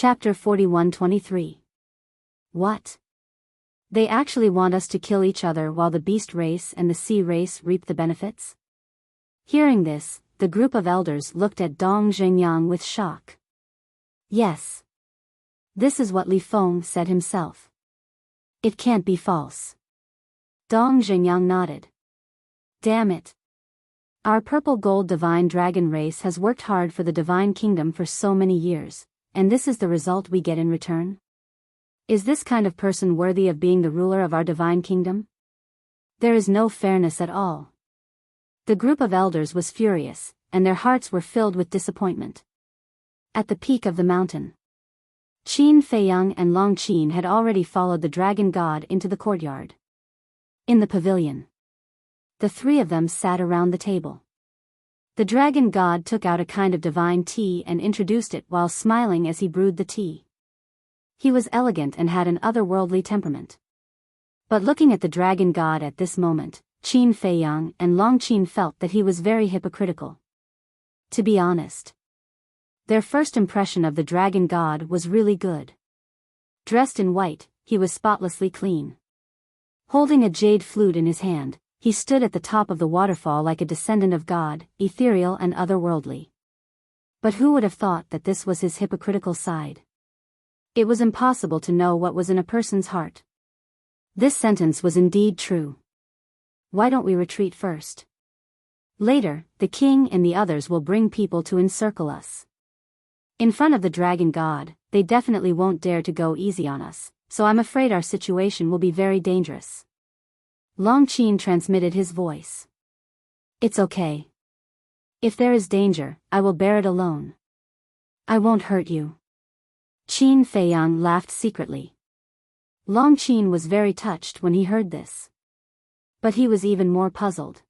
Chapter 41-23. What? They actually want us to kill each other while the beast race and the sea race reap the benefits? Hearing this, the group of elders looked at Dong Zhengyang with shock. Yes. This is what Li Feng said himself. It can't be false. Dong Zhengyang nodded. Damn it. Our purple gold divine dragon race has worked hard for the divine kingdom for so many years, and this is the result we get in return? Is this kind of person worthy of being the ruler of our divine kingdom? There is no fairness at all. The group of elders was furious, and their hearts were filled with disappointment. At the peak of the mountain, Qin Feiyang and Long Qin had already followed the dragon god into the courtyard. In the pavilion, the three of them sat around the table. The dragon god took out a kind of divine tea and introduced it while smiling as he brewed the tea. He was elegant and had an otherworldly temperament. But looking at the dragon god at this moment, Qin Feiyang and Long Qin felt that he was very hypocritical. To be honest, their first impression of the dragon god was really good. Dressed in white, he was spotlessly clean. Holding a jade flute in his hand, he stood at the top of the waterfall like a descendant of God, ethereal and otherworldly. But who would have thought that this was his hypocritical side? It was impossible to know what was in a person's heart. This sentence was indeed true. Why don't we retreat first? Later, the king and the others will bring people to encircle us. In front of the dragon god, they definitely won't dare to go easy on us, so I'm afraid our situation will be very dangerous. Long Qin transmitted his voice. It's okay. If there is danger, I will bear it alone. I won't hurt you. Qin Feiyang laughed secretly. Long Qin was very touched when he heard this. But he was even more puzzled.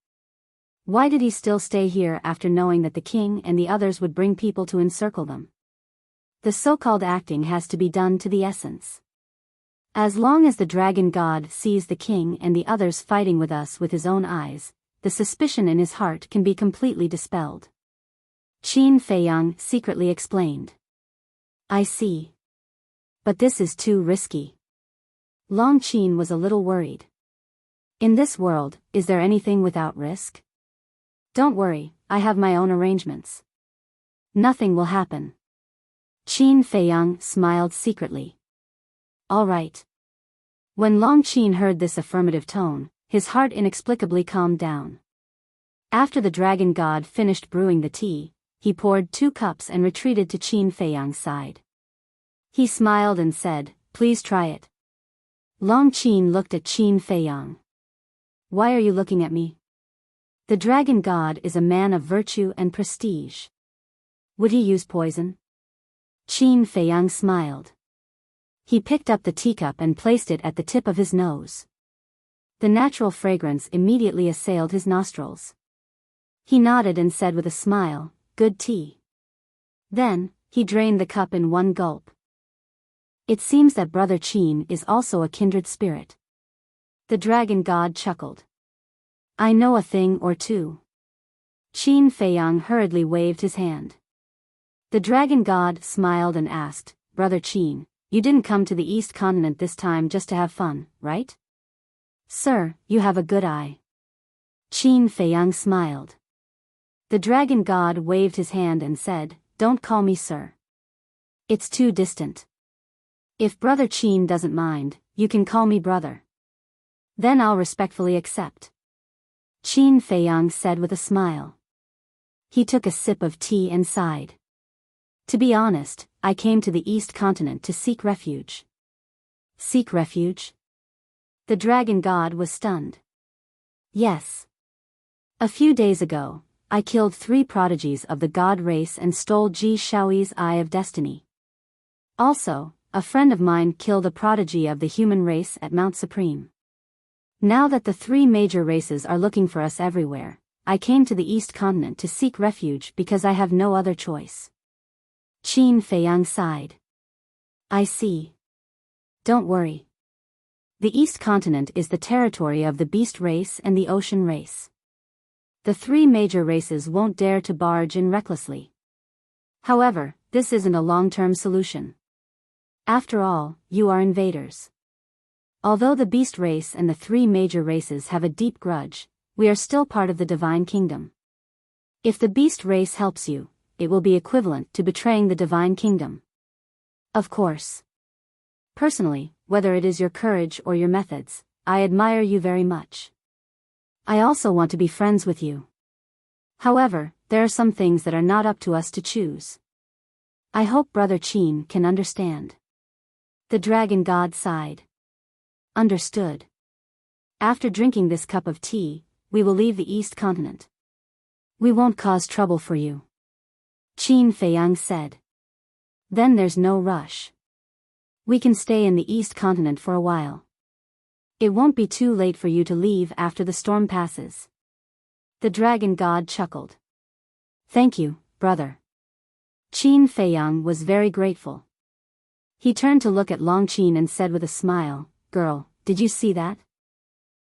Why did he still stay here after knowing that the king and the others would bring people to encircle them? The so-called acting has to be done to the essence. As long as the dragon god sees the king and the others fighting with us with his own eyes, the suspicion in his heart can be completely dispelled. Qin Feiyang secretly explained. I see. But this is too risky. Long Qin was a little worried. In this world, is there anything without risk? Don't worry, I have my own arrangements. Nothing will happen. Qin Feiyang smiled secretly. All right. When Long Qin heard this affirmative tone, his heart inexplicably calmed down. After the dragon god finished brewing the tea, he poured 2 cups and retreated to Qin Feiyang's side. He smiled and said, Please try it. Long Qin looked at Qin Feiyang. Why are you looking at me? The dragon god is a man of virtue and prestige. Would he use poison? Qin Feiyang smiled. He picked up the teacup and placed it at the tip of his nose. The natural fragrance immediately assailed his nostrils. He nodded and said with a smile, Good tea. Then, he drained the cup in one gulp. It seems that Brother Qin is also a kindred spirit. The dragon god chuckled. I know a thing or two. Qin Feiyang hurriedly waved his hand. The dragon god smiled and asked, Brother Qin, you didn't come to the East Continent this time just to have fun, right? Sir, you have a good eye. Qin Feiyang smiled. The dragon god waved his hand and said, Don't call me sir. It's too distant. If Brother Qin doesn't mind, you can call me brother. Then I'll respectfully accept. Qin Feiyang said with a smile. He took a sip of tea and sighed. To be honest, I came to the East Continent to seek refuge. Seek refuge? The dragon god was stunned. Yes. A few days ago, I killed 3 prodigies of the god race and stole Ji Shaoyi's Eye of Destiny. Also, a friend of mine killed a prodigy of the human race at Mount Supreme. Now that the 3 major races are looking for us everywhere, I came to the East Continent to seek refuge because I have no other choice. Qin Feiyang sighed. I see. Don't worry. The East Continent is the territory of the beast race and the ocean race. The 3 major races won't dare to barge in recklessly. However, this isn't a long-term solution. After all, you are invaders. Although the beast race and the three major races have a deep grudge, we are still part of the divine kingdom. If the beast race helps you, it will be equivalent to betraying the divine kingdom. Of course. Personally, whether it is your courage or your methods, I admire you very much. I also want to be friends with you. However, there are some things that are not up to us to choose. I hope Brother Qin can understand. The dragon god sighed. Understood. After drinking this cup of tea, we will leave the East Continent. We won't cause trouble for you. Qin Feiyang said. Then there's no rush. We can stay in the East Continent for a while. It won't be too late for you to leave after the storm passes. The dragon god chuckled. Thank you, brother. Qin Feiyang was very grateful. He turned to look at Long Qin and said with a smile, Girl, did you see that?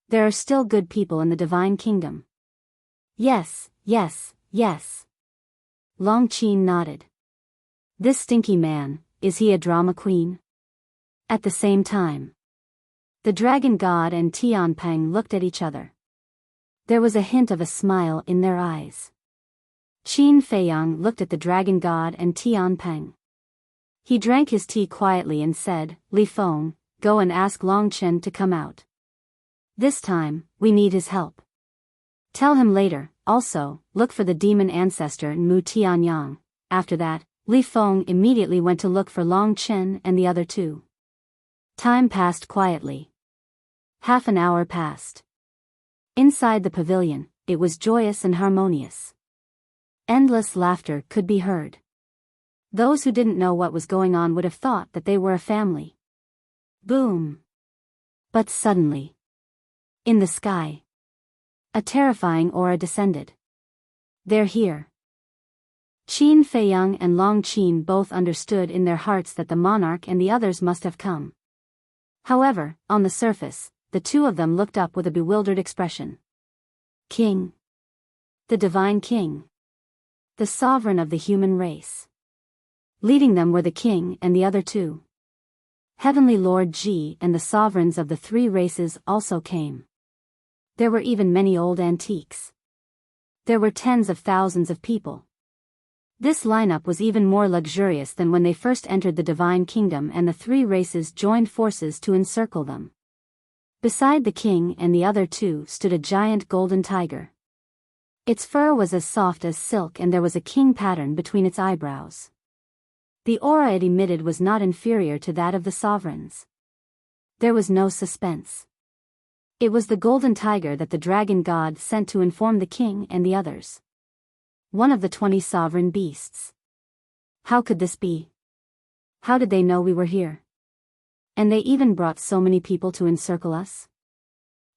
There are still good people in the divine kingdom. Yes, yes, yes. Long Qin nodded. This stinky man, is he a drama queen? At the same time, the dragon god and Tianpeng looked at each other. There was a hint of a smile in their eyes. Qin Feiyang looked at the dragon god and Tianpeng. He drank his tea quietly and said, Li Feng, go and ask Long Chen to come out. This time, we need his help. Tell him later, also, look for the demon ancestor Mu Tianyang. After that, Li Feng immediately went to look for Long Chen and the other two. Time passed quietly. Half an hour passed. Inside the pavilion, it was joyous and harmonious. Endless laughter could be heard. Those who didn't know what was going on would have thought that they were a family. Boom! But suddenly, in the sky, a terrifying aura descended. They're here. Qin Feiyang and Long Qin both understood in their hearts that the monarch and the others must have come. However, on the surface, the two of them looked up with a bewildered expression. King. The divine king. The sovereign of the human race. Leading them were the king and the other two. Heavenly Lord Ji and the sovereigns of the three races also came. There were even many old antiques. There were tens of thousands of people. This lineup was even more luxurious than when they first entered the divine kingdom and the three races joined forces to encircle them. Beside the king and the other two stood a giant golden tiger. Its fur was as soft as silk and there was a king pattern between its eyebrows. The aura it emitted was not inferior to that of the sovereigns. There was no suspense. It was the golden tiger that the dragon god sent to inform the king and the others. One of the 20 sovereign beasts. How could this be? How did they know we were here? And they even brought so many people to encircle us?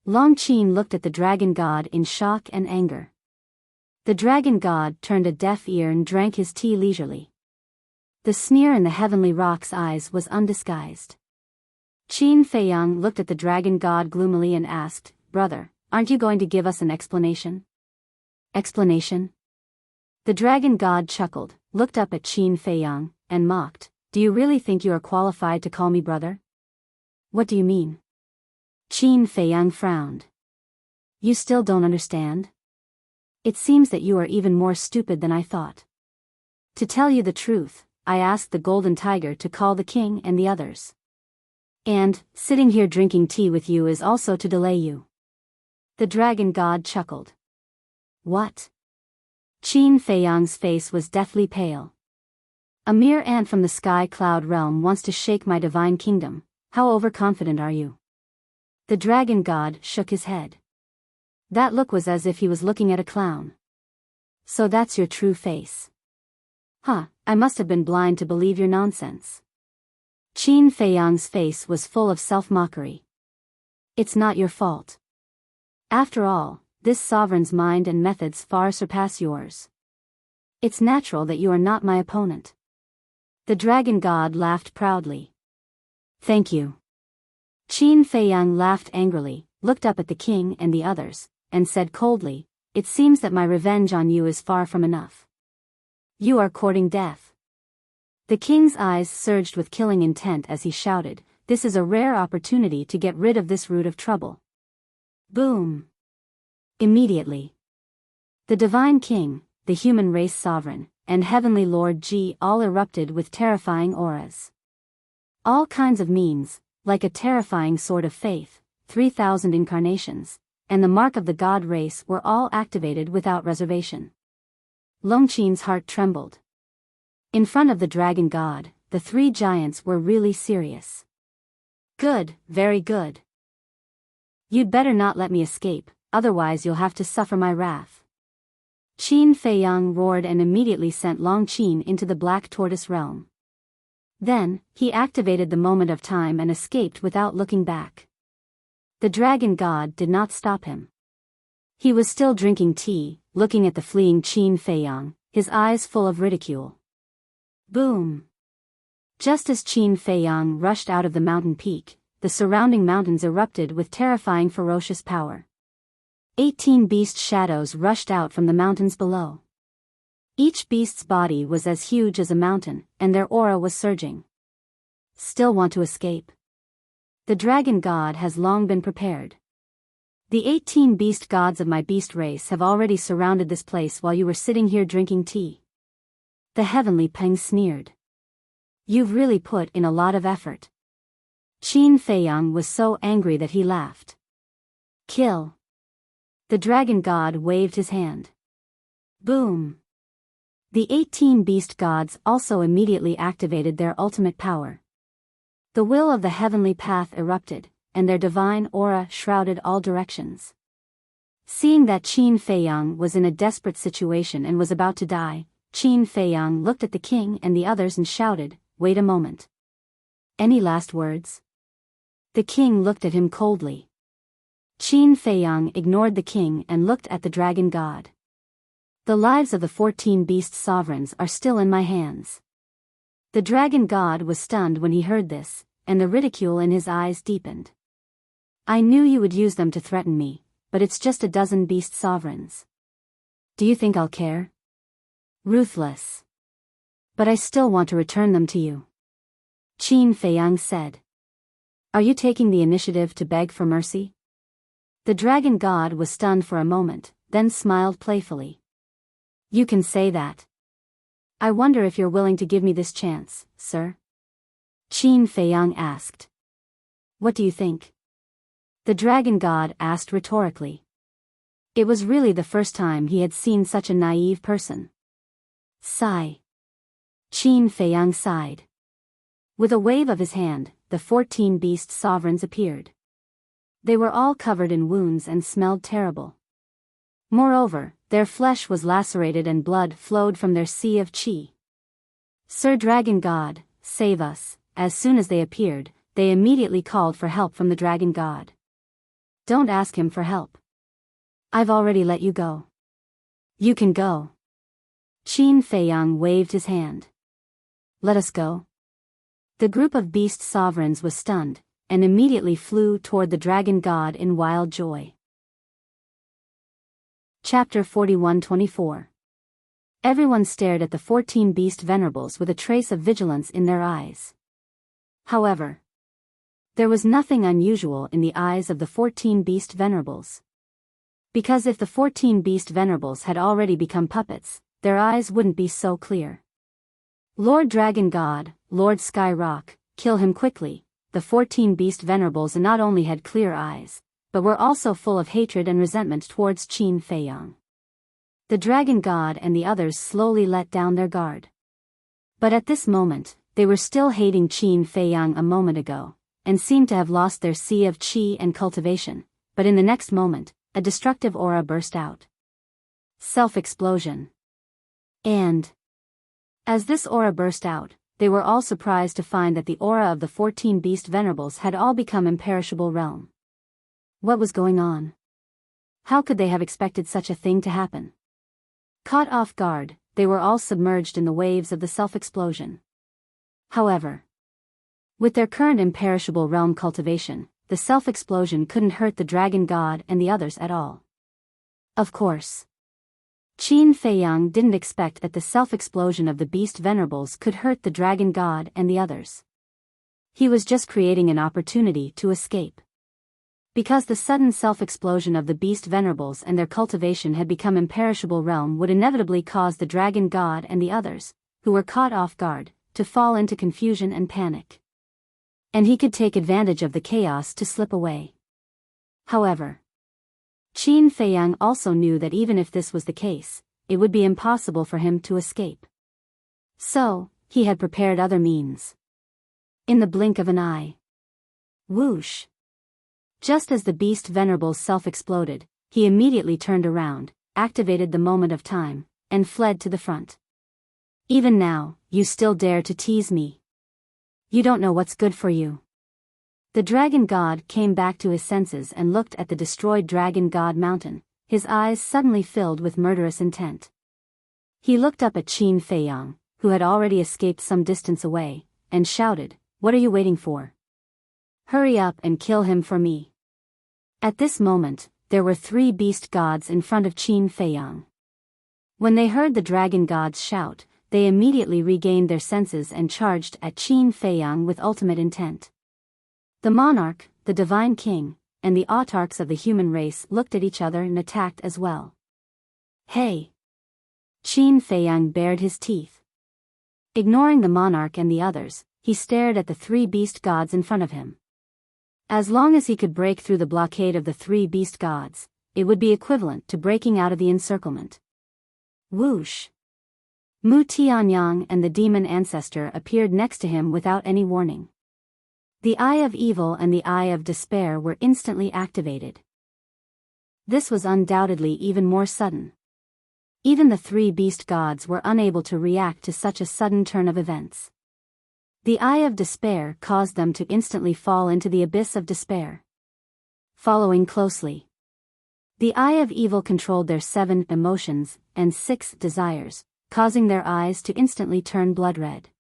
Long Qin looked at the dragon god in shock and anger. The dragon god turned a deaf ear and drank his tea leisurely. The sneer in the heavenly rock's eyes was undisguised. Qin Feiyang looked at the dragon god gloomily and asked, Brother, aren't you going to give us an explanation? Explanation? The dragon god chuckled, looked up at Qin Feiyang, and mocked, Do you really think you are qualified to call me brother? What do you mean? Qin Feiyang frowned. You still don't understand? It seems that you are even more stupid than I thought. To tell you the truth, I asked the golden tiger to call the king and the others. And, sitting here drinking tea with you is also to delay you. The dragon god chuckled. What? Qin Feiyang's face was deathly pale. A mere ant from the sky cloud realm wants to shake my divine kingdom. How overconfident are you? The dragon god shook his head. That look was as if he was looking at a clown. So that's your true face. Huh, I must have been blind to believe your nonsense. Qin Feiyang's face was full of self-mockery. It's not your fault. After all, this sovereign's mind and methods far surpass yours. It's natural that you are not my opponent. The dragon god laughed proudly. Thank you. Qin Feiyang laughed angrily, looked up at the king and the others, and said coldly, It seems that my revenge on you is far from enough. You are courting death. The king's eyes surged with killing intent as he shouted, "This is a rare opportunity to get rid of this root of trouble." Boom! Immediately, the divine king, the human race sovereign, and heavenly lord Ji all erupted with terrifying auras. All kinds of means, like a terrifying sword of faith, 3,000 incarnations, and the mark of the god race were all activated without reservation. Longqin's heart trembled. In front of the dragon god, the three giants were really serious. "Good, very good. You'd better not let me escape, otherwise you'll have to suffer my wrath." Qin Feiyang roared and immediately sent Longqin into the Black Tortoise realm. Then, he activated the moment of time and escaped without looking back. The dragon god did not stop him. He was still drinking tea, looking at the fleeing Qin Feiyang, his eyes full of ridicule. Boom! Just as Qin Feiyang rushed out of the mountain peak, the surrounding mountains erupted with terrifying ferocious power. 18 beast shadows rushed out from the mountains below. Each beast's body was as huge as a mountain, and their aura was surging. Still want to escape? The dragon god has long been prepared. The 18 beast gods of my beast race have already surrounded this place while you were sitting here drinking tea. The heavenly Peng sneered. You've really put in a lot of effort. Qin Feiyang was so angry that he laughed. Kill. The dragon god waved his hand. Boom. The 18 beast gods also immediately activated their ultimate power. The will of the heavenly path erupted, and their divine aura shrouded all directions. Seeing that Qin Feiyang was in a desperate situation and was about to die, Qin Feiyang looked at the king and the others and shouted, "Wait a moment. Any last words?" The king looked at him coldly. Qin Feiyang ignored the king and looked at the dragon god. The lives of the 14 beast sovereigns are still in my hands. The dragon god was stunned when he heard this, and the ridicule in his eyes deepened. I knew you would use them to threaten me, but it's just a dozen beast sovereigns. Do you think I'll care? Ruthless. But I still want to return them to you. Qin Feiyang said. Are you taking the initiative to beg for mercy? The dragon god was stunned for a moment, then smiled playfully. You can say that. I wonder if you're willing to give me this chance, sir? Qin Feiyang asked. What do you think? The dragon god asked rhetorically. It was really the first time he had seen such a naive person. Sigh. Qin Feiyang sighed. With a wave of his hand, the 14 beast sovereigns appeared. They were all covered in wounds and smelled terrible. Moreover, their flesh was lacerated and blood flowed from their sea of qi. Sir Dragon God, save us. As soon as they appeared, they immediately called for help from the dragon god. Don't ask him for help. I've already let you go. You can go. Qin Feiyang waved his hand. Let us go. The group of beast sovereigns was stunned, and immediately flew toward the dragon god in wild joy. Chapter 41-24. Everyone stared at the 14 beast venerables with a trace of vigilance in their eyes. However, there was nothing unusual in the eyes of the 14 beast venerables. Because if the 14 beast venerables had already become puppets, their eyes wouldn't be so clear. Lord Dragon God, Lord Sky Rock, kill him quickly. The 14 beast venerables not only had clear eyes, but were also full of hatred and resentment towards Qin Feiyang. The dragon god and the others slowly let down their guard. But at this moment, they were still hating Qin Feiyang a moment ago, and seemed to have lost their sea of qi and cultivation, but in the next moment, a destructive aura burst out. Self-explosion. And as this aura burst out, they were all surprised to find that the aura of the 14 beast venerables had all become imperishable realm. What was going on? How could they have expected such a thing to happen? Caught off guard, they were all submerged in the waves of the self-explosion. However, with their current imperishable realm cultivation, the self-explosion couldn't hurt the dragon god and the others at all. Of course. Qin Feiyang didn't expect that the self-explosion of the beast venerables could hurt the dragon god and the others. He was just creating an opportunity to escape. Because the sudden self-explosion of the beast venerables and their cultivation had become imperishable realm would inevitably cause the dragon god and the others, who were caught off guard, to fall into confusion and panic. And he could take advantage of the chaos to slip away. However, Qin Feiyang also knew that even if this was the case, it would be impossible for him to escape. So, he had prepared other means. In the blink of an eye. Whoosh! Just as the beast venerables self-exploded, he immediately turned around, activated the moment of time, and fled to the front. Even now, you still dare to tease me. You don't know what's good for you. The dragon god came back to his senses and looked at the destroyed dragon god mountain, his eyes suddenly filled with murderous intent. He looked up at Qin Feiyang, who had already escaped some distance away, and shouted, "What are you waiting for? Hurry up and kill him for me." At this moment, there were 3 beast gods in front of Qin Feiyang. When they heard the dragon gods shout, they immediately regained their senses and charged at Qin Feiyang with ultimate intent. The monarch, the divine king, and the autarchs of the human race looked at each other and attacked as well. Hey! Qin Feiyang bared his teeth. Ignoring the monarch and the others, he stared at the 3 beast gods in front of him. As long as he could break through the blockade of the 3 beast gods, it would be equivalent to breaking out of the encirclement. Whoosh! Mu Tianyang and the demon ancestor appeared next to him without any warning. The Eye of Evil and the Eye of Despair were instantly activated. This was undoubtedly even more sudden. Even the 3 beast gods were unable to react to such a sudden turn of events. The Eye of Despair caused them to instantly fall into the abyss of despair. Following closely, the Eye of Evil controlled their 7 emotions and 6 desires, causing their eyes to instantly turn blood red.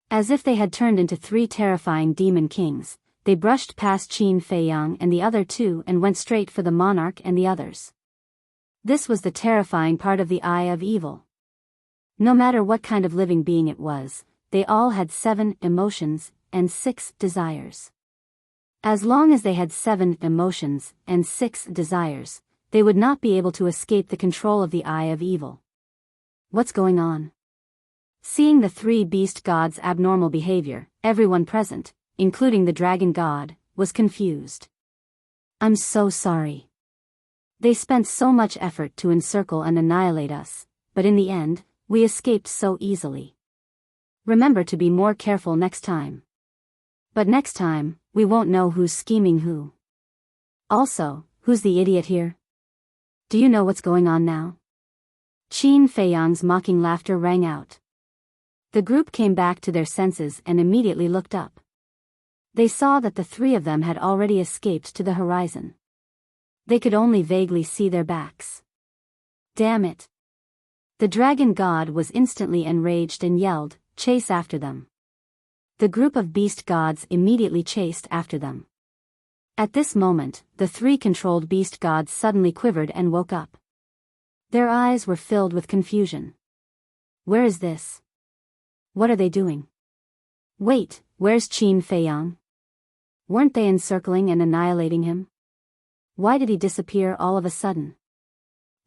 As if they had turned into 3 terrifying demon kings, they brushed past Qin Feiyang and the other 2 and went straight for the monarch and the others. This was the terrifying part of the Eye of Evil. No matter what kind of living being it was, they all had 7 emotions and 6 desires. As long as they had 7 emotions and 6 desires, they would not be able to escape the control of the Eye of Evil. What's going on? Seeing the 3 beast gods' abnormal behavior, everyone present, including the dragon god, was confused. I'm so sorry. They spent so much effort to encircle and annihilate us, but in the end, we escaped so easily. Remember to be more careful next time. But next time, we won't know who's scheming who. Also, who's the idiot here? Do you know what's going on now? Qin Feiyang's mocking laughter rang out. The group came back to their senses and immediately looked up. They saw that the 3 of them had already escaped to the horizon. They could only vaguely see their backs. Damn it! The dragon god was instantly enraged and yelled, "Chase after them!" The group of beast gods immediately chased after them. At this moment, the 3 controlled beast gods suddenly quivered and woke up. Their eyes were filled with confusion. Where is this? What are they doing? Wait, where's Qin Feiyang? Weren't they encircling and annihilating him? Why did he disappear all of a sudden?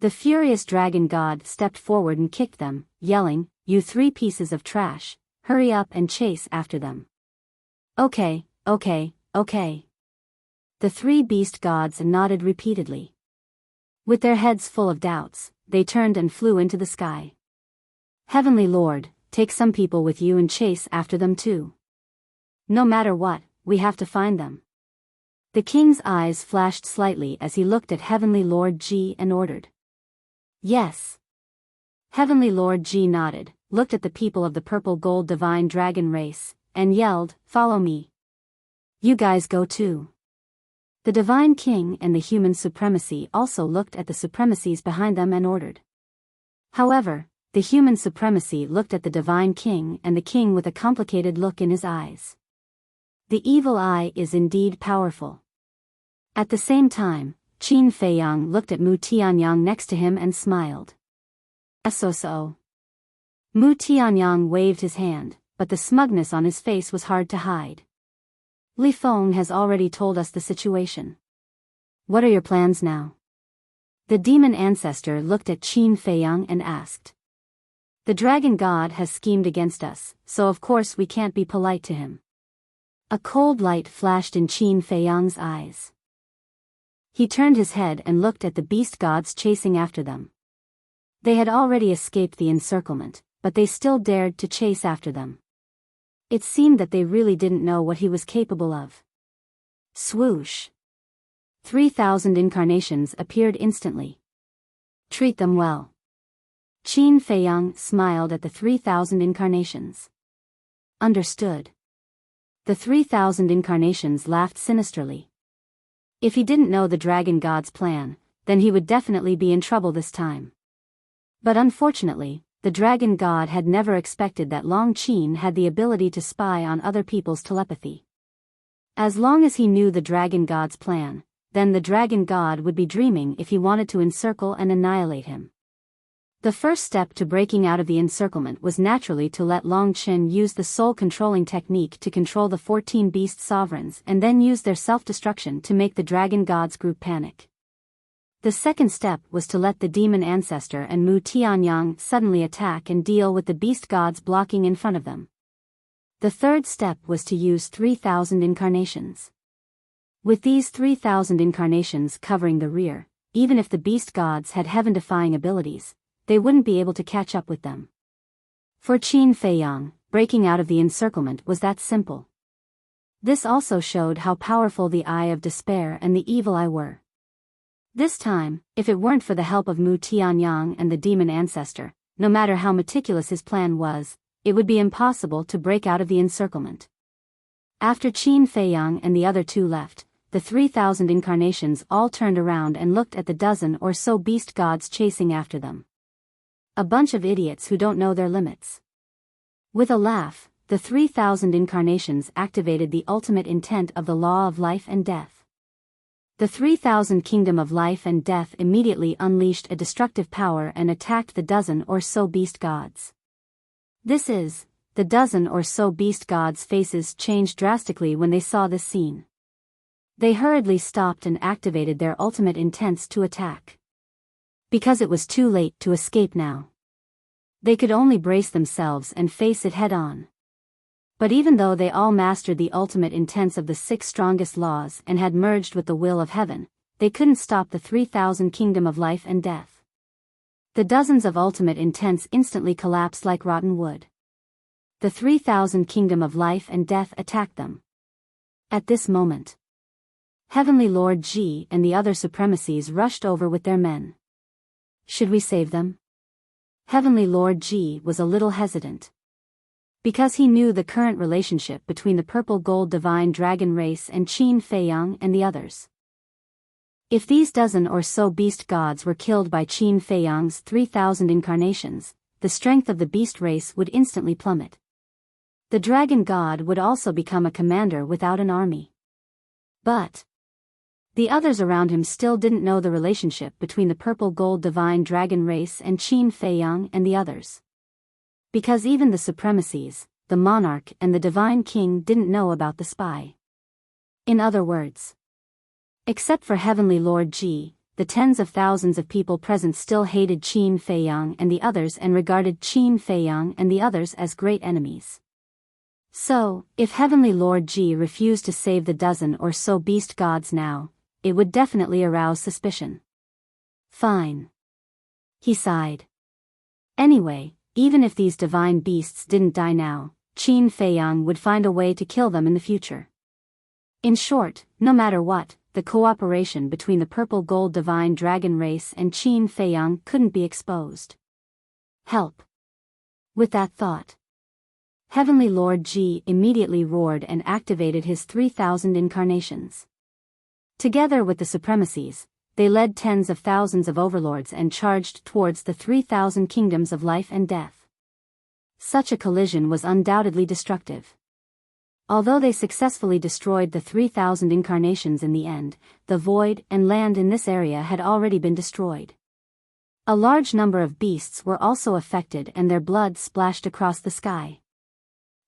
The furious dragon god stepped forward and kicked them, yelling, "You 3 pieces of trash, hurry up and chase after them." Okay. The 3 beast gods nodded repeatedly. With their heads full of doubts, they turned and flew into the sky. Heavenly Lord, take some people with you and chase after them too. No matter what, we have to find them. The king's eyes flashed slightly as he looked at Heavenly Lord Ji and ordered. Yes. Heavenly Lord Ji nodded, looked at the people of the purple gold divine dragon race, and yelled, "Follow me. You guys go too." The divine king and the human supremacy also looked at the supremacies behind them and ordered. However, the human supremacy looked at the divine king and the king with a complicated look in his eyes. The evil eye is indeed powerful. At the same time, Qin Feiyang looked at Mu Tianyang next to him and smiled. So. Mu Tianyang waved his hand, but the smugness on his face was hard to hide. Li Feng has already told us the situation. What are your plans now? The demon ancestor looked at Qin Feiyang and asked. The dragon god has schemed against us, so of course we can't be polite to him. A cold light flashed in Qin Feiyang's eyes. He turned his head and looked at the beast gods chasing after them. They had already escaped the encirclement, but they still dared to chase after them. It seemed that they really didn't know what he was capable of. Swoosh! 3,000 incarnations appeared instantly. Treat them well. Qin Feiyang smiled at the 3,000 incarnations. Understood. The 3,000 incarnations laughed sinisterly. If he didn't know the dragon god's plan, then he would definitely be in trouble this time. But unfortunately, the dragon god had never expected that Long Qin had the ability to spy on other people's telepathy. As long as he knew the dragon god's plan, then the dragon god would be dreaming if he wanted to encircle and annihilate him. The first step to breaking out of the encirclement was naturally to let Long Qin use the soul-controlling technique to control the 14 beast sovereigns and then use their self-destruction to make the dragon god's group panic. The second step was to let the demon ancestor and Mu Tianyang suddenly attack and deal with the beast gods blocking in front of them. The third step was to use 3,000 incarnations. With these 3,000 incarnations covering the rear, even if the beast gods had heaven-defying abilities, they wouldn't be able to catch up with them. For Qin Feiyang, breaking out of the encirclement was that simple. This also showed how powerful the Eye of Despair and the Evil Eye were. This time, if it weren't for the help of Mu Tianyang and the demon ancestor, no matter how meticulous his plan was, it would be impossible to break out of the encirclement. After Qin Feiyang and the other two left, the 3,000 incarnations all turned around and looked at the dozen or so beast gods chasing after them. A bunch of idiots who don't know their limits. With a laugh, the 3,000 incarnations activated the ultimate intent of the law of life and death. The 3,000 kingdom of life and death immediately unleashed a destructive power and attacked the dozen or so beast gods. The dozen or so beast gods' faces changed drastically when they saw this scene. They hurriedly stopped and activated their ultimate intents to attack. Because it was too late to escape now. They could only brace themselves and face it head-on. But even though they all mastered the ultimate intents of the 6 strongest laws and had merged with the will of heaven, they couldn't stop the 3,000 kingdom of life and death. The dozens of ultimate intents instantly collapsed like rotten wood. The 3,000 kingdom of life and death attacked them. At this moment, Heavenly Lord Ji and the other supremacies rushed over with their men. Should we save them? Heavenly Lord Ji was a little hesitant. Because he knew the current relationship between the purple gold divine dragon race and Qin Feiyang and the others. If these dozen or so beast gods were killed by Qin Feiyang's 3,000 incarnations, the strength of the beast race would instantly plummet. The dragon god would also become a commander without an army. But the others around him still didn't know the relationship between the purple gold divine dragon race and Qin Feiyang and the others. Because even the supremacies, the monarch and the divine king didn't know about the spy. In other words, except for Heavenly Lord Ji, the tens of thousands of people present still hated Qin Feiyang and the others and regarded Qin Feiyang and the others as great enemies. So, if Heavenly Lord Ji refused to save the dozen or so beast gods now, it would definitely arouse suspicion. Fine. He sighed. Anyway, even if these divine beasts didn't die now, Qin Feiyang would find a way to kill them in the future. In short, no matter what, the cooperation between the purple gold divine dragon race and Qin Feiyang couldn't be exposed. Help. With that thought, Heavenly Lord Ji immediately roared and activated his 3,000 incarnations. Together with the supremacies, they led tens of thousands of overlords and charged towards the 3,000 kingdoms of life and death. Such a collision was undoubtedly destructive. Although they successfully destroyed the 3,000 incarnations in the end, the void and land in this area had already been destroyed. A large number of beasts were also affected and their blood splashed across the sky.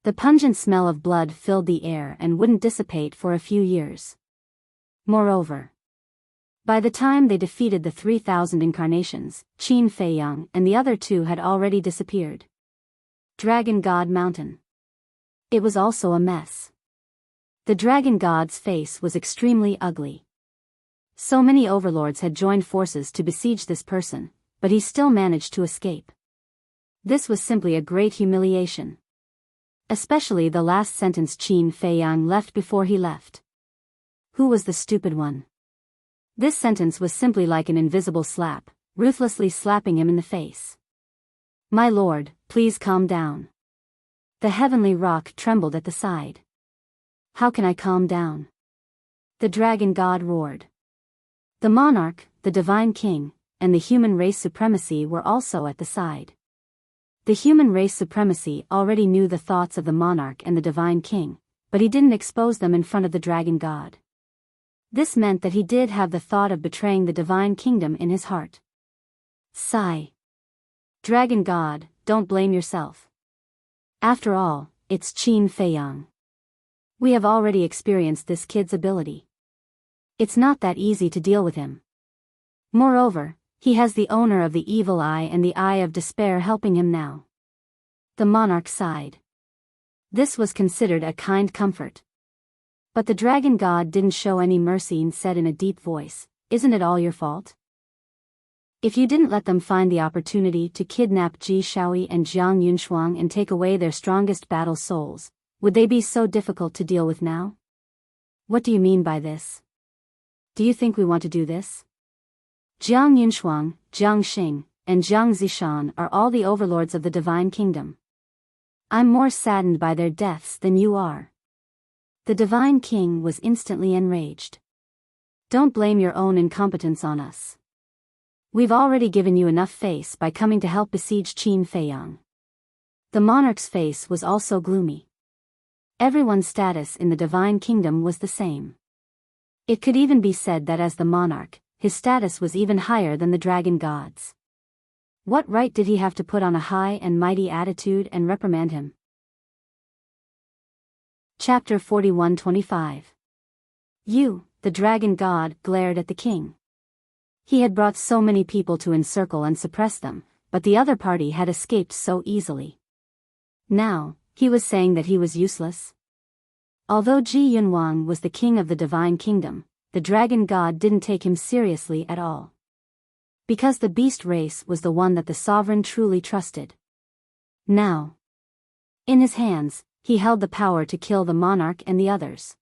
The pungent smell of blood filled the air and wouldn't dissipate for a few years. Moreover, by the time they defeated the 3,000 incarnations, Qin Feiyang and the other two had already disappeared. Dragon God Mountain. It was also a mess. The dragon god's face was extremely ugly. So many overlords had joined forces to besiege this person, but he still managed to escape. This was simply a great humiliation. Especially the last sentence Qin Feiyang left before he left. Who was the stupid one? This sentence was simply like an invisible slap, ruthlessly slapping him in the face. My lord, please calm down. The heavenly rock trembled at the side. How can I calm down? The dragon god roared. The monarch, the divine king, and the human race supremacy were also at the side. The human race supremacy already knew the thoughts of the monarch and the divine king, but he didn't expose them in front of the dragon god. This meant that he did have the thought of betraying the divine kingdom in his heart. Sigh. Dragon god, don't blame yourself. After all, it's Qin Feiyang. We have already experienced this kid's ability. It's not that easy to deal with him. Moreover, he has the owner of the evil eye and the eye of despair helping him now. The monarch sighed. This was considered a kind comfort. But the dragon god didn't show any mercy and said in a deep voice, "Isn't it all your fault? If you didn't let them find the opportunity to kidnap Ji Shaoyi and Jiang Yunshuang and take away their strongest battle souls, would they be so difficult to deal with now? What do you mean by this? Do you think we want to do this? Jiang Yunshuang, Jiang Xing, and Jiang Zishan are all the overlords of the divine kingdom. I'm more saddened by their deaths than you are." The divine king was instantly enraged. Don't blame your own incompetence on us. We've already given you enough face by coming to help besiege Qin Feiyang. The monarch's face was also gloomy. Everyone's status in the divine kingdom was the same. It could even be said that as the monarch, his status was even higher than the dragon god's. What right did he have to put on a high and mighty attitude and reprimand him? Chapter 41-25. The dragon god, glared at the king. He had brought so many people to encircle and suppress them, but the other party had escaped so easily. Now, he was saying that he was useless. Although Ji Yunwang was the king of the divine kingdom, the dragon god didn't take him seriously at all. Because the beast race was the one that the sovereign truly trusted. Now, in his hands, he held the power to kill the monarch and the others.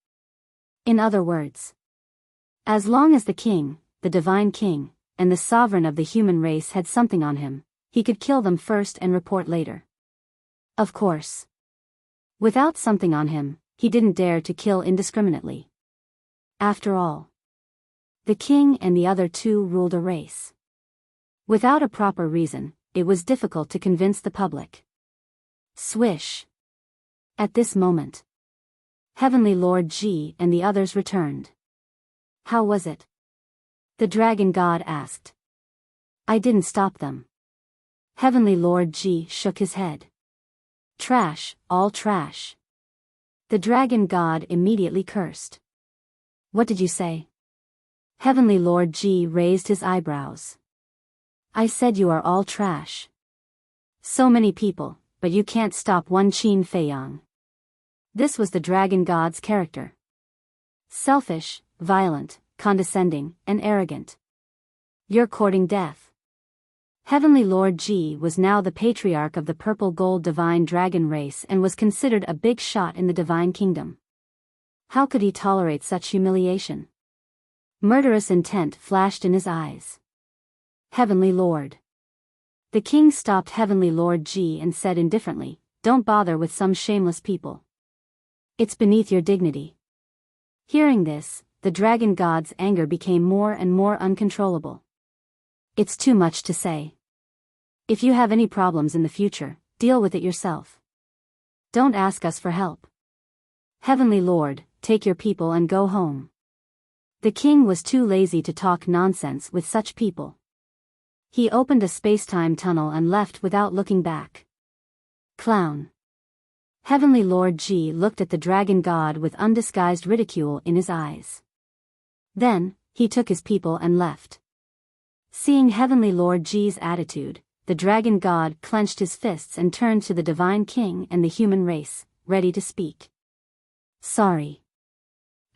In other words, as long as the king, the divine king, and the sovereign of the human race had something on him, he could kill them first and report later. Of course. Without something on him, he didn't dare to kill indiscriminately. After all, the king and the other two ruled a race. Without a proper reason, it was difficult to convince the public. Swish. At this moment, Heavenly Lord Ji and the others returned. How was it? The dragon god asked. I didn't stop them. Heavenly Lord Ji shook his head. Trash, all trash. The dragon god immediately cursed. What did you say? Heavenly Lord Ji raised his eyebrows. I said you are all trash. So many people, but you can't stop one Qin Feiyang. This was the dragon god's character. Selfish, violent, condescending, and arrogant. You're courting death. Heavenly Lord Ji was now the patriarch of the purple gold divine dragon race and was considered a big shot in the divine kingdom. How could he tolerate such humiliation? Murderous intent flashed in his eyes. Heavenly Lord. The king stopped Heavenly Lord Ji and said indifferently, Don't bother with some shameless people. It's beneath your dignity. Hearing this, the dragon god's anger became more and more uncontrollable. It's too much to say. If you have any problems in the future, deal with it yourself. Don't ask us for help. Heavenly Lord, take your people and go home. The king was too lazy to talk nonsense with such people. He opened a space-time tunnel and left without looking back. Clown. Heavenly Lord Ji looked at the dragon god with undisguised ridicule in his eyes. Then, he took his people and left. Seeing Heavenly Lord Ji's attitude, the dragon god clenched his fists and turned to the divine king and the human race, ready to speak. Sorry.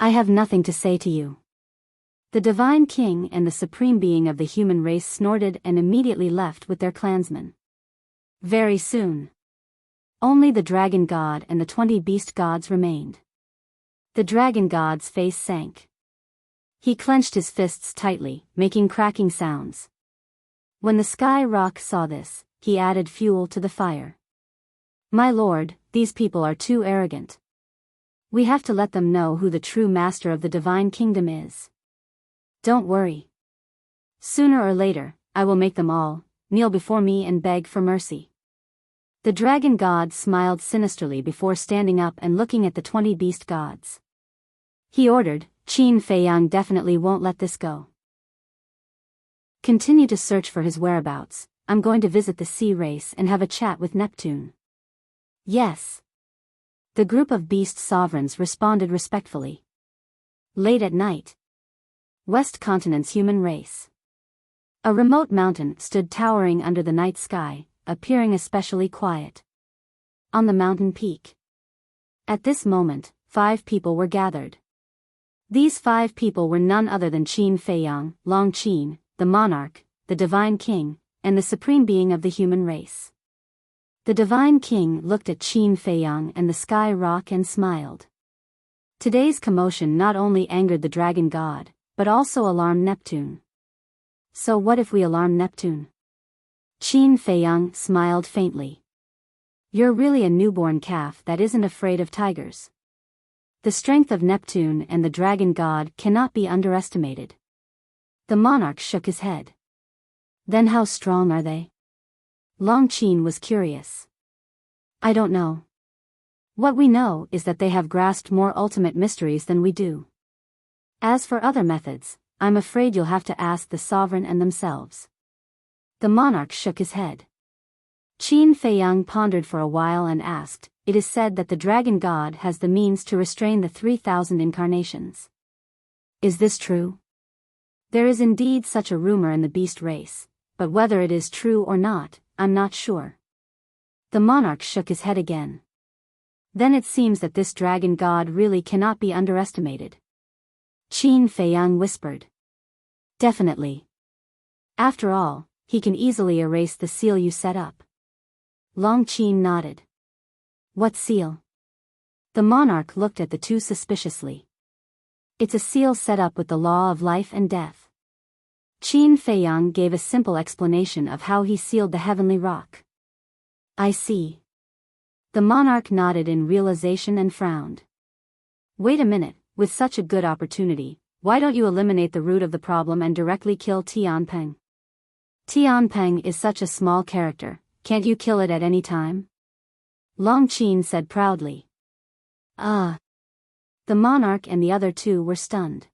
I have nothing to say to you. The divine king and the supreme being of the human race snorted and immediately left with their clansmen. Very soon. Only the dragon god and the 20 beast gods remained. The dragon god's face sank. He clenched his fists tightly, making cracking sounds. When the sky rock saw this, he added fuel to the fire. My lord, these people are too arrogant. We have to let them know who the true master of the divine kingdom is. Don't worry. Sooner or later, I will make them all kneel before me and beg for mercy. The dragon god smiled sinisterly before standing up and looking at the 20 beast gods. He ordered, Qin Feiyang definitely won't let this go. Continue to search for his whereabouts. I'm going to visit the sea race and have a chat with Neptune. Yes. The group of beast sovereigns responded respectfully. Late at night. West Continent's human race. A remote mountain stood towering under the night sky, appearing especially quiet. On the mountain peak. At this moment, 5 people were gathered. These 5 people were none other than Qin Feiyang, Long Qin, the monarch, the divine king, and the supreme being of the human race. The divine king looked at Qin Feiyang and the sky rock and smiled. Today's commotion not only angered the dragon god, but also alarmed Neptune. So what if we alarm Neptune? Qin Feiyang smiled faintly. You're really a newborn calf that isn't afraid of tigers. The strength of Neptune and the dragon god cannot be underestimated. The monarch shook his head. Then how strong are they? Long Qin was curious. I don't know. What we know is that they have grasped more ultimate mysteries than we do. As for other methods, I'm afraid you'll have to ask the sovereign and themselves. The monarch shook his head. Qin Feiyang pondered for a while and asked, It is said that the dragon god has the means to restrain the 3,000 incarnations. Is this true? There is indeed such a rumor in the beast race, but whether it is true or not, I'm not sure. The monarch shook his head again. Then it seems that this dragon god really cannot be underestimated. Qin Feiyang whispered. Definitely. After all, he can easily erase the seal you set up. Long Qin nodded. What seal? The monarch looked at the two suspiciously. It's a seal set up with the law of life and death. Qin Feiyang gave a simple explanation of how he sealed the heavenly rock. I see. The monarch nodded in realization and frowned. Wait a minute, with such a good opportunity, why don't you eliminate the root of the problem and directly kill Tianpeng? Tianpeng is such a small character, can't you kill it at any time? Long Qin said proudly. The monarch and the other 2 were stunned.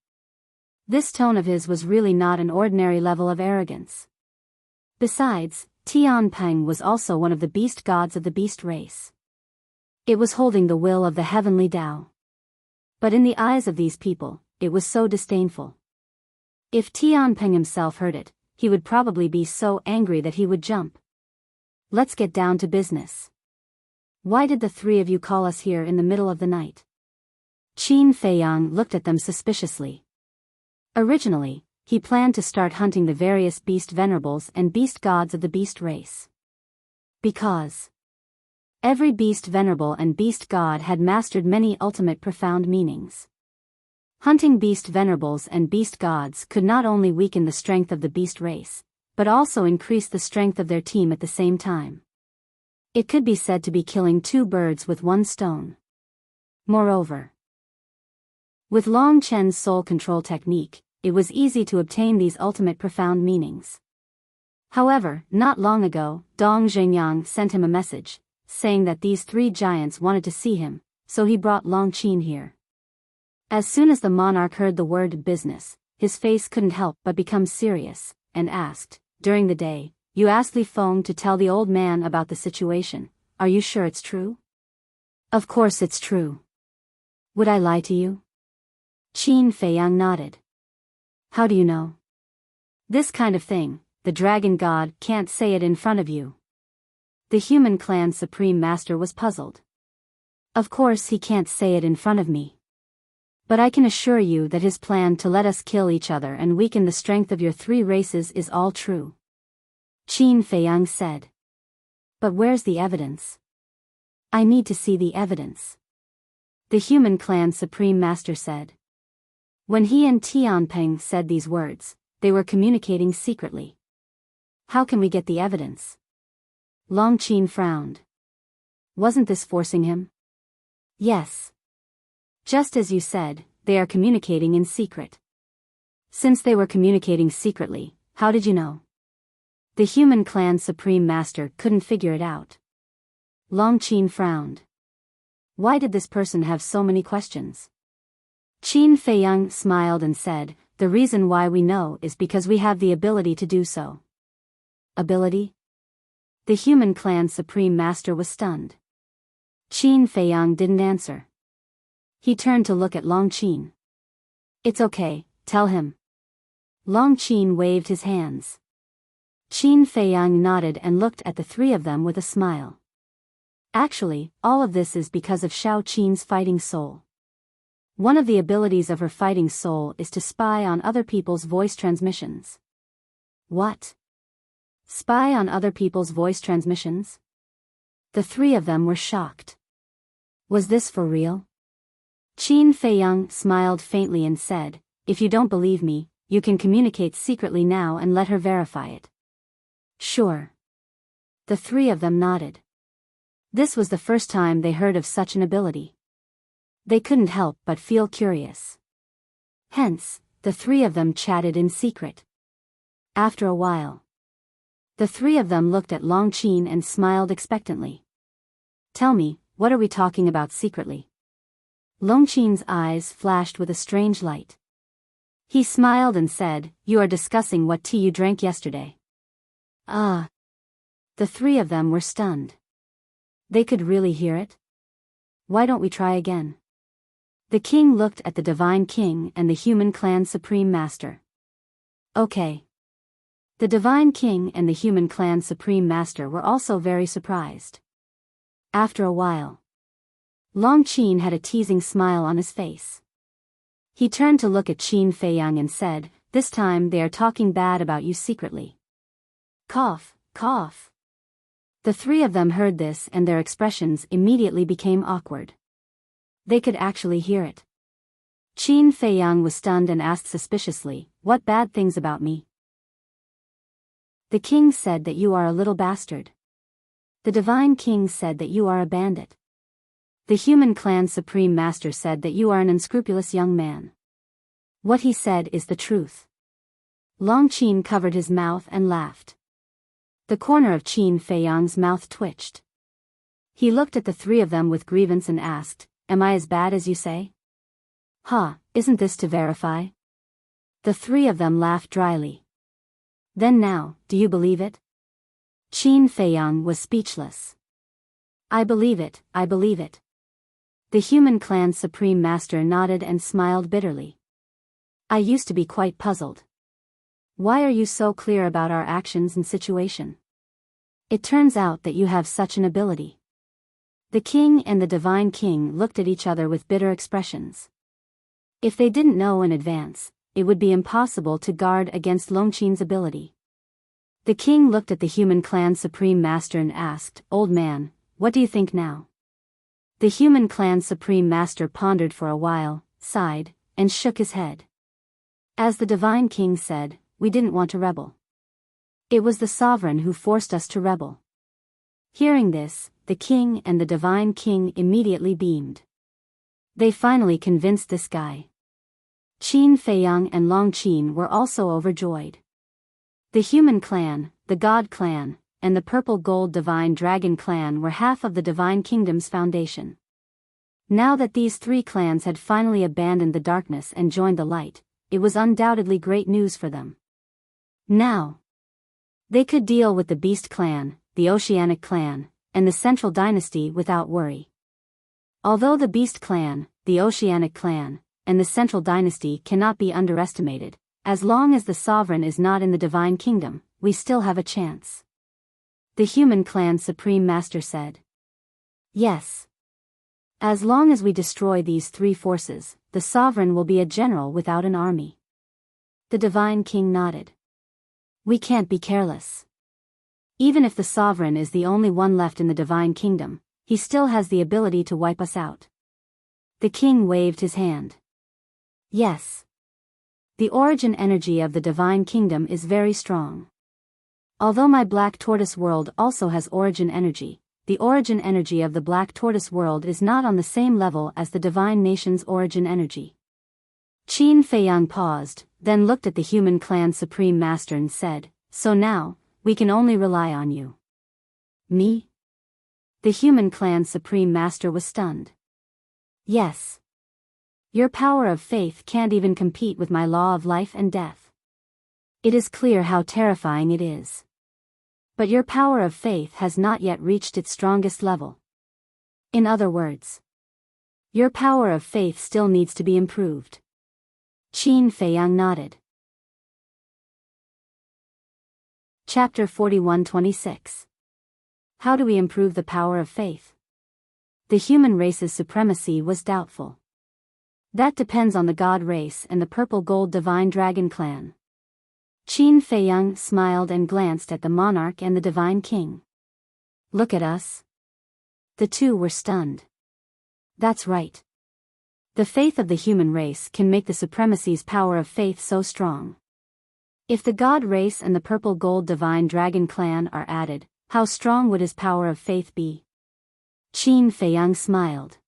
This tone of his was really not an ordinary level of arrogance. Besides, Tianpeng was also one of the beast gods of the beast race. It was holding the will of the heavenly Tao. But in the eyes of these people, it was so disdainful. If Tianpeng himself heard it, he would probably be so angry that he would jump. Let's get down to business. Why did the 3 of you call us here in the middle of the night? Qin Feiyang looked at them suspiciously. Originally, he planned to start hunting the various beast venerables and beast gods of the beast race. Because every beast venerable and beast god had mastered many ultimate profound meanings. Hunting beast venerables and beast gods could not only weaken the strength of the beast race, but also increase the strength of their team at the same time. It could be said to be killing 2 birds with 1 stone. Moreover, with Long Chen's soul control technique, it was easy to obtain these ultimate profound meanings. However, not long ago, Dong Zhengyang sent him a message, saying that these 3 giants wanted to see him, so he brought Long Qin here. As soon as the monarch heard the word business, his face couldn't help but become serious, and asked, during the day, you asked Li Feng to tell the old man about the situation. Are you sure it's true? Of course it's true. Would I lie to you? Qin Feiyang nodded. How do you know? This kind of thing, the dragon god can't say it in front of you. The human clan supreme master was puzzled. Of course he can't say it in front of me. But I can assure you that his plan to let us kill each other and weaken the strength of your three races is all true. Qin Feiyang said. But where's the evidence? I need to see the evidence. The human clan supreme master said. When he and Tianpeng said these words, they were communicating secretly. How can we get the evidence? Long Qin frowned. Wasn't this forcing him? Yes. Just as you said, they are communicating in secret. Since they were communicating secretly, how did you know? The human clan supreme master couldn't figure it out. Long Qin frowned. Why did this person have so many questions? Qin Feiyang smiled and said, the reason why we know is because we have the ability to do so. Ability? The human clan supreme master was stunned. Qin Feiyang didn't answer. He turned to look at Long Qin. It's okay, tell him. Long Qin waved his hands. Qin Feiyang nodded and looked at the three of them with a smile. Actually, all of this is because of Shao Qin's fighting soul. One of the abilities of her fighting soul is to spy on other people's voice transmissions. What? Spy on other people's voice transmissions? The three of them were shocked. Was this for real? Qin Feiyang smiled faintly and said, if you don't believe me, you can communicate secretly now and let her verify it. Sure. The three of them nodded. This was the first time they heard of such an ability. They couldn't help but feel curious. Hence, the three of them chatted in secret. After a while, the three of them looked at Long Qin and smiled expectantly. Tell me, what are we talking about secretly? Long Qin's eyes flashed with a strange light. He smiled and said, you are discussing what tea you drank yesterday. Ah. The three of them were stunned. They could really hear it? Why don't we try again? The king looked at the divine king and the human clan supreme master. Okay. The divine king and the human clan supreme master were also very surprised. After a while, Long Qin had a teasing smile on his face. He turned to look at Qin Feiyang and said, this time they are talking bad about you secretly. Cough, cough. The three of them heard this and their expressions immediately became awkward. They could actually hear it. Qin Feiyang was stunned and asked suspiciously, what bad things about me? The king said that you are a little bastard. The divine king said that you are a bandit. The human clan supreme master said that you are an unscrupulous young man. What he said is the truth. Long Qin covered his mouth and laughed. The corner of Qin Feiyang's mouth twitched. He looked at the three of them with grievance and asked, am I as bad as you say? Isn't this to verify? The three of them laughed dryly. Then now, do you believe it? Qin Feiyang was speechless. I believe it, I believe it. The human clan supreme master nodded and smiled bitterly. I used to be quite puzzled. Why are you so clear about our actions and situation? It turns out that you have such an ability. The king and the divine king looked at each other with bitter expressions. If they didn't know in advance, it would be impossible to guard against Long Qin's ability. The king looked at the human clan supreme master and asked, old man, what do you think now? The human clan supreme master pondered for a while, sighed, and shook his head. As the divine king said, we didn't want to rebel. It was the sovereign who forced us to rebel. Hearing this, the king and the divine king immediately beamed. They finally convinced this guy. Qin Feiyang and Long Qin were also overjoyed. The human clan, the god clan, and the purple gold divine dragon clan were half of the divine kingdom's foundation. Now that these three clans had finally abandoned the darkness and joined the light, it was undoubtedly great news for them. Now, They could deal with the Beast clan, the Oceanic clan, and the Central Dynasty without worry. Although the Beast clan, the Oceanic clan, and the Central Dynasty cannot be underestimated, as long as the sovereign is not in the Divine Kingdom, we still have a chance. The Human Clan Supreme Master said. Yes. As long as we destroy these three forces, the sovereign will be a general without an army. The Divine King nodded. We can't be careless. Even if the sovereign is the only one left in the Divine Kingdom, he still has the ability to wipe us out. The king waved his hand. Yes. The origin energy of the Divine Kingdom is very strong. Although my Black Tortoise world also has origin energy, the origin energy of the Black Tortoise world is not on the same level as the Divine Nation's origin energy. Qin Feiyang paused, then looked at the Human Clan Supreme Master and said, So now, we can only rely on you. Me? The Human Clan Supreme Master was stunned. Yes. Your power of faith can't even compete with my law of life and death. It is clear how terrifying it is. But your power of faith has not yet reached its strongest level. In other words, your power of faith still needs to be improved. Qin Feiyang nodded. Chapter 41-26. How do we improve the power of faith? The human race's supremacy was doubtful. That depends on the God race and the Purple Gold Divine Dragon clan. Qin Feiyang smiled and glanced at the monarch and the Divine King. Look at us. The two were stunned. That's right. The faith of the human race can make the supremacy's power of faith so strong. If the God race and the Purple Gold Divine Dragon clan are added, how strong would his power of faith be? Qin Feiyang smiled.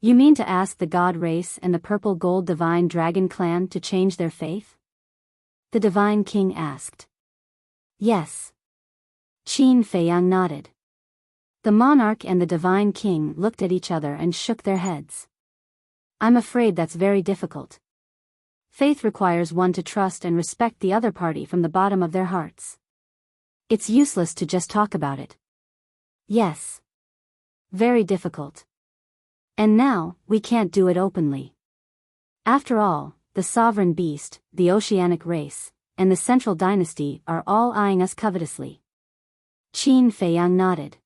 You mean to ask the God race and the Purple Gold Divine Dragon clan to change their faith? The Divine King asked. Yes. Qin Feiyang nodded. The monarch and the Divine King looked at each other and shook their heads. I'm afraid that's very difficult. Faith requires one to trust and respect the other party from the bottom of their hearts. It's useless to just talk about it. Yes. Very difficult. And now, we can't do it openly. After all, the sovereign beast, the oceanic race, and the central dynasty are all eyeing us covetously. Qin Feiyang nodded.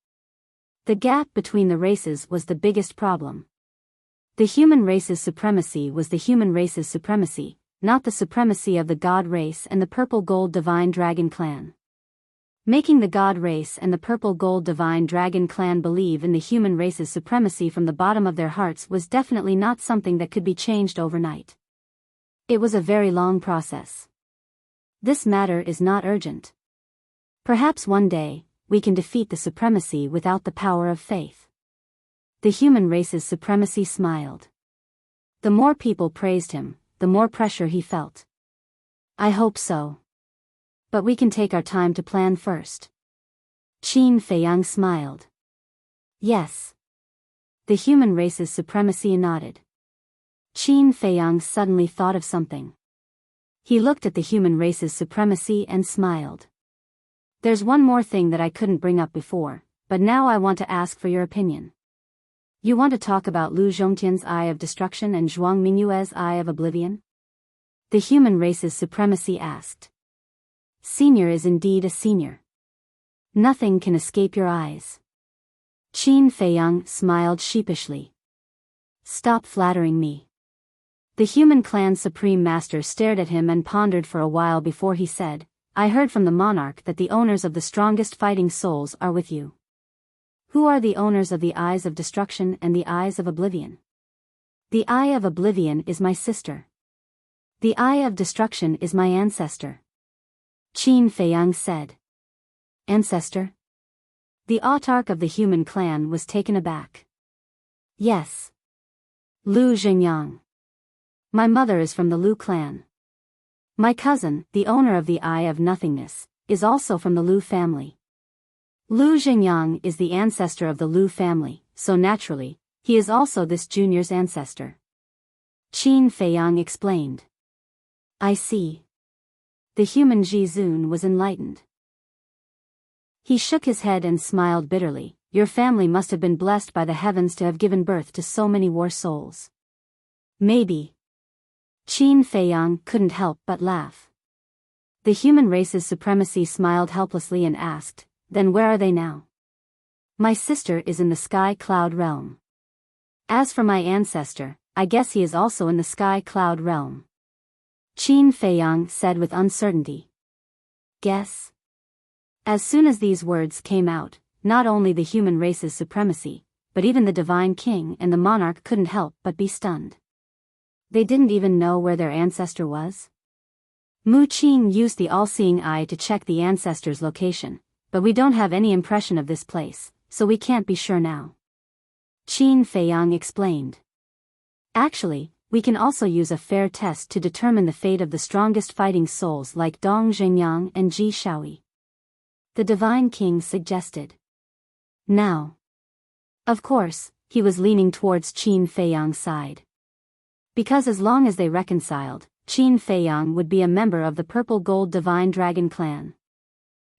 The gap between the races was the biggest problem. The human race's supremacy was the human race's supremacy, not the supremacy of the God race and the Purple Gold Divine Dragon clan. Making the God race and the Purple Gold Divine Dragon clan believe in the human race's supremacy from the bottom of their hearts was definitely not something that could be changed overnight. It was a very long process. This matter is not urgent. Perhaps one day, we can defeat the supremacy without the power of faith. The human race's supremacy smiled. The more people praised him, the more pressure he felt. I hope so. But we can take our time to plan first. Qin Feiyang smiled. Yes. The human race's supremacy nodded. Qin Feiyang suddenly thought of something. He looked at the human race's supremacy and smiled. There's one more thing that I couldn't bring up before, but now I want to ask for your opinion. You want to talk about Lu Zhongtian's Eye of Destruction and Zhuang Mingyue's Eye of Oblivion? The human race's supremacy asked. Senior is indeed a senior. Nothing can escape your eyes. Qin Feiyang smiled sheepishly. Stop flattering me. The human clan supreme master stared at him and pondered for a while before he said, I heard from the monarch that the owners of the strongest fighting souls are with you. Who are the owners of the Eyes of Destruction and the Eyes of Oblivion? The Eye of Oblivion is my sister. The Eye of Destruction is my ancestor. Qin Feiyang said. Ancestor? The autarch of the human clan was taken aback. Yes. Lu Zhengyang. My mother is from the Lu clan. My cousin, the owner of the Eye of Nothingness, is also from the Lu family. Lu Zhengyang is the ancestor of the Lu family, so naturally, he is also this junior's ancestor. Qin Feiyang explained. I see. The human Ji Zun was enlightened. He shook his head and smiled bitterly. Your family must have been blessed by the heavens to have given birth to so many war souls. Maybe. Qin Feiyang couldn't help but laugh. The human race's supremacy smiled helplessly and asked, then where are they now? My sister is in the sky cloud realm. As for my ancestor, I guess he is also in the sky cloud realm. Qin Feiyang said with uncertainty. Guess? As soon as these words came out, not only the human race's supremacy, but even the divine king and the monarch couldn't help but be stunned. They didn't even know where their ancestor was. Mu Qin used the all-seeing eye to check the ancestor's location, but we don't have any impression of this place, so we can't be sure now. Qin Feiyang explained. Actually, we can also use a fair test to determine the fate of the strongest fighting souls like Dong Zhengyang and Ji Shaoyi. The divine king suggested. Now. Of course, he was leaning towards Qin Feiyang's side. Because as long as they reconciled, Qin Feiyang would be a member of the Purple Gold Divine Dragon clan.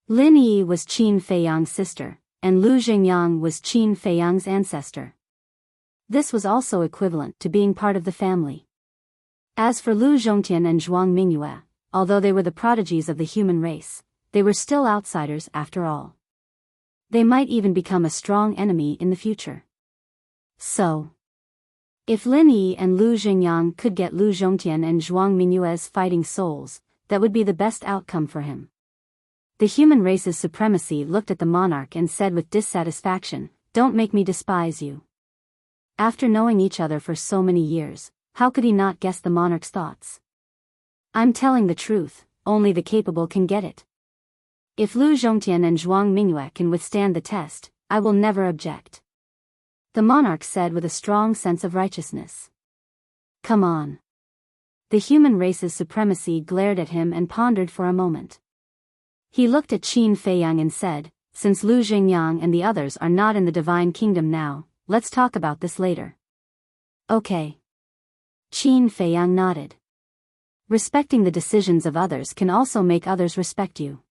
Lin Yi was Qin Feiyang's sister, and Lu Xingyang was Qin Feiyang's ancestor. This was also equivalent to being part of the family. As for Lu Zhongtian and Zhuang Mingyue, although they were the prodigies of the human race, they were still outsiders after all. They might even become a strong enemy in the future. So, if Lin Yi and Lu Xingyang could get Lu Zhongtian and Zhuang Mingyue's fighting souls, that would be the best outcome for him. The human race's supremacy looked at the monarch and said with dissatisfaction, "Don't make me despise you." After knowing each other for so many years, how could he not guess the monarch's thoughts? I'm telling the truth, only the capable can get it. If Lu Zhongtian and Zhuang Mingyue can withstand the test, I will never object. The monarch said with a strong sense of righteousness. Come on. The human race's supremacy glared at him and pondered for a moment. He looked at Qin Feiyang and said, since Lu Xingyang and the others are not in the divine kingdom now, let's talk about this later. Okay. Qin Feiyang nodded. Respecting the decisions of others can also make others respect you.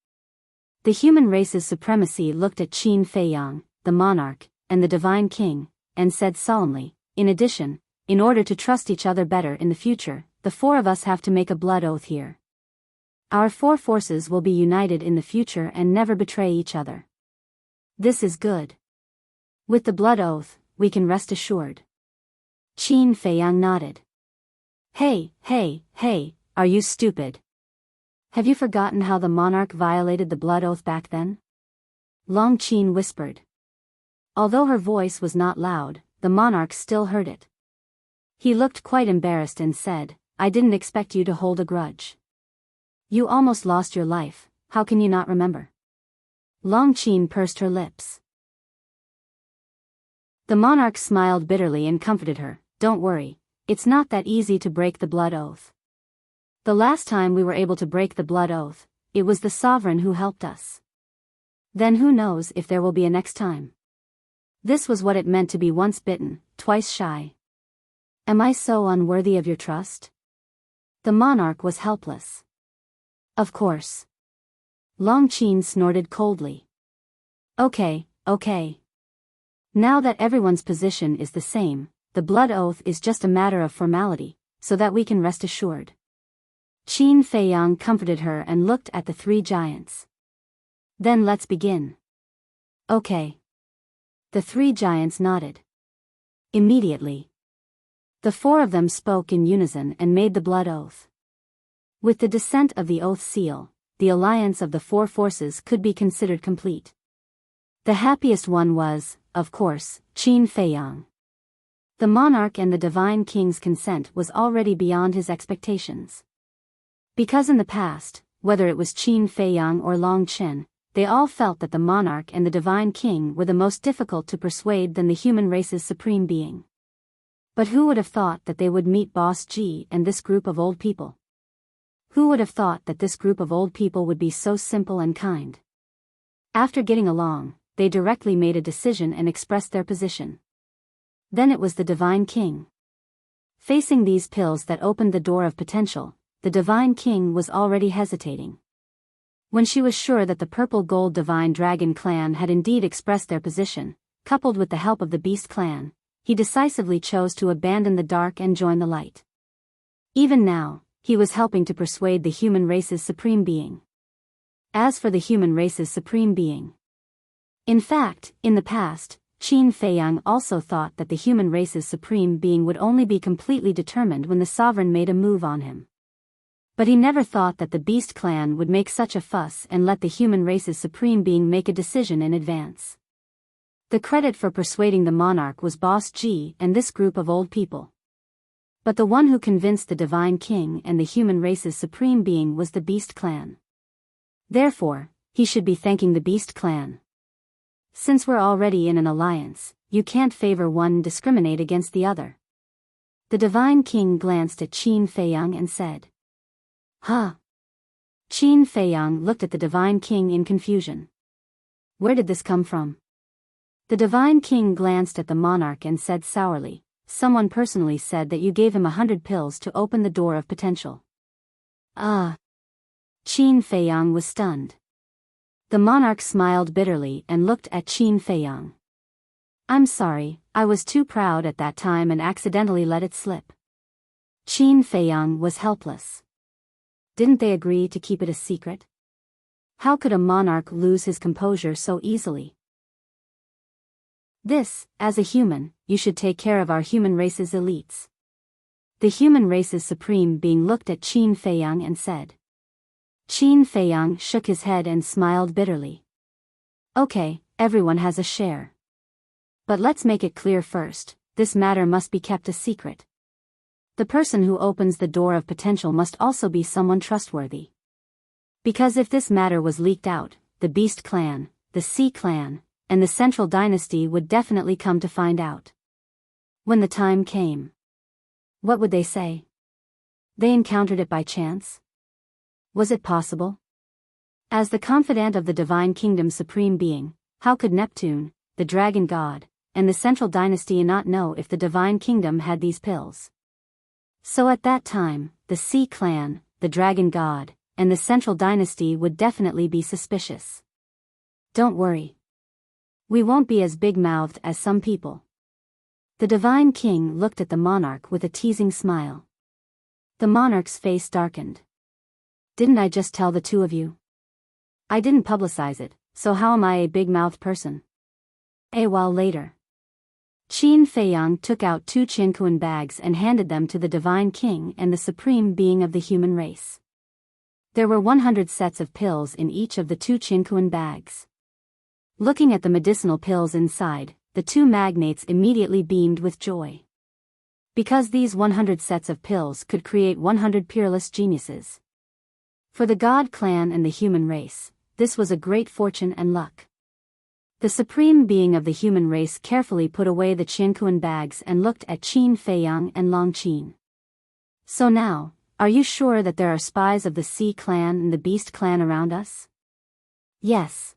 The human race's supremacy looked at Qin Feiyang, the monarch, and the divine king, and said solemnly, in addition, in order to trust each other better in the future, the four of us have to make a blood oath here. Our four forces will be united in the future and never betray each other. This is good. With the blood oath, we can rest assured. Qin Feiyang nodded. Hey, are you stupid? Have you forgotten how the monarch violated the blood oath back then? Long Qin whispered. Although her voice was not loud, the monarch still heard it. He looked quite embarrassed and said, I didn't expect you to hold a grudge. You almost lost your life, how can you not remember? Long Qin pursed her lips. The monarch smiled bitterly and comforted her, don't worry, it's not that easy to break the blood oath. The last time we were able to break the blood oath, it was the sovereign who helped us. Then who knows if there will be a next time. This was what it meant to be once bitten, twice shy. Am I so unworthy of your trust? The monarch was helpless. Of course. Long Qin snorted coldly. Okay. Now that everyone's position is the same, the blood oath is just a matter of formality, so that we can rest assured. Qin Feiyang comforted her and looked at the three giants. Then let's begin. Okay. The three giants nodded. Immediately. The four of them spoke in unison and made the blood oath. With the descent of the oath seal, the alliance of the four forces could be considered complete. The happiest one was, of course, Qin Feiyang. The monarch and the divine king's consent was already beyond his expectations. Because in the past, whether it was Qin Feiyang or Long Qin, they all felt that the monarch and the divine king were the most difficult to persuade than the human race's supreme being. But who would have thought that they would meet Boss Ji and this group of old people? Who would have thought that this group of old people would be so simple and kind? After getting along, they directly made a decision and expressed their position. Then it was the divine king. Facing these pills that opened the door of potential, the divine king was already hesitating. When she was sure that the purple gold divine dragon clan had indeed expressed their position, coupled with the help of the beast clan, he decisively chose to abandon the dark and join the light. Even now, he was helping to persuade the human race's supreme being. As for the human race's supreme being, in fact, in the past, Qin Feiyang also thought that the human race's supreme being would only be completely determined when the sovereign made a move on him. But he never thought that the beast clan would make such a fuss and let the human race's supreme being make a decision in advance. The credit for persuading the monarch was Boss Ji and this group of old people. But the one who convinced the divine king and the human race's supreme being was the beast clan. Therefore, he should be thanking the beast clan. Since we're already in an alliance, you can't favor one and discriminate against the other. The divine king glanced at Qin Feiyang and said. Huh? Qin Feiyang looked at the divine king in confusion. Where did this come from? The divine king glanced at the monarch and said sourly, someone personally said that you gave him 100 pills to open the door of potential. Qin Feiyang was stunned. The monarch smiled bitterly and looked at Qin Feiyang. I'm sorry, I was too proud at that time and accidentally let it slip. Qin Feiyang was helpless. Didn't they agree to keep it a secret? How could a monarch lose his composure so easily? This, as a human, you should take care of our human race's elites. The human race's supreme being looked at Qin Feiyang and said. Qin Feiyang shook his head and smiled bitterly. Okay, everyone has a share. But let's make it clear first, this matter must be kept a secret. The person who opens the door of potential must also be someone trustworthy. Because if this matter was leaked out, the Beast Clan, the Sea Clan, and the Central Dynasty would definitely come to find out. When the time came, what would they say? They encountered it by chance? Was it possible? As the confidant of the Divine Kingdom's Supreme Being, how could Neptune, the Dragon God, and the Central Dynasty not know if the Divine Kingdom had these pills? So at that time, the Sea Clan, the Dragon God, and the Central Dynasty would definitely be suspicious. Don't worry. We won't be as big-mouthed as some people. The Divine King looked at the monarch with a teasing smile. The monarch's face darkened. Didn't I just tell the two of you? I didn't publicize it, so how am I a big-mouthed person? A while later, Qin Feiyang took out 2 Qinkuan bags and handed them to the Divine King and the Supreme Being of the human race. There were 100 sets of pills in each of the 2 Qinkuan bags. Looking at the medicinal pills inside, the 2 magnates immediately beamed with joy. Because these 100 sets of pills could create 100 peerless geniuses. For the God Clan and the human race, this was a great fortune and luck. The Supreme Being of the human race carefully put away the Qinkuan bags and looked at Qin Feiyang and Long Qin. So now, are you sure that there are spies of the Sea Clan and the Beast Clan around us? Yes.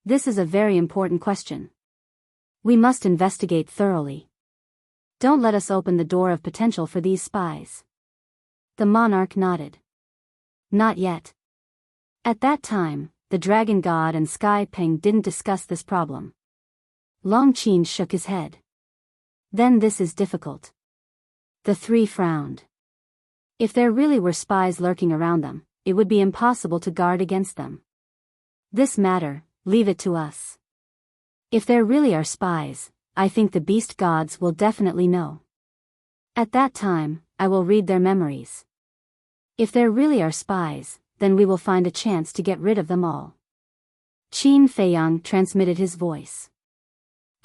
This is a very important question. We must investigate thoroughly. Don't let us open the door of potential for these spies. The monarch nodded. Not yet. At that time, the Dragon God and Sky Peng didn't discuss this problem. Long Qin shook his head. Then this is difficult. The 3 frowned. If there really were spies lurking around them, it would be impossible to guard against them. This matter, leave it to us. If there really are spies, I think the beast gods will definitely know. At that time, I will read their memories. If there really are spies, then we will find a chance to get rid of them all. Qin Feiyang transmitted his voice.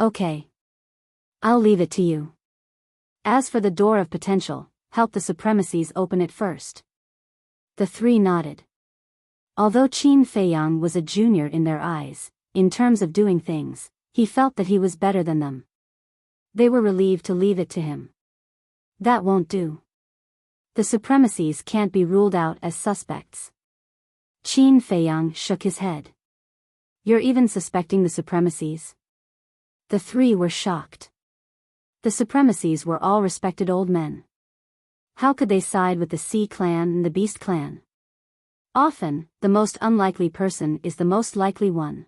Okay. I'll leave it to you. As for the door of potential, help the supremacies open it first. The 3 nodded. Although Qin Feiyang was a junior in their eyes, in terms of doing things, he felt that he was better than them. They were relieved to leave it to him. That won't do. The supremacies can't be ruled out as suspects. Qin Feiyang shook his head. You're even suspecting the supremacies? The 3 were shocked. The supremacies were all respected old men. How could they side with the Sea Clan and the Beast Clan? Often, the most unlikely person is the most likely one.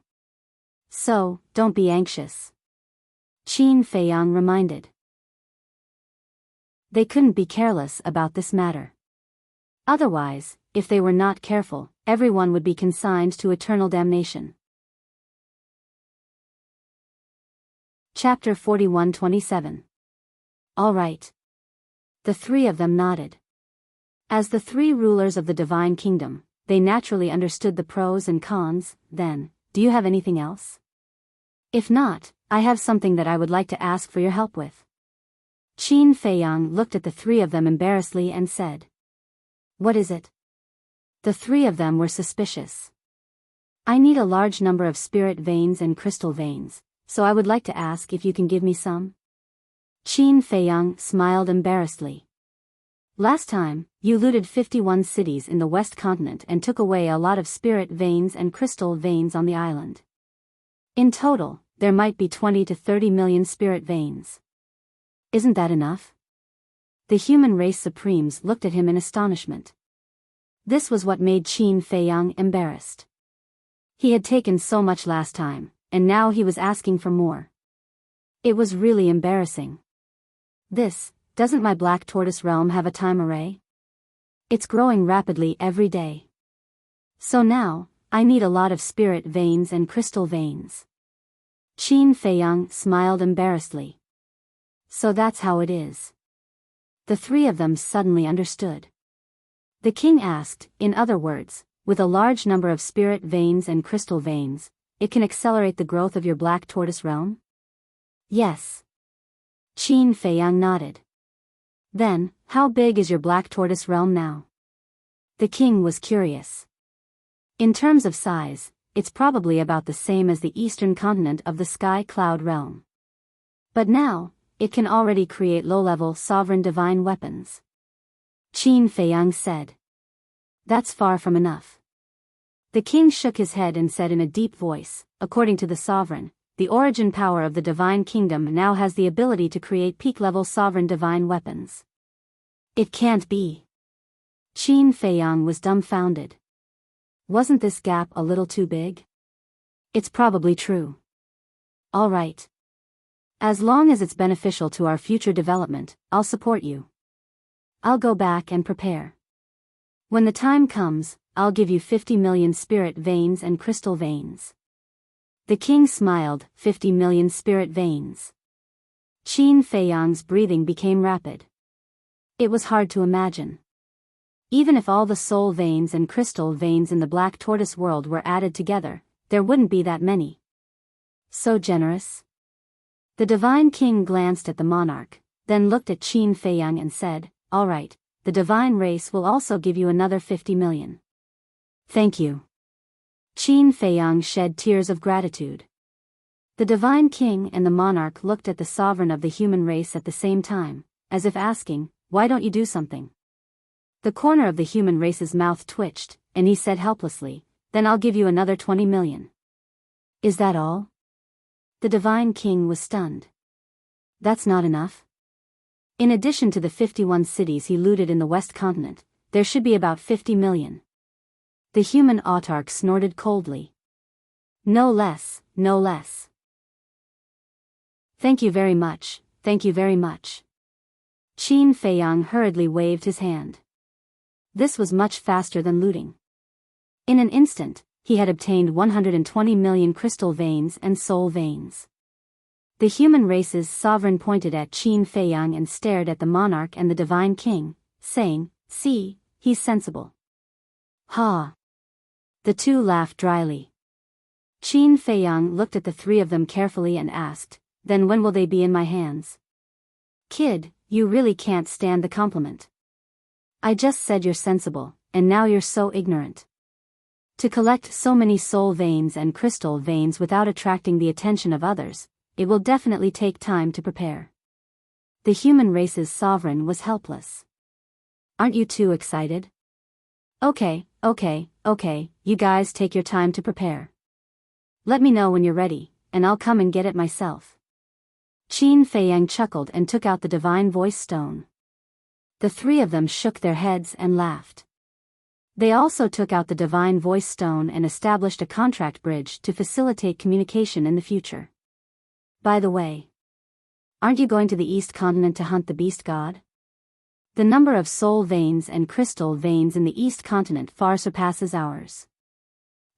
So, don't be anxious. Qin Feiyang reminded. They couldn't be careless about this matter. Otherwise, if they were not careful, everyone would be consigned to eternal damnation. Chapter 41-27. All right. The three of them nodded. As the three rulers of the divine kingdom, they naturally understood the pros and cons. Then, do you have anything else? If not, I have something that I would like to ask for your help with. Qin Feiyang looked at the three of them embarrassedly and said. What is it? The three of them were suspicious. I need a large number of spirit veins and crystal veins, so I would like to ask if you can give me some. Qin Feiyang smiled embarrassedly. Last time, you looted 51 cities in the West Continent and took away a lot of spirit veins and crystal veins on the island. In total, there might be 20 to 30 million spirit veins. Isn't that enough? The human race supremes looked at him in astonishment. This was what made Qin Feiyang embarrassed. He had taken so much last time, and now he was asking for more. It was really embarrassing. Doesn't my black tortoise realm have a time array? It's growing rapidly every day. So now, I need a lot of spirit veins and crystal veins. Qin Feiyang smiled embarrassedly. So that's how it is. The three of them suddenly understood. The king asked, in other words, with a large number of spirit veins and crystal veins, it can accelerate the growth of your black tortoise realm? Yes. Qin Feiyang nodded. Then, how big is your black tortoise realm now? The king was curious. In terms of size, it's probably about the same as the eastern continent of the sky cloud realm. But now, it can already create low-level sovereign divine weapons. Qin Feiyang said. That's far from enough. The king shook his head and said in a deep voice, according to the sovereign, the origin power of the divine kingdom now has the ability to create peak-level sovereign divine weapons. It can't be. Qin Feiyang was dumbfounded. Wasn't this gap a little too big? It's probably true. All right. As long as it's beneficial to our future development, I'll support you. I'll go back and prepare. When the time comes, I'll give you 50 million spirit veins and crystal veins. The king smiled, 50 million spirit veins. Qin Feiyang's breathing became rapid. It was hard to imagine. Even if all the soul veins and crystal veins in the black tortoise world were added together, there wouldn't be that many. So generous? The divine king glanced at the monarch, then looked at Qin Feiyang and said, all right, the divine race will also give you another 50 million. Thank you. Qin Feiyang shed tears of gratitude. The divine king and the monarch looked at the sovereign of the human race at the same time, as if asking, why don't you do something? The corner of the human race's mouth twitched, and he said helplessly, then I'll give you another 20 million. Is that all? The divine king was stunned. That's not enough? In addition to the 51 cities he looted in the West Continent, there should be about 50 million. The human autarch snorted coldly. No less, no less. Thank you very much, thank you very much. Qin Feiyang hurriedly waved his hand. This was much faster than looting. In an instant, he had obtained 120 million crystal veins and soul veins. The human race's sovereign pointed at Qin Feiyang and stared at the monarch and the divine king, saying, see, he's sensible. Ha! The two laughed dryly. Qin Feiyang looked at the three of them carefully and asked, then when will they be in my hands? Kid, you really can't stand the compliment. I just said you're sensible, and now you're so ignorant. To collect so many soul veins and crystal veins without attracting the attention of others, it will definitely take time to prepare. The human race's sovereign was helpless. Aren't you too excited? Okay, you guys take your time to prepare. Let me know when you're ready, and I'll come and get it myself. Qin Feiyang chuckled and took out the divine voice stone. The three of them shook their heads and laughed. They also took out the divine voice stone and established a contract bridge to facilitate communication in the future. By the way, aren't you going to the East Continent to hunt the beast god? The number of soul veins and crystal veins in the East Continent far surpasses ours.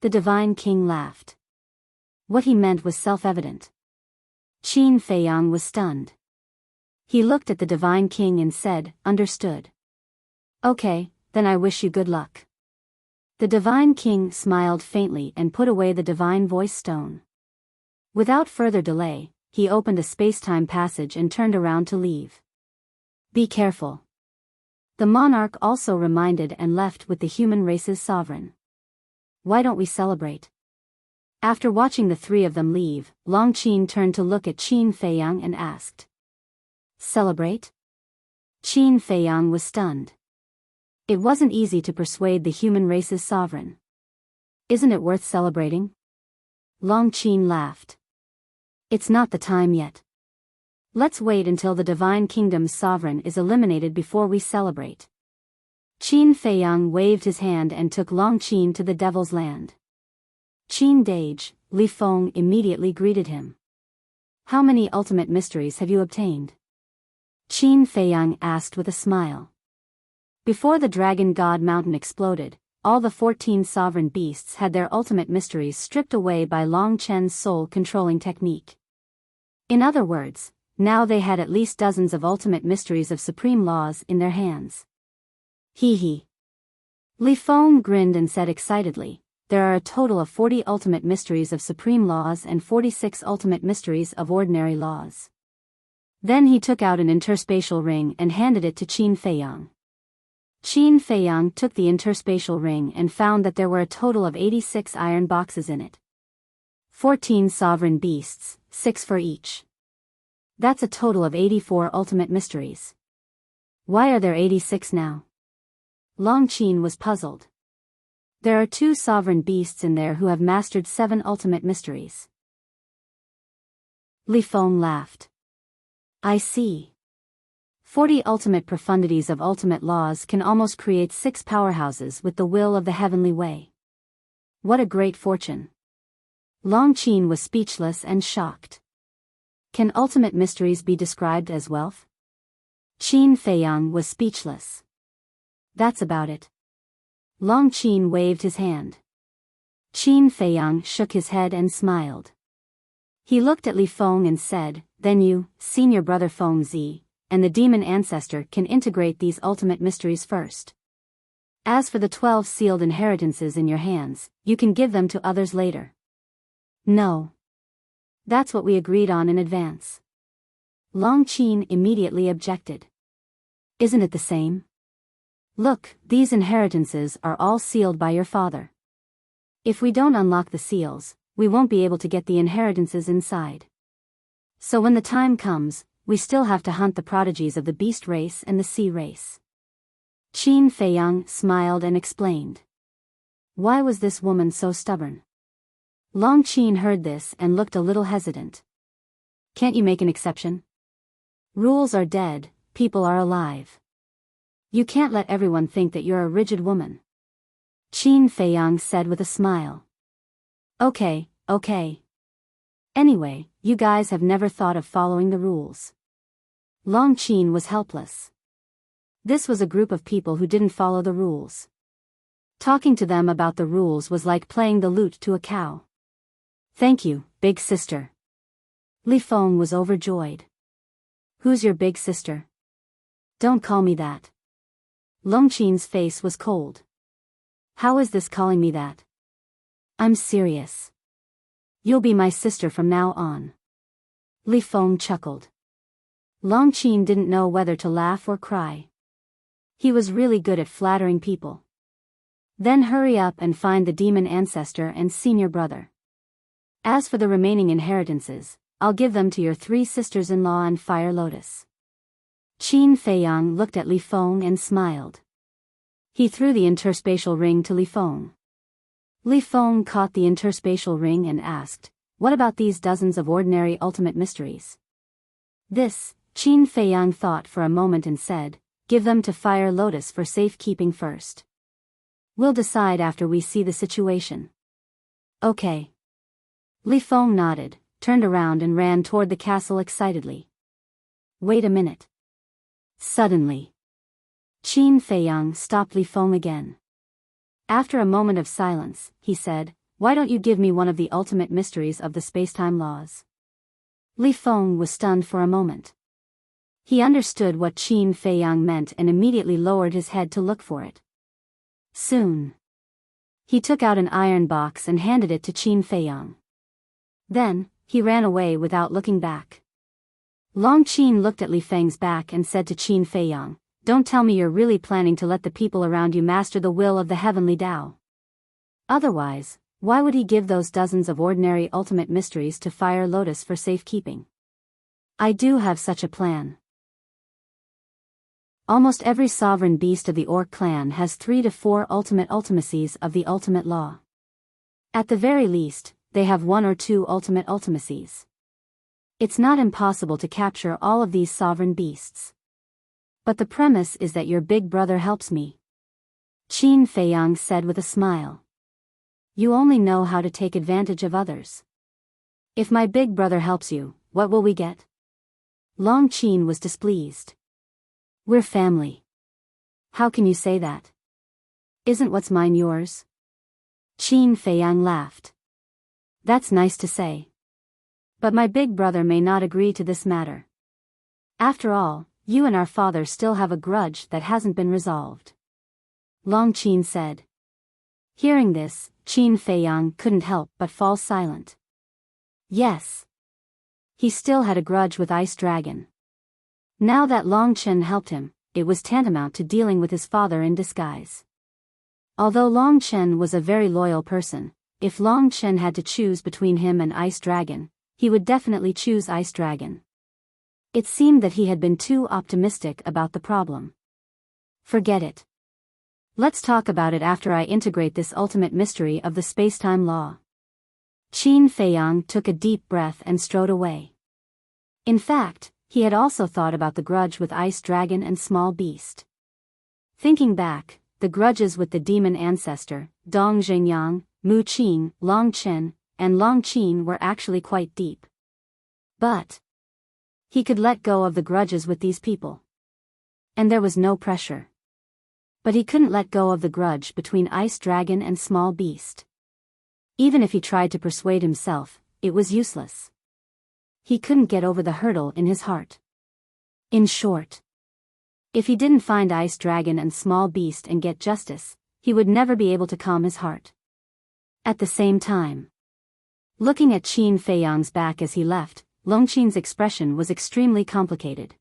The Divine King laughed. What he meant was self-evident. Qin Feiyang was stunned. He looked at the Divine King and said, "Understood. Okay, then I wish you good luck." The Divine King smiled faintly and put away the divine voice stone. Without further delay, he opened a space-time passage and turned around to leave. Be careful. The monarch also reminded and left with the human race's sovereign. Why don't we celebrate? After watching the three of them leave, Long Qin turned to look at Qin Feiyang and asked. Celebrate? Qin Feiyang was stunned. It wasn't easy to persuade the human race's sovereign. Isn't it worth celebrating? Long Qin laughed. It's not the time yet. Let's wait until the Divine Kingdom's sovereign is eliminated before we celebrate. Qin Feiyang waved his hand and took Long Qin to the Devil's Land. Qin Dage, Li Feng immediately greeted him. How many ultimate mysteries have you obtained? Qin Feiyang asked with a smile. Before the Dragon God Mountain exploded, all the 14 sovereign beasts had their ultimate mysteries stripped away by Long Chen's soul-controlling technique. In other words, now they had at least dozens of ultimate mysteries of supreme laws in their hands. Hee hee. Li Feng grinned and said excitedly, there are a total of 40 ultimate mysteries of supreme laws and 46 ultimate mysteries of ordinary laws. Then he took out an interspatial ring and handed it to Qin Feiyang. Qin Feiyang took the interspatial ring and found that there were a total of 86 iron boxes in it. 14 sovereign beasts, 6 for each. That's a total of 84 ultimate mysteries. Why are there 86 now? Long Qin was puzzled. There are 2 sovereign beasts in there who have mastered 7 ultimate mysteries. Li Feng laughed. I see. 40 ultimate profundities of ultimate laws can almost create 6 powerhouses with the will of the heavenly way. What a great fortune. Long Qin was speechless and shocked. Can ultimate mysteries be described as wealth? Qin Feiyang was speechless. That's about it. Long Qin waved his hand. Qin Feiyang shook his head and smiled. He looked at Li Feng and said, then you, senior brother Feng Zi, and the demon ancestor can integrate these ultimate mysteries first. As for the 12 sealed inheritances in your hands, you can give them to others later. No. That's what we agreed on in advance. Long Qin immediately objected. Isn't it the same? Look, these inheritances are all sealed by your father. If we don't unlock the seals, we won't be able to get the inheritances inside. So when the time comes, we still have to hunt the prodigies of the beast race and the sea race. Qin Feiyang smiled and explained. Why was this woman so stubborn? Long Qin heard this and looked a little hesitant. Can't you make an exception? Rules are dead, people are alive. You can't let everyone think that you're a rigid woman. Qin Feiyang said with a smile. Okay. Anyway, you guys have never thought of following the rules. Long Qin was helpless. This was a group of people who didn't follow the rules. Talking to them about the rules was like playing the lute to a cow. Thank you, big sister. Li Feng was overjoyed. Who's your big sister? Don't call me that. Long Qin's face was cold. How is this calling me that? I'm serious. You'll be my sister from now on. Li Feng chuckled. Long Qin didn't know whether to laugh or cry. He was really good at flattering people. Then hurry up and find the demon ancestor and senior brother. As for the remaining inheritances, I'll give them to your 3 sisters-in-law and Fire Lotus. Qin Feiyang looked at Li Feng and smiled. He threw the interspatial ring to Li Feng. Li Feng caught the interspatial ring and asked, what about these dozens of ordinary ultimate mysteries? This, Qin Feiyang thought for a moment and said, give them to Fire Lotus for safekeeping first. We'll decide after we see the situation. Okay. Li Feng nodded, turned around and ran toward the castle excitedly. Wait a minute. Suddenly, Qin Feiyang stopped Li Feng again. After a moment of silence, he said, "Why don't you give me one of the ultimate mysteries of the spacetime laws?" Li Feng was stunned for a moment. He understood what Qin Feiyang meant and immediately lowered his head to look for it. Soon, he took out an iron box and handed it to Qin Feiyang. Then, he ran away without looking back. Long Qin looked at Li Feng's back and said to Qin Feiyang, "Don't tell me you're really planning to let the people around you master the will of the heavenly Tao. Otherwise, why would he give those dozens of ordinary ultimate mysteries to Fire Lotus for safekeeping?" "I do have such a plan." Almost every sovereign beast of the Orc clan has 3 to 4 ultimate ultimacies of the ultimate law. At the very least, they have 1 or 2 ultimate ultimacies. It's not impossible to capture all of these sovereign beasts. But the premise is that your big brother helps me. Qin Feiyang said with a smile. You only know how to take advantage of others. If my big brother helps you, what will we get? Long Qin was displeased. We're family. How can you say that? Isn't what's mine yours? Qin Feiyang laughed. That's nice to say. But my big brother may not agree to this matter. After all, you and our father still have a grudge that hasn't been resolved. Long Qin said. Hearing this, Qin Feiyang couldn't help but fall silent. Yes. He still had a grudge with Ice Dragon. Now that Long Chen helped him, it was tantamount to dealing with his father in disguise. Although Long Chen was a very loyal person, if Long Chen had to choose between him and Ice Dragon, he would definitely choose Ice Dragon. It seemed that he had been too optimistic about the problem. Forget it. Let's talk about it after I integrate this ultimate mystery of the spacetime law. Qin Feiyang took a deep breath and strode away. In fact, he had also thought about the grudge with Ice Dragon and Small Beast. Thinking back, the grudges with the demon ancestor, Dong Zhengyang, Mu Qin, Long Chen, and Long Qin were actually quite deep. But he could let go of the grudges with these people. And there was no pressure. But he couldn't let go of the grudge between Ice Dragon and Small Beast. Even if he tried to persuade himself, it was useless. He couldn't get over the hurdle in his heart. In short, if he didn't find Ice Dragon and Small Beast and get justice, he would never be able to calm his heart. At the same time, looking at Qin Feiyang's back as he left, Long Qin's expression was extremely complicated.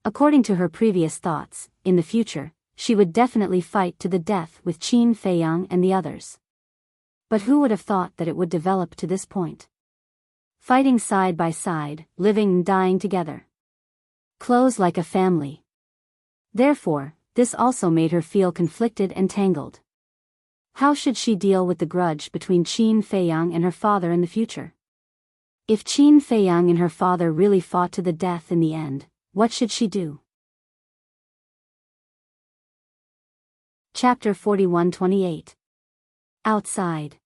According to her previous thoughts, in the future, she would definitely fight to the death with Qin Feiyang and the others. But who would have thought that it would develop to this point? Fighting side by side, living and dying together. Close like a family. Therefore, this also made her feel conflicted and tangled. How should she deal with the grudge between Qin Feiyang and her father in the future? If Qin Feiyang and her father really fought to the death in the end, what should she do? Chapter 41-28. Outside.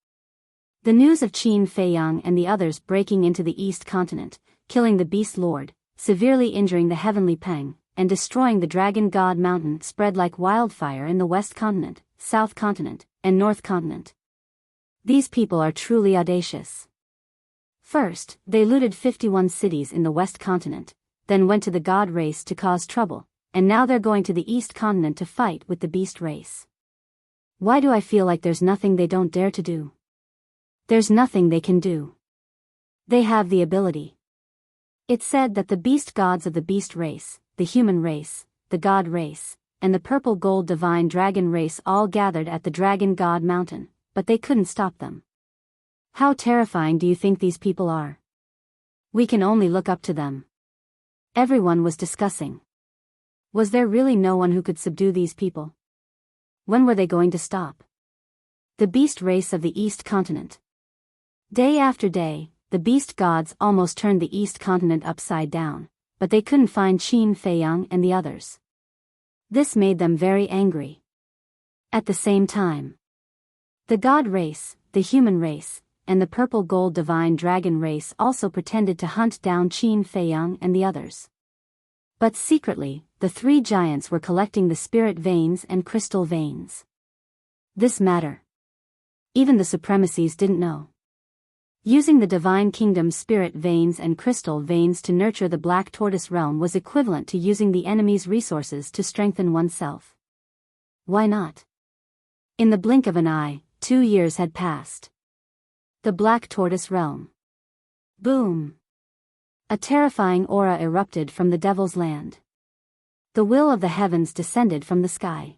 The news of Qin Feiyang and the others breaking into the East Continent, killing the Beast Lord, severely injuring the Heavenly Peng, and destroying the Dragon God Mountain spread like wildfire in the West Continent, South Continent, and North Continent. These people are truly audacious. First, they looted 51 cities in the West Continent, then went to the God race to cause trouble, and now they're going to the East Continent to fight with the Beast race. Why do I feel like there's nothing they don't dare to do? There's nothing they can do. They have the ability. It's said that the beast gods of the beast race, the human race, the god race, and the purple gold divine dragon race all gathered at the Dragon God Mountain, but they couldn't stop them. How terrifying do you think these people are? We can only look up to them. Everyone was discussing. Was there really no one who could subdue these people? When were they going to stop? The beast race of the East Continent. Day after day, the beast gods almost turned the East Continent upside down, but they couldn't find Qin Feiyang and the others. This made them very angry. At the same time, the god race, the human race, and the purple gold divine dragon race also pretended to hunt down Qin Feiyang and the others. But secretly, the three giants were collecting the spirit veins and crystal veins. This matter, even the supremacies didn't know. Using the divine kingdom's spirit veins and crystal veins to nurture the black tortoise realm was equivalent to using the enemy's resources to strengthen oneself. Why not? In the blink of an eye, 2 years had passed. The black tortoise realm. Boom! A terrifying aura erupted from the devil's land. The will of the heavens descended from the sky.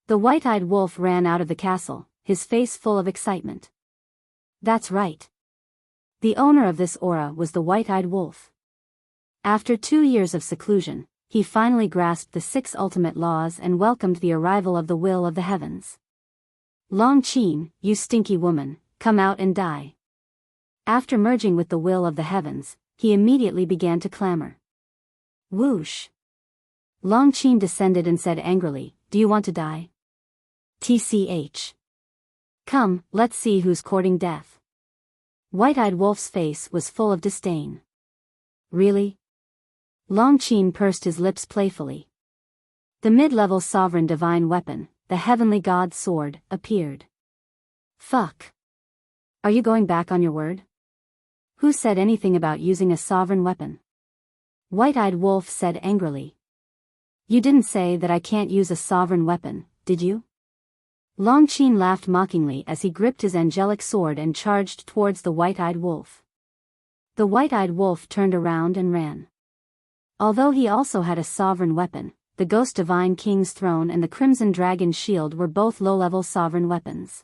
The white-eyed wolf ran out of the castle, his face full of excitement. That's right. The owner of this aura was the white-eyed wolf. After 2 years of seclusion, he finally grasped the 6 ultimate laws and welcomed the arrival of the will of the heavens. Long Qin, you stinky woman, come out and die. After merging with the will of the heavens, he immediately began to clamor. Whoosh! Long Qin descended and said angrily, do you want to die? TCH. Come, let's see who's courting death. White-eyed wolf's face was full of disdain. Really? Long Qin pursed his lips playfully. The mid-level sovereign divine weapon, the heavenly god's sword, appeared. Fuck. Are you going back on your word? Who said anything about using a sovereign weapon? White-eyed wolf said angrily. You didn't say that I can't use a sovereign weapon, did you? Long Qin laughed mockingly as he gripped his angelic sword and charged towards the white-eyed wolf. The white-eyed wolf turned around and ran. Although he also had a sovereign weapon, the Ghost Divine King's throne and the Crimson Dragon's shield were both low-level sovereign weapons.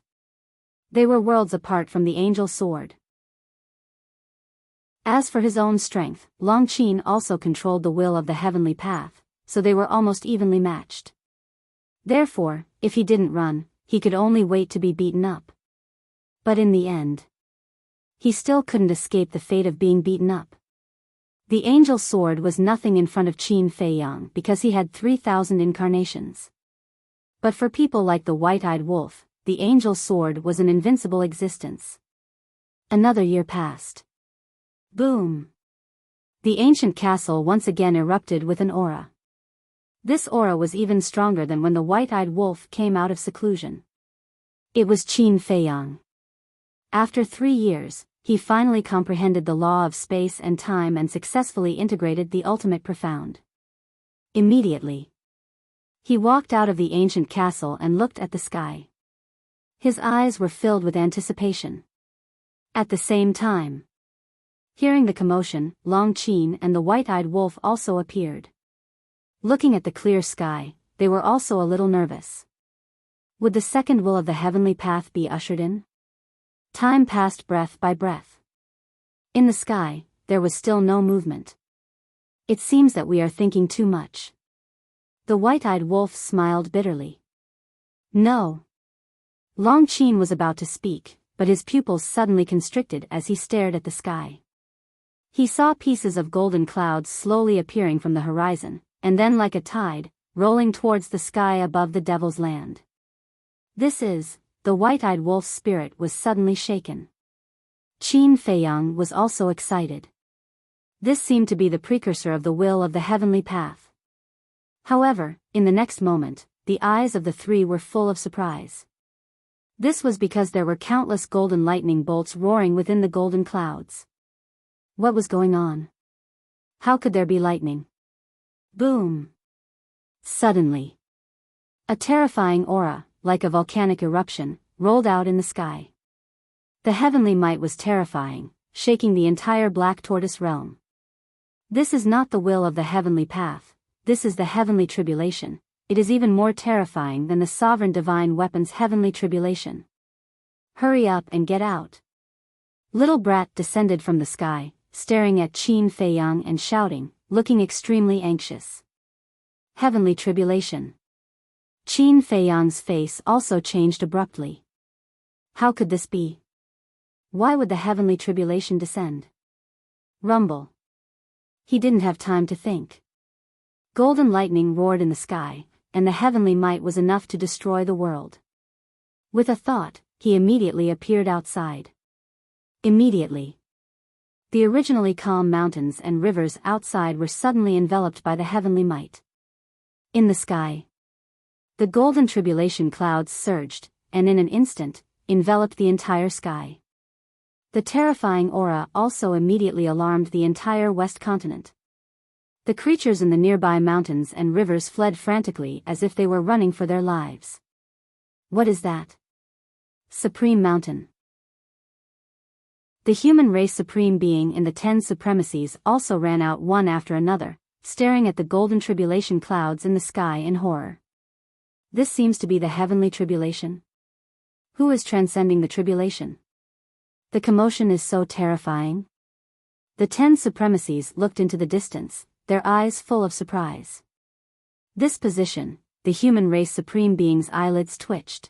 They were worlds apart from the angel sword. As for his own strength, Long Qin also controlled the will of the heavenly path, so they were almost evenly matched. Therefore, if he didn't run, he could only wait to be beaten up. But in the end, he still couldn't escape the fate of being beaten up. The angel sword was nothing in front of Qin Feiyang because he had 3,000 incarnations. But for people like the white-eyed wolf, the angel sword was an invincible existence. Another year passed. Boom! The ancient castle once again erupted with an aura. This aura was even stronger than when the white-eyed wolf came out of seclusion. It was Qin Feiyang. After 3 years, he finally comprehended the law of space and time and successfully integrated the ultimate profound. Immediately, he walked out of the ancient castle and looked at the sky. His eyes were filled with anticipation. At the same time, hearing the commotion, Long Qin and the white-eyed wolf also appeared. Looking at the clear sky, they were also a little nervous. Would the second will of the heavenly path be ushered in? Time passed breath by breath. In the sky, there was still no movement. It seems that we are thinking too much. The white-eyed wolf smiled bitterly. No. Long Qin was about to speak, but his pupils suddenly constricted as he stared at the sky. He saw pieces of golden clouds slowly appearing from the horizon, and then like a tide, rolling towards the sky above the devil's land. The white-eyed wolf's spirit was suddenly shaken. Qin Feiyang was also excited. This seemed to be the precursor of the will of the heavenly path. However, in the next moment, the eyes of the three were full of surprise. This was because there were countless golden lightning bolts roaring within the golden clouds. What was going on? How could there be lightning? Boom! Suddenly, a terrifying aura, like a volcanic eruption, rolled out in the sky. The heavenly might was terrifying, shaking the entire black tortoise realm. This is not the will of the heavenly path, this is the heavenly tribulation. It is even more terrifying than the sovereign divine weapon's heavenly tribulation. Hurry up and get out. Little Brat descended from the sky, staring at Qin Feiyang and shouting, looking extremely anxious. Heavenly tribulation. Qin Feiyang's face also changed abruptly. How could this be? Why would the heavenly tribulation descend? Rumble. He didn't have time to think. Golden lightning roared in the sky, and the heavenly might was enough to destroy the world. With a thought, he immediately appeared outside. Immediately. The originally calm mountains and rivers outside were suddenly enveloped by the heavenly might. In the sky, the golden tribulation clouds surged, and in an instant, enveloped the entire sky. The terrifying aura also immediately alarmed the entire west continent. The creatures in the nearby mountains and rivers fled frantically as if they were running for their lives. What is that? Supreme Mountain. The human race supreme being in the 10 supremacies also ran out one after another, staring at the golden tribulation clouds in the sky in horror. This seems to be the heavenly tribulation. Who is transcending the tribulation? The commotion is so terrifying. The 10 supremacies looked into the distance, their eyes full of surprise. This position, the human race supreme being's eyelids twitched.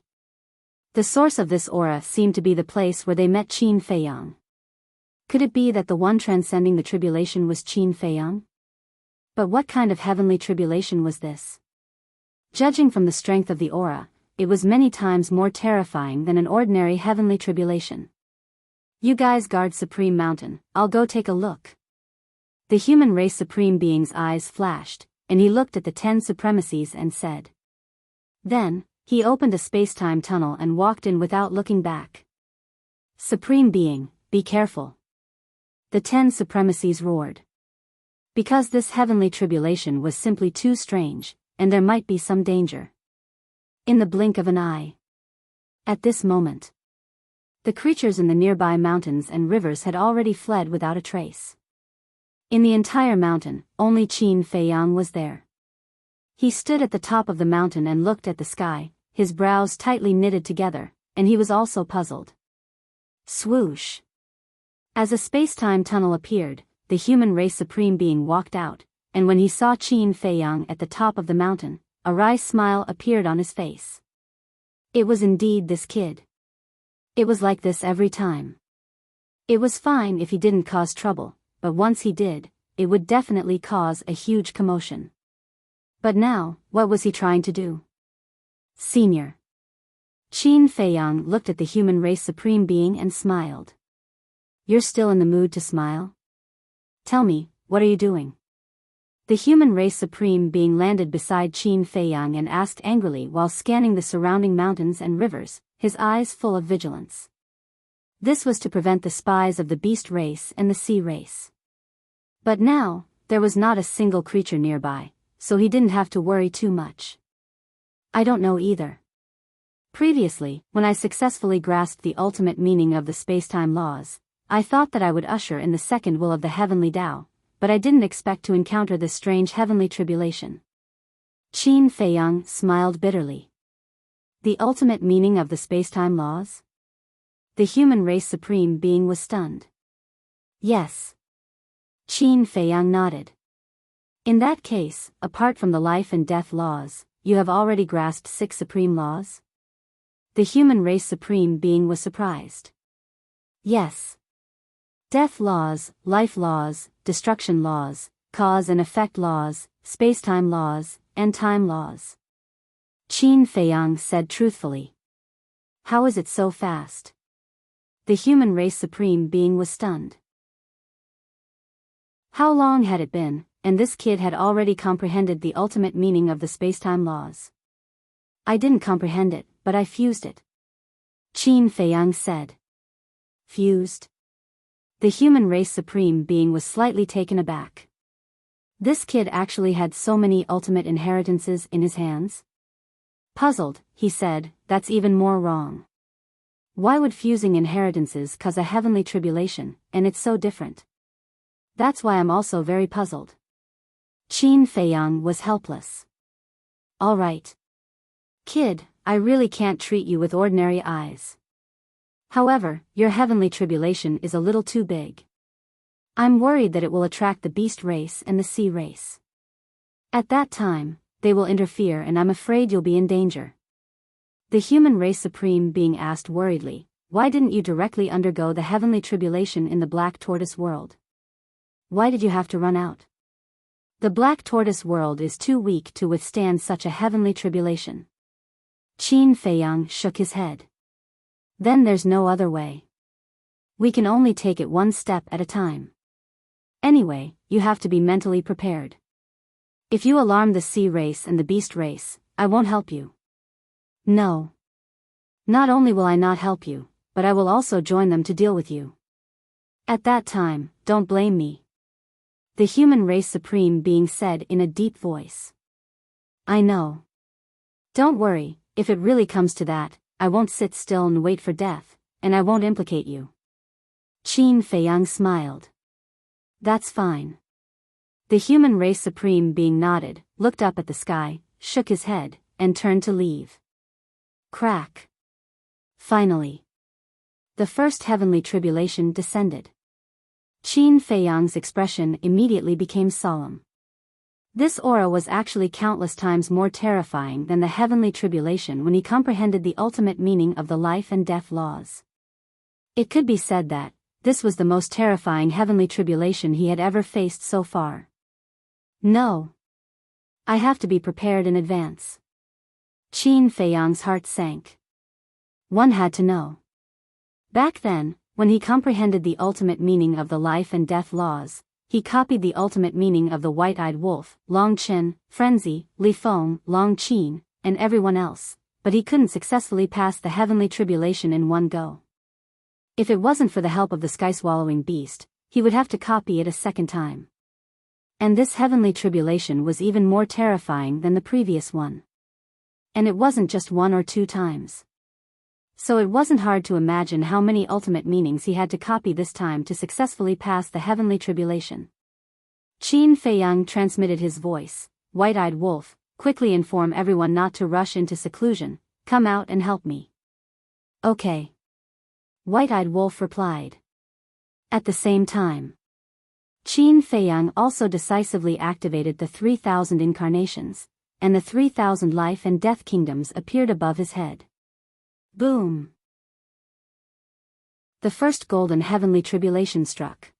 The source of this aura seemed to be the place where they met Qin Feiyang. Could it be that the one transcending the tribulation was Qin Feiyang? But what kind of heavenly tribulation was this? Judging from the strength of the aura, it was many times more terrifying than an ordinary heavenly tribulation. You guys guard Supreme Mountain, I'll go take a look. The human race supreme being's eyes flashed, and he looked at the 10 supremacies and said. Then, he opened a space-time tunnel and walked in without looking back. Supreme Being, be careful. The 10 supremacies roared. Because this heavenly tribulation was simply too strange, and there might be some danger. In the blink of an eye. At this moment, the creatures in the nearby mountains and rivers had already fled without a trace. In the entire mountain, only Qin Feiyang was there. He stood at the top of the mountain and looked at the sky, his brows tightly knitted together, and he was also puzzled. Swoosh! As a space-time tunnel appeared, the human race supreme being walked out, and when he saw Qin Feiyang at the top of the mountain, a wry smile appeared on his face. It was indeed this kid. It was like this every time. It was fine if he didn't cause trouble, but once he did, it would definitely cause a huge commotion. But now, what was he trying to do? Senior. Qin Feiyang looked at the human race supreme being and smiled. You're still in the mood to smile? Tell me, what are you doing? The human race supreme being landed beside Qin Feiyang and asked angrily while scanning the surrounding mountains and rivers, his eyes full of vigilance. This was to prevent the spies of the beast race and the sea race. But now, there was not a single creature nearby, so he didn't have to worry too much. I don't know either. Previously, when I successfully grasped the ultimate meaning of the space-time laws, I thought that I would usher in the second will of the heavenly Tao, but I didn't expect to encounter this strange heavenly tribulation. Qin Feiyang smiled bitterly. The ultimate meaning of the space-time laws? The human race supreme being was stunned. Yes. Qin Feiyang nodded. In that case, apart from the life and death laws, you have already grasped 6 supreme laws? The human race supreme being was surprised. Yes. Death laws, life laws, destruction laws, cause and effect laws, space-time laws, and time laws. Qin Feiyang said truthfully. How is it so fast? The human race supreme being was stunned. How long had it been, and this kid had already comprehended the ultimate meaning of the space-time laws? I didn't comprehend it, but I fused it. Qin Feiyang said. Fused? The human race supreme being was slightly taken aback. This kid actually had so many ultimate inheritances in his hands? Puzzled, he said, that's even more wrong. Why would fusing inheritances cause a heavenly tribulation, and it's so different? That's why I'm also very puzzled. Qin Feiyang was helpless. All right. Kid, I really can't treat you with ordinary eyes. However, your heavenly tribulation is a little too big. I'm worried that it will attract the beast race and the sea race. At that time, they will interfere and I'm afraid you'll be in danger. The human race supreme being asked worriedly, why didn't you directly undergo the heavenly tribulation in the black tortoise world? Why did you have to run out? The black tortoise world is too weak to withstand such a heavenly tribulation. Qin Feiyang shook his head. Then there's no other way. We can only take it one step at a time. Anyway, you have to be mentally prepared. If you alarm the sea race and the beast race, I won't help you. No. Not only will I not help you, but I will also join them to deal with you. At that time, don't blame me. The human race supreme being said in a deep voice. I know. Don't worry, if it really comes to that, I won't sit still and wait for death, and I won't implicate you. Qin Feiyang smiled. That's fine. The human race supreme being nodded, looked up at the sky, shook his head, and turned to leave. Crack. Finally. The first heavenly tribulation descended. Qin Feiyang's expression immediately became solemn. This aura was actually countless times more terrifying than the heavenly tribulation when he comprehended the ultimate meaning of the life and death laws. It could be said that this was the most terrifying heavenly tribulation he had ever faced so far. No. I have to be prepared in advance. Qin Feiyang's heart sank. One had to know. Back then, when he comprehended the ultimate meaning of the life and death laws, he copied the ultimate meaning of the white-eyed wolf, Long Qin, Frenzy, Li Feng, Long Qin, and everyone else, but he couldn't successfully pass the heavenly tribulation in one go. If it wasn't for the help of the sky-swallowing beast, he would have to copy it a second time. And this heavenly tribulation was even more terrifying than the previous one. And it wasn't just one or two times. So it wasn't hard to imagine how many ultimate meanings he had to copy this time to successfully pass the heavenly tribulation. Qin Feiyang transmitted his voice. White-eyed wolf, quickly inform everyone not to rush into seclusion, come out and help me. Okay. White-eyed wolf replied. At the same time, Qin Feiyang also decisively activated the 3,000 incarnations, and the 3,000 life and death kingdoms appeared above his head. Boom! The first golden heavenly tribulation struck.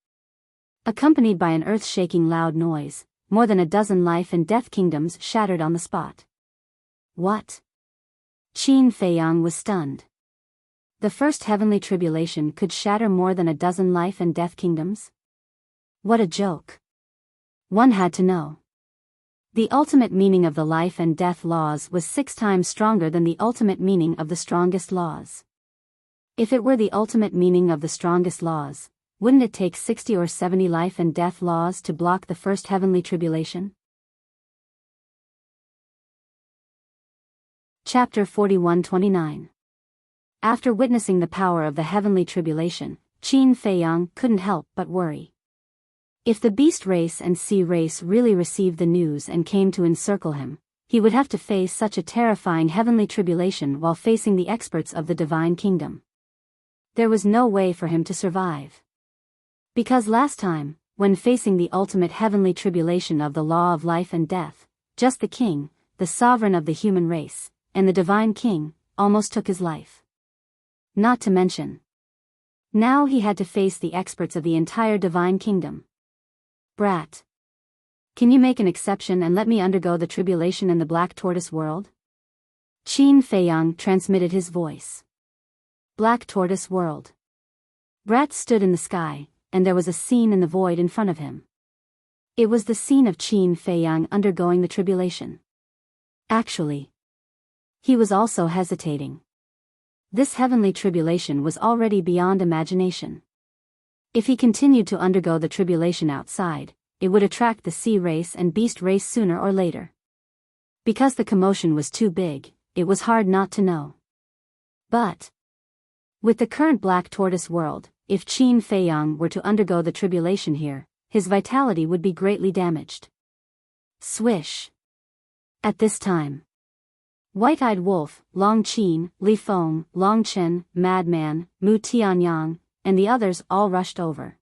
Accompanied by an earth-shaking loud noise, more than a dozen life and death kingdoms shattered on the spot. What? Qin Feiyang was stunned. The first heavenly tribulation could shatter more than a dozen life and death kingdoms? What a joke. One had to know. The ultimate meaning of the life and death laws was 6 times stronger than the ultimate meaning of the strongest laws. If it were the ultimate meaning of the strongest laws, wouldn't it take 60 or 70 life and death laws to block the first heavenly tribulation? Chapter 41-29. After witnessing the power of the heavenly tribulation, Qin Feiyang couldn't help but worry. If the beast race and sea race really received the news and came to encircle him, he would have to face such a terrifying heavenly tribulation while facing the experts of the divine kingdom. There was no way for him to survive. Because last time, when facing the ultimate heavenly tribulation of the law of life and death, just the king, the sovereign of the human race, and the divine king, almost took his life. Not to mention, now he had to face the experts of the entire divine kingdom. Brat. Can you make an exception and let me undergo the tribulation in the black tortoise world? Qin Feiyang transmitted his voice. Black tortoise world. Brat stood in the sky, and there was a scene in the void in front of him. It was the scene of Qin Feiyang undergoing the tribulation. Actually, he was also hesitating. This heavenly tribulation was already beyond imagination. If he continued to undergo the tribulation outside, it would attract the sea race and beast race sooner or later. Because the commotion was too big, it was hard not to know. But with the current black tortoise world, if Qin Feiyang were to undergo the tribulation here, his vitality would be greatly damaged. Swish. At this time, White-eyed wolf, Long Qin, Li Feng, Long Chen, Madman, Mu Tianyang, and the others all rushed over.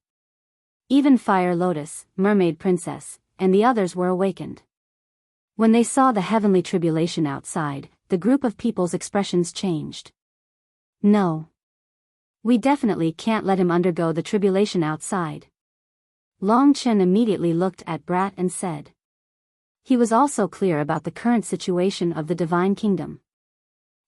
Even Fire Lotus, Mermaid Princess, and the others were awakened. When they saw the heavenly tribulation outside, the group of people's expressions changed. No. We definitely can't let him undergo the tribulation outside. Long Chen immediately looked at Brat and said, He was also clear about the current situation of the Divine Kingdom.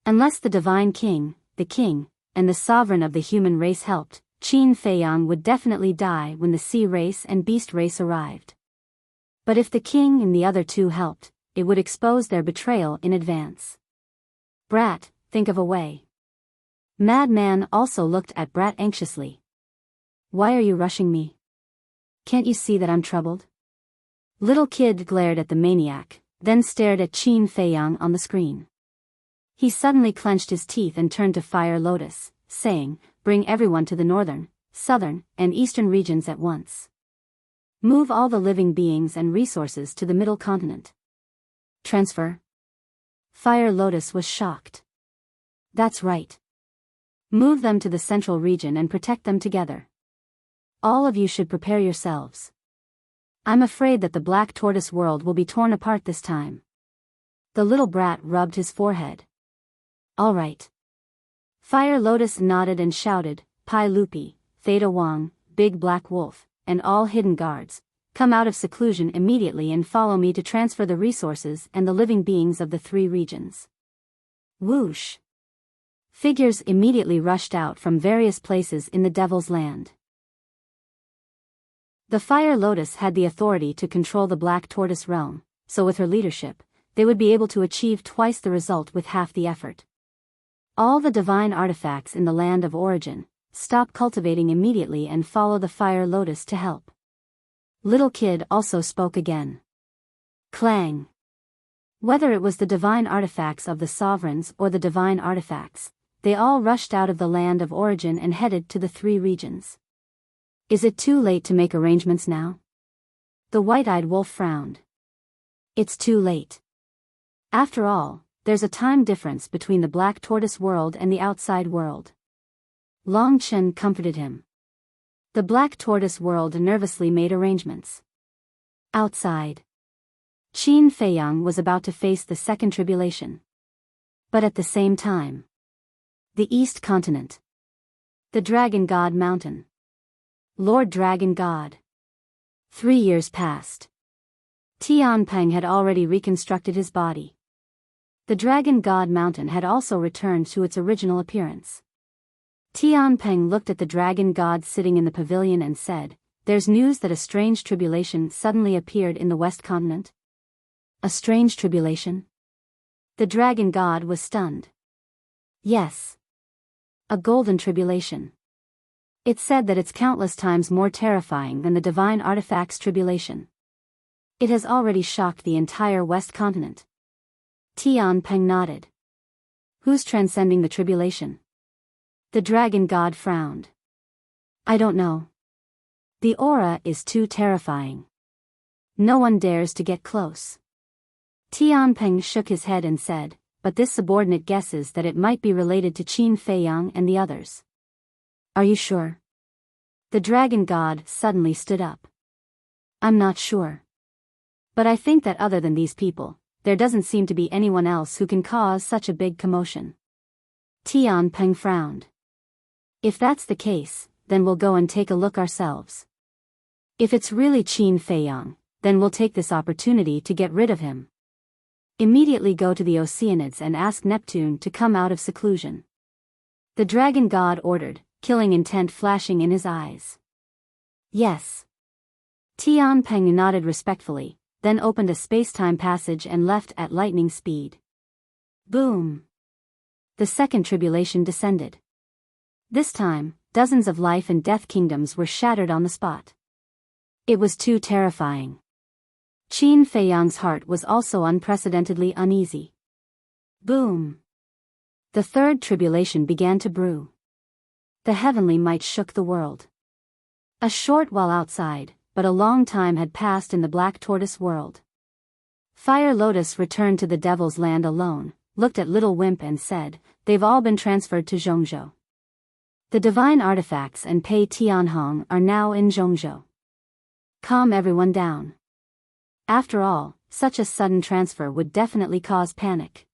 Unless the Divine King, the King, and the Sovereign of the human race helped, Qin Feiyang would definitely die when the Sea race and Beast race arrived. But if the King and the other two helped, it would expose their betrayal in advance. Brat, think of a way. Madman also looked at Brat anxiously. Why are you rushing me? Can't you see that I'm troubled? Little Kid glared at the maniac, then stared at Qin Feiyang on the screen. He suddenly clenched his teeth and turned to Fire Lotus, saying, bring everyone to the northern, southern, and eastern regions at once. Move all the living beings and resources to the middle continent. Transfer? Fire Lotus was shocked. That's right. Move them to the central region and protect them together. All of you should prepare yourselves. I'm afraid that the Black Tortoise world will be torn apart this time. The little brat rubbed his forehead. All right. Fire Lotus nodded and shouted, Pai Lupi, Theta Wang, Big Black Wolf, and all hidden guards, come out of seclusion immediately and follow me to transfer the resources and the living beings of the 3 regions. Whoosh! Figures immediately rushed out from various places in the Devil's Land. The Fire Lotus had the authority to control the Black Tortoise realm, so with her leadership, they would be able to achieve twice the result with half the effort. All the divine artifacts in the land of origin, stop cultivating immediately and follow the Fire Lotus to help. Little Kid also spoke again. Clang! Whether it was the divine artifacts of the sovereigns or the divine artifacts, they all rushed out of the land of origin and headed to the 3 regions. Is it too late to make arrangements now? The white-eyed wolf frowned. It's too late. After all, there's a time difference between the Black Tortoise world and the outside world. Long Chen comforted him. The Black Tortoise world nervously made arrangements. Outside, Qin Feiyang was about to face the second tribulation. But at the same time, the East Continent. The Dragon God Mountain. Lord Dragon God. 3 years passed. Tianpeng had already reconstructed his body. The Dragon God Mountain had also returned to its original appearance. Tianpeng looked at the Dragon God sitting in the pavilion and said, there's news that a strange tribulation suddenly appeared in the West Continent. A strange tribulation? The Dragon God was stunned. Yes. A golden tribulation. It said that it's countless times more terrifying than the divine artifacts tribulation. It has already shocked the entire West Continent. Tianpeng nodded. Who's transcending the tribulation? The Dragon God frowned. I don't know. The aura is too terrifying. No one dares to get close. Tianpeng shook his head and said, but this subordinate guesses that it might be related to Qin Feiyang and the others. Are you sure? The Dragon God suddenly stood up. I'm not sure. But I think that other than these people, there doesn't seem to be anyone else who can cause such a big commotion. Tianpeng frowned. If that's the case, then we'll go and take a look ourselves. If it's really Qin Feiyang, then we'll take this opportunity to get rid of him. Immediately go to the Oceanids and ask Neptune to come out of seclusion. The Dragon God ordered, killing intent flashing in his eyes. Yes. Tianpeng nodded respectfully, then opened a space-time passage and left at lightning speed. Boom! The second tribulation descended. This time, dozens of life and death kingdoms were shattered on the spot. It was too terrifying. Qin Feiyang's heart was also unprecedentedly uneasy. Boom! The third tribulation began to brew. The heavenly might shook the world. A short while outside, but a long time had passed in the Black Tortoise world. Fire Lotus returned to the Devil's Land alone, looked at Little Wimp and said, they've all been transferred to Zhongzhou. The divine artifacts and Pei Tianhong are now in Zhongzhou. Calm everyone down. After all, such a sudden transfer would definitely cause panic.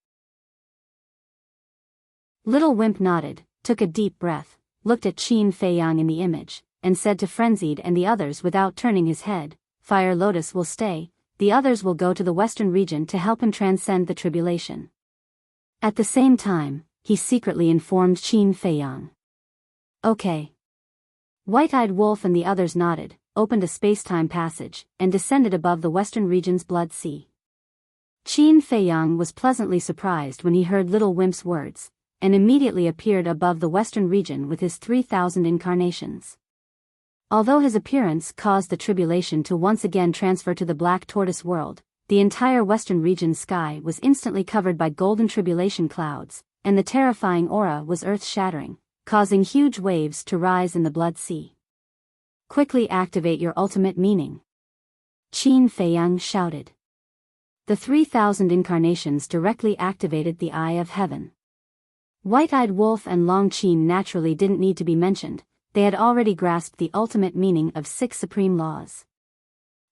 Little Wimp nodded, took a deep breath, looked at Qin Feiyang in the image, and said to Frenzied and the others without turning his head, Fire Lotus will stay, the others will go to the western region to help him transcend the tribulation. At the same time, he secretly informed Qin Feiyang. Okay. White-Eyed Wolf and the others nodded, opened a space-time passage, and descended above the western region's blood sea. Qin Feiyang was pleasantly surprised when he heard Little Wimp's words, and immediately appeared above the western region with his 3,000 incarnations. Although his appearance caused the tribulation to once again transfer to the Black Tortoise world, the entire western region's sky was instantly covered by golden tribulation clouds, and the terrifying aura was earth-shattering, causing huge waves to rise in the blood sea. Quickly activate your ultimate meaning. Qin Feiyang shouted. The 3,000 incarnations directly activated the Eye of Heaven. White-Eyed Wolf and Long Qin naturally didn't need to be mentioned, they had already grasped the ultimate meaning of 6 supreme laws.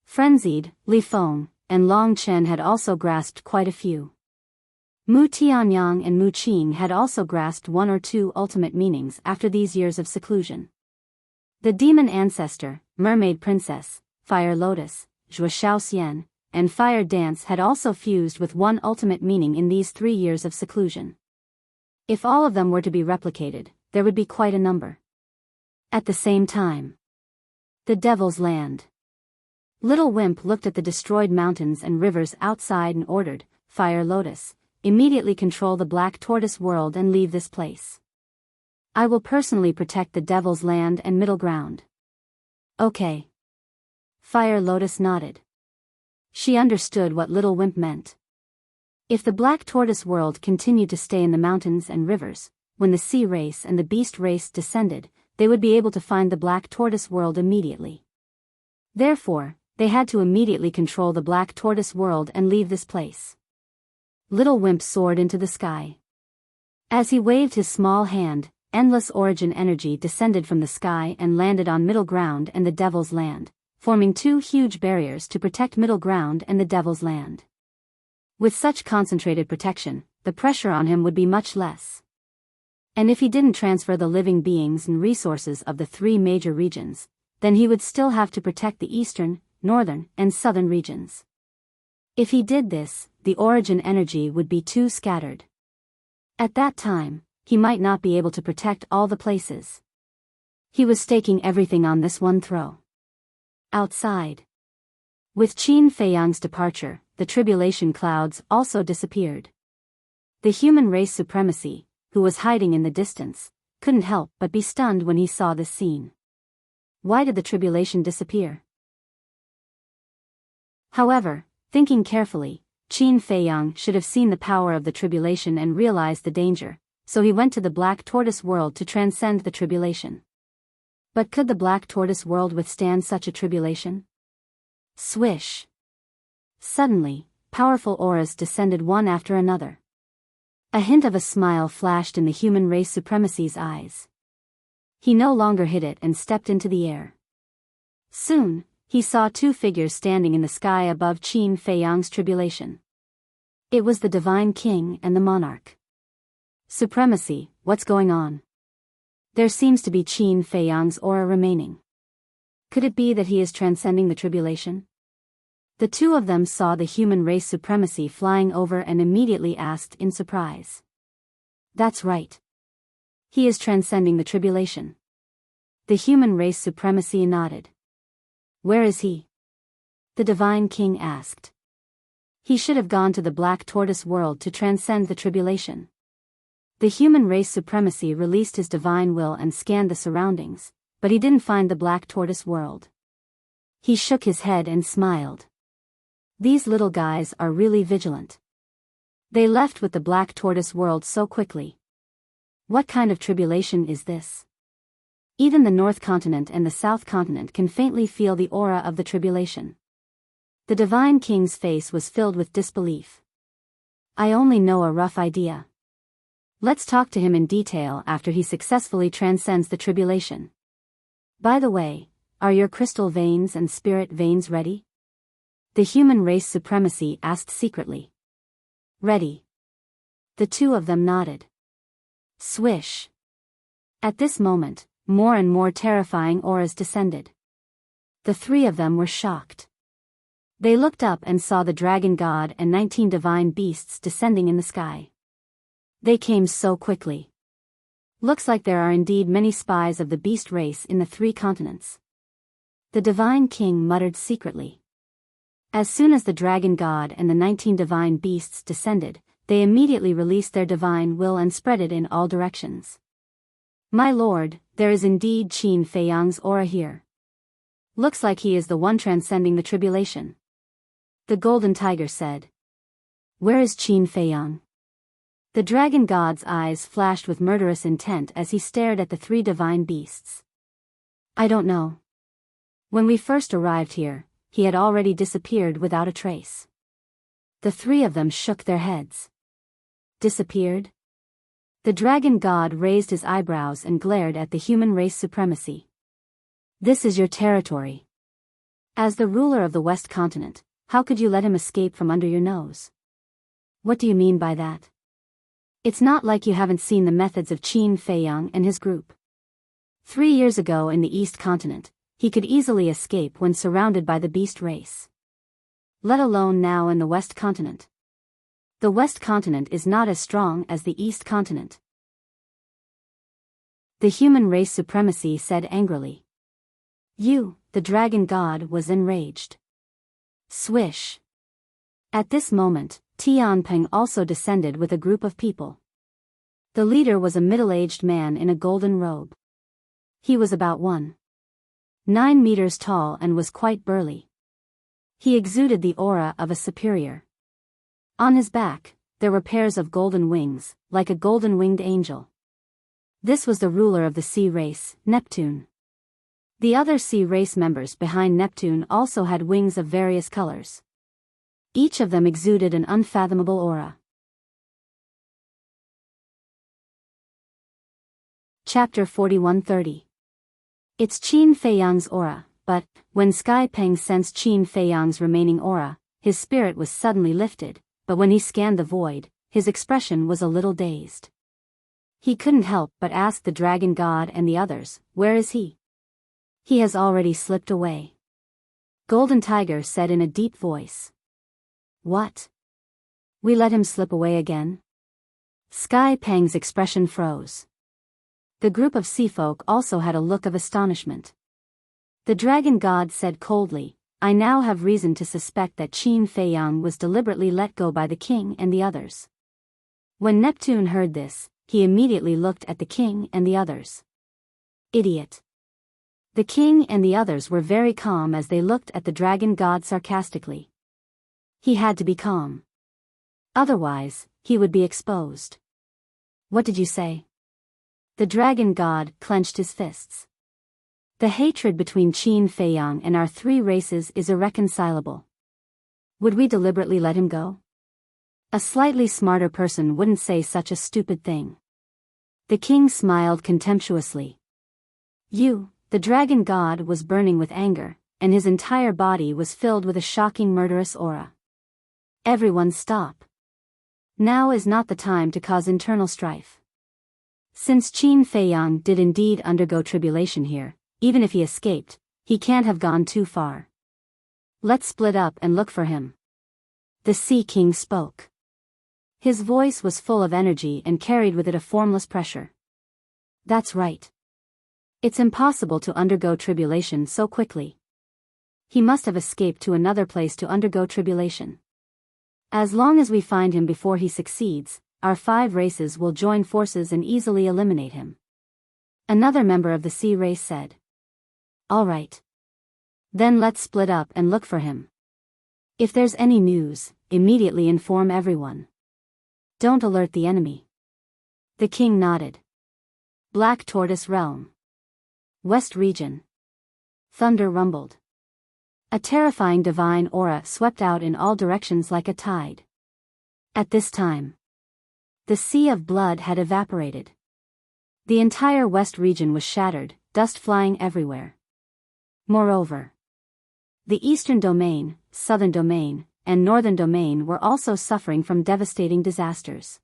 Frenzied, Li Feng, and Long Chen had also grasped quite a few. Mu Tianyang and Mu Qing had also grasped 1 or 2 ultimate meanings after these years of seclusion. The Demon Ancestor, Mermaid Princess, Fire Lotus, Zhua Xiaoxian, and Fire Dance had also fused with 1 ultimate meaning in these 3 years of seclusion. If all of them were to be replicated, there would be quite a number. At the same time. The Devil's Land. Little Wimp looked at the destroyed mountains and rivers outside and ordered, Fire Lotus, immediately control the Black Tortoise world and leave this place. I will personally protect the Devil's Land and Middle Ground. Okay. Fire Lotus nodded. She understood what Little Wimp meant. If the Black Tortoise world continued to stay in the mountains and rivers, when the Sea Race and the Beast Race descended, they would be able to find the Black Tortoise world immediately. Therefore, they had to immediately control the Black Tortoise world and leave this place. Little Wimp soared into the sky. As he waved his small hand, endless origin energy descended from the sky and landed on Middle Ground and the Devil's Land, forming 2 huge barriers to protect Middle Ground and the Devil's Land. With such concentrated protection, the pressure on him would be much less. And if he didn't transfer the living beings and resources of the 3 major regions, then he would still have to protect the eastern, northern, and southern regions. If he did this, the origin energy would be too scattered. At that time, he might not be able to protect all the places. He was staking everything on this one throw. Outside. With Qin Feiyang's departure, the tribulation clouds also disappeared. The human race supremacy, who was hiding in the distance, couldn't help but be stunned when he saw this scene. Why did the tribulation disappear? However, thinking carefully, Qin Feiyang should have seen the power of the tribulation and realized the danger, so he went to the Black Tortoise world to transcend the tribulation. But could the Black Tortoise world withstand such a tribulation? Swish! Suddenly, powerful auras descended one after another. A hint of a smile flashed in the human race supremacy's eyes. He no longer hid it and stepped into the air. Soon, he saw 2 figures standing in the sky above Qin Feiyang's tribulation. It was the Divine King and the Monarch. Supremacy, what's going on? There seems to be Qin Feiyang's aura remaining. Could it be that he is transcending the tribulation? The 2 of them saw the human race supremacy flying over and immediately asked in surprise. That's right. He is transcending the tribulation. The human race supremacy nodded. Where is he? The Divine King asked. He should have gone to the Black Tortoise world to transcend the tribulation. The human race supremacy released his divine will and scanned the surroundings, but he didn't find the Black Tortoise world. He shook his head and smiled. These little guys are really vigilant. They left with the Black Tortoise world so quickly. What kind of tribulation is this? Even the North Continent and the South Continent can faintly feel the aura of the tribulation. The Divine King's face was filled with disbelief. I only know a rough idea. Let's talk to him in detail after he successfully transcends the tribulation. By the way, are your crystal veins and spirit veins ready? The human race supremacy asked secretly. Ready. The 2 of them nodded. Swish. At this moment, more and more terrifying auras descended. The 3 of them were shocked. They looked up and saw the dragon god and 19 divine beasts descending in the sky. They came so quickly. Looks like there are indeed many spies of the beast race in the 3 continents. The divine king muttered secretly. As soon as the dragon god and the 19 divine beasts descended, they immediately released their divine will and spread it in all directions. My lord, there is indeed Qin Feiyang's aura here. Looks like he is the one transcending the tribulation. The golden tiger said. Where is Qin Feiyang? The dragon god's eyes flashed with murderous intent as he stared at the 3 divine beasts. I don't know. When we first arrived here, he had already disappeared without a trace. The 3 of them shook their heads. Disappeared? The dragon god raised his eyebrows and glared at the human race supremacy. This is your territory. As the ruler of the West Continent, how could you let him escape from under your nose? What do you mean by that? It's not like you haven't seen the methods of Qin Feiyang and his group. 3 years ago in the East Continent, he could easily escape when surrounded by the beast race. Let alone now in the West Continent. The West Continent is not as strong as the East Continent. The human race supremacy said angrily. You, the dragon god, was enraged. Swish. At this moment, Tianping also descended with a group of people. The leader was a middle-aged man in a golden robe. He was about 1.9 meters tall and was quite burly. He exuded the aura of a superior. On his back, there were pairs of golden wings, like a golden-winged angel. This was the ruler of the sea race, Neptune. The other sea race members behind Neptune also had wings of various colors. Each of them exuded an unfathomable aura. Chapter 41:30. It's Qin Feiyang's aura, but, when Sky Peng sensed Qin Feiyang's remaining aura, his spirit was suddenly lifted, but when he scanned the void, his expression was a little dazed. He couldn't help but ask the dragon god and the others, where is he? He has already slipped away. Golden Tiger said in a deep voice. What? We let him slip away again? Sky Peng's expression froze. The group of sea folk also had a look of astonishment. The dragon god said coldly, I now have reason to suspect that Qin Feiyang was deliberately let go by the king and the others. When Neptune heard this, he immediately looked at the king and the others. Idiot. The king and the others were very calm as they looked at the dragon god sarcastically. He had to be calm. Otherwise, he would be exposed. What did you say? The dragon god clenched his fists. The hatred between Qin Feiyang and our 3 races is irreconcilable. Would we deliberately let him go? A slightly smarter person wouldn't say such a stupid thing. The king smiled contemptuously. You, the dragon god, was burning with anger, and his entire body was filled with a shocking murderous aura. Everyone stop. Now is not the time to cause internal strife. Since Qin Feiyang did indeed undergo tribulation here, even if he escaped, he can't have gone too far. Let's split up and look for him. The Sea King spoke. His voice was full of energy and carried with it a formless pressure. That's right. It's impossible to undergo tribulation so quickly. He must have escaped to another place to undergo tribulation. As long as we find him before he succeeds, our 5 races will join forces and easily eliminate him. Another member of the sea race said. All right. Then let's split up and look for him. If there's any news, immediately inform everyone. Don't alert the enemy. The king nodded. Black Tortoise Realm. West Region. Thunder rumbled. A terrifying divine aura swept out in all directions like a tide. At this time, the sea of blood had evaporated. The entire West region was shattered, dust flying everywhere. Moreover, the Eastern Domain, Southern Domain, and Northern Domain were also suffering from devastating disasters.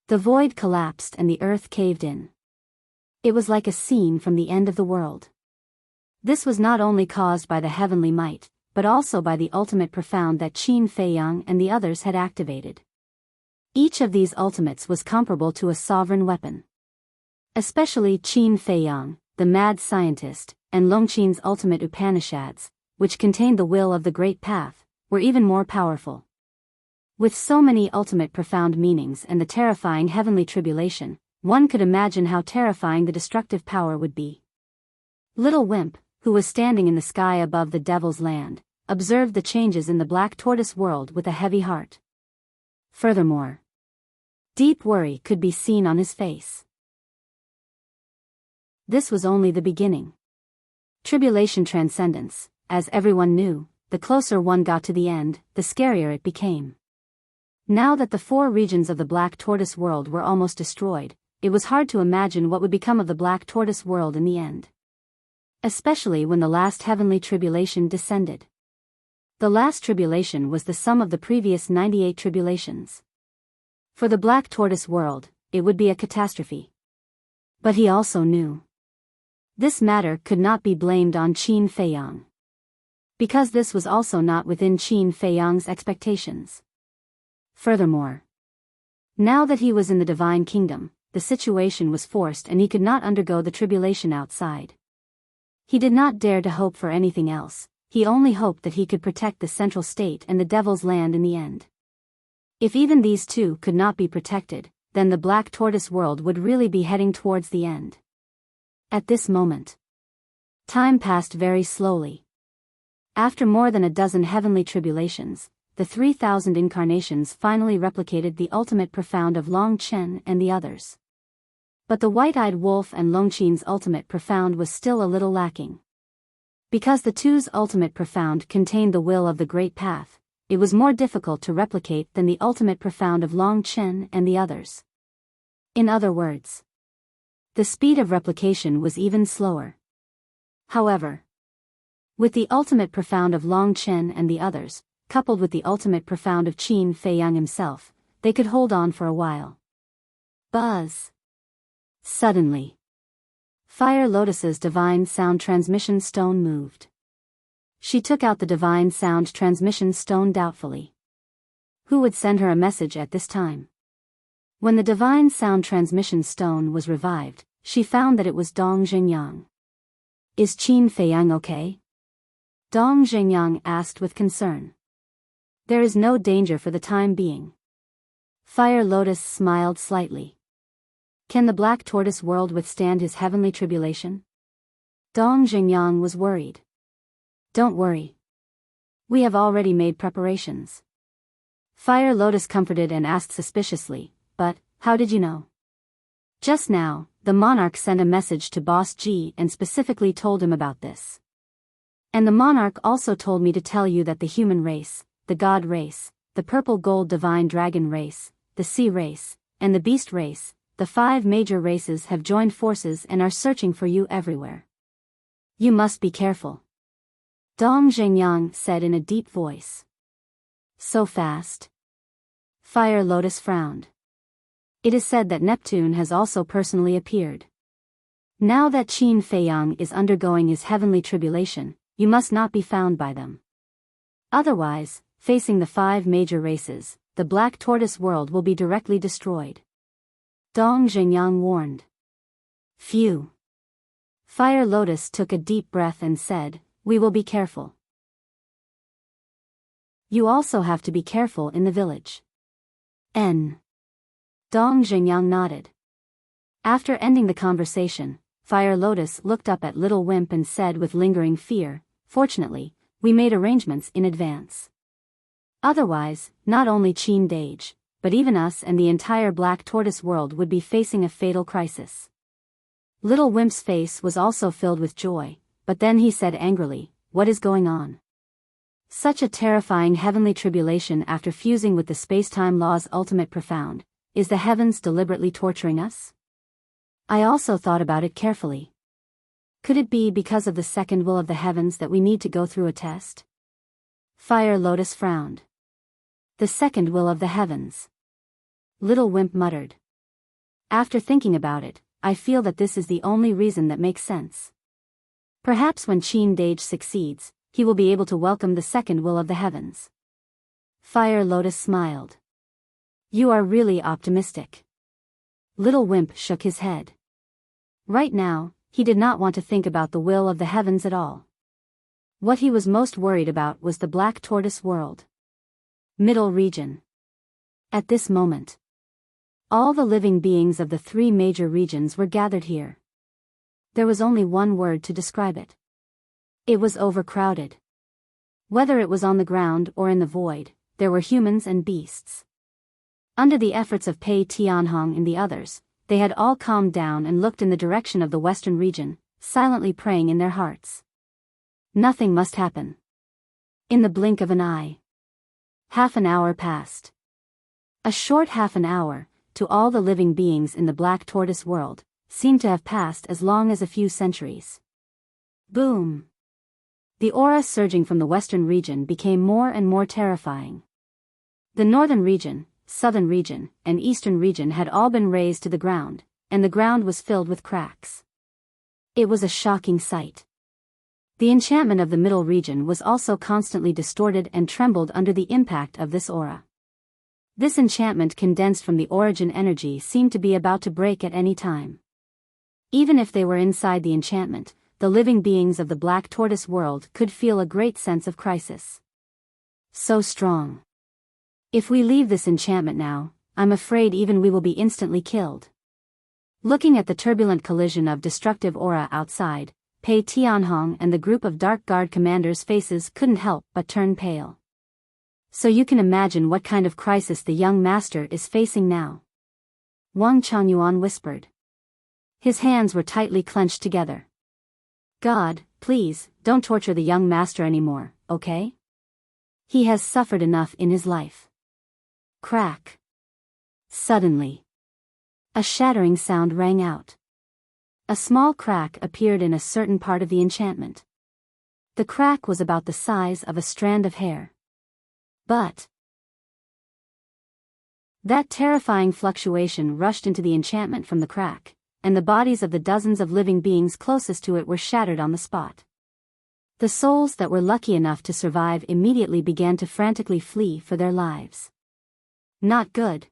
The void collapsed and the earth caved in. It was like a scene from the end of the world. This was not only caused by the heavenly might, but also by the ultimate profound that Qin Feiyang and the others had activated. Each of these ultimates was comparable to a sovereign weapon. Especially Qin Feiyang, the mad scientist, and Longqin's ultimate Upanishads, which contained the will of the Great Path, were even more powerful. With so many ultimate profound meanings and the terrifying heavenly tribulation, one could imagine how terrifying the destructive power would be. Little Wimp, who was standing in the sky above the Devil's Land, observed the changes in the Black Tortoise world with a heavy heart. Furthermore, deep worry could be seen on his face. This was only the beginning. Tribulation transcendence, as everyone knew, the closer one got to the end, the scarier it became. Now that the 4 regions of the Black Tortoise world were almost destroyed, it was hard to imagine what would become of the Black Tortoise world in the end. Especially when the last heavenly tribulation descended. The last tribulation was the sum of the previous 98 tribulations. For the Black Tortoise world, it would be a catastrophe. But he also knew this matter could not be blamed on Qin Feiyang. Because this was also not within Qin Feiyang's expectations. Furthermore, now that he was in the Divine Kingdom, the situation was forced and he could not undergo the tribulation outside. He did not dare to hope for anything else, he only hoped that he could protect the Central State and the Devil's Land in the end. If even these two could not be protected, then the Black Tortoise world would really be heading towards the end. At this moment, time passed very slowly. After more than a dozen heavenly tribulations, the 3,000 incarnations finally replicated the ultimate profound of Long Chen and the others. But the white-eyed wolf and Longqin's ultimate profound was still a little lacking. Because the two's ultimate profound contained the will of the Great Path, it was more difficult to replicate than the ultimate profound of Long Chen and the others. In other words, the speed of replication was even slower. However, with the ultimate profound of Long Chen and the others, coupled with the ultimate profound of Qin Feiyang himself, they could hold on for a while. Buzz. Suddenly, Fire Lotus's divine sound transmission stone moved. She took out the divine sound transmission stone doubtfully. Who would send her a message at this time? When the divine sound transmission stone was revived, she found that it was Dong Xingyang. Is Qin Feiyang okay? Dong Xingyang asked with concern. There is no danger for the time being. Fire Lotus smiled slightly. Can the Black Tortoise world withstand his heavenly tribulation? Dong Xingyang was worried. Don't worry. We have already made preparations. Fire Lotus comforted and asked suspiciously, but, how did you know? Just now, the monarch sent a message to Boss G and specifically told him about this. And the monarch also told me to tell you that the human race, the god race, the purple gold divine dragon race, the sea race, and the beast race, the 5 major races have joined forces and are searching for you everywhere. You must be careful. Dong Xingyang said in a deep voice. So fast? Fire Lotus frowned. It is said that Neptune has also personally appeared. Now that Qin Feiyang is undergoing his heavenly tribulation, you must not be found by them. Otherwise, facing the 5 major races, the Black Tortoise world will be directly destroyed. Dong Xingyang warned. Phew. Fire Lotus took a deep breath and said, we will be careful. You also have to be careful in the village. N. Dong Xingyang nodded. After ending the conversation, Fire Lotus looked up at Little Wimp and said with lingering fear, fortunately, we made arrangements in advance. Otherwise, not only Qin Dage, but even us and the entire Black Tortoise world would be facing a fatal crisis. Little Wimp's face was also filled with joy, but then he said angrily, what is going on? Such a terrifying heavenly tribulation after fusing with the space-time law's ultimate profound. Is the heavens deliberately torturing us? I also thought about it carefully. Could it be because of the second will of the heavens that we need to go through a test? Fire Lotus frowned. The second will of the heavens. Little Wimp muttered. After thinking about it, I feel that this is the only reason that makes sense. Perhaps when Qin Dage succeeds, he will be able to welcome the second will of the heavens. Fire Lotus smiled. You are really optimistic. Little Wimp shook his head. Right now, he did not want to think about the will of the heavens at all. What he was most worried about was the Black Tortoise world. Middle region. At this moment, all the living beings of the three major regions were gathered here. There was only one word to describe it. It was overcrowded. Whether it was on the ground or in the void, there were humans and beasts. Under the efforts of Pei Tianhong and the others, they had all calmed down and looked in the direction of the western region, silently praying in their hearts. Nothing must happen. In the blink of an eye. Half an hour passed. A short half an hour, to all the living beings in the Black Tortoise world, seemed to have passed as long as a few centuries. Boom! The aura surging from the western region became more and more terrifying. The northern region, southern region, and eastern region had all been razed to the ground, and the ground was filled with cracks. It was a shocking sight. The enchantment of the middle region was also constantly distorted and trembled under the impact of this aura. This enchantment condensed from the origin energy seemed to be about to break at any time. Even if they were inside the enchantment, the living beings of the Black Tortoise world could feel a great sense of crisis. So strong. If we leave this enchantment now, I'm afraid even we will be instantly killed. Looking at the turbulent collision of destructive aura outside, Pei Tianhong and the group of Dark Guard commanders' faces couldn't help but turn pale. So you can imagine what kind of crisis the young master is facing now. Wang Changyuan whispered. His hands were tightly clenched together. God, please, don't torture the young master anymore, okay? He has suffered enough in his life. Crack. Suddenly, a shattering sound rang out. A small crack appeared in a certain part of the enchantment. The crack was about the size of a strand of hair. But that terrifying fluctuation rushed into the enchantment from the crack, and the bodies of the dozens of living beings closest to it were shattered on the spot. The souls that were lucky enough to survive immediately began to frantically flee for their lives. Not good.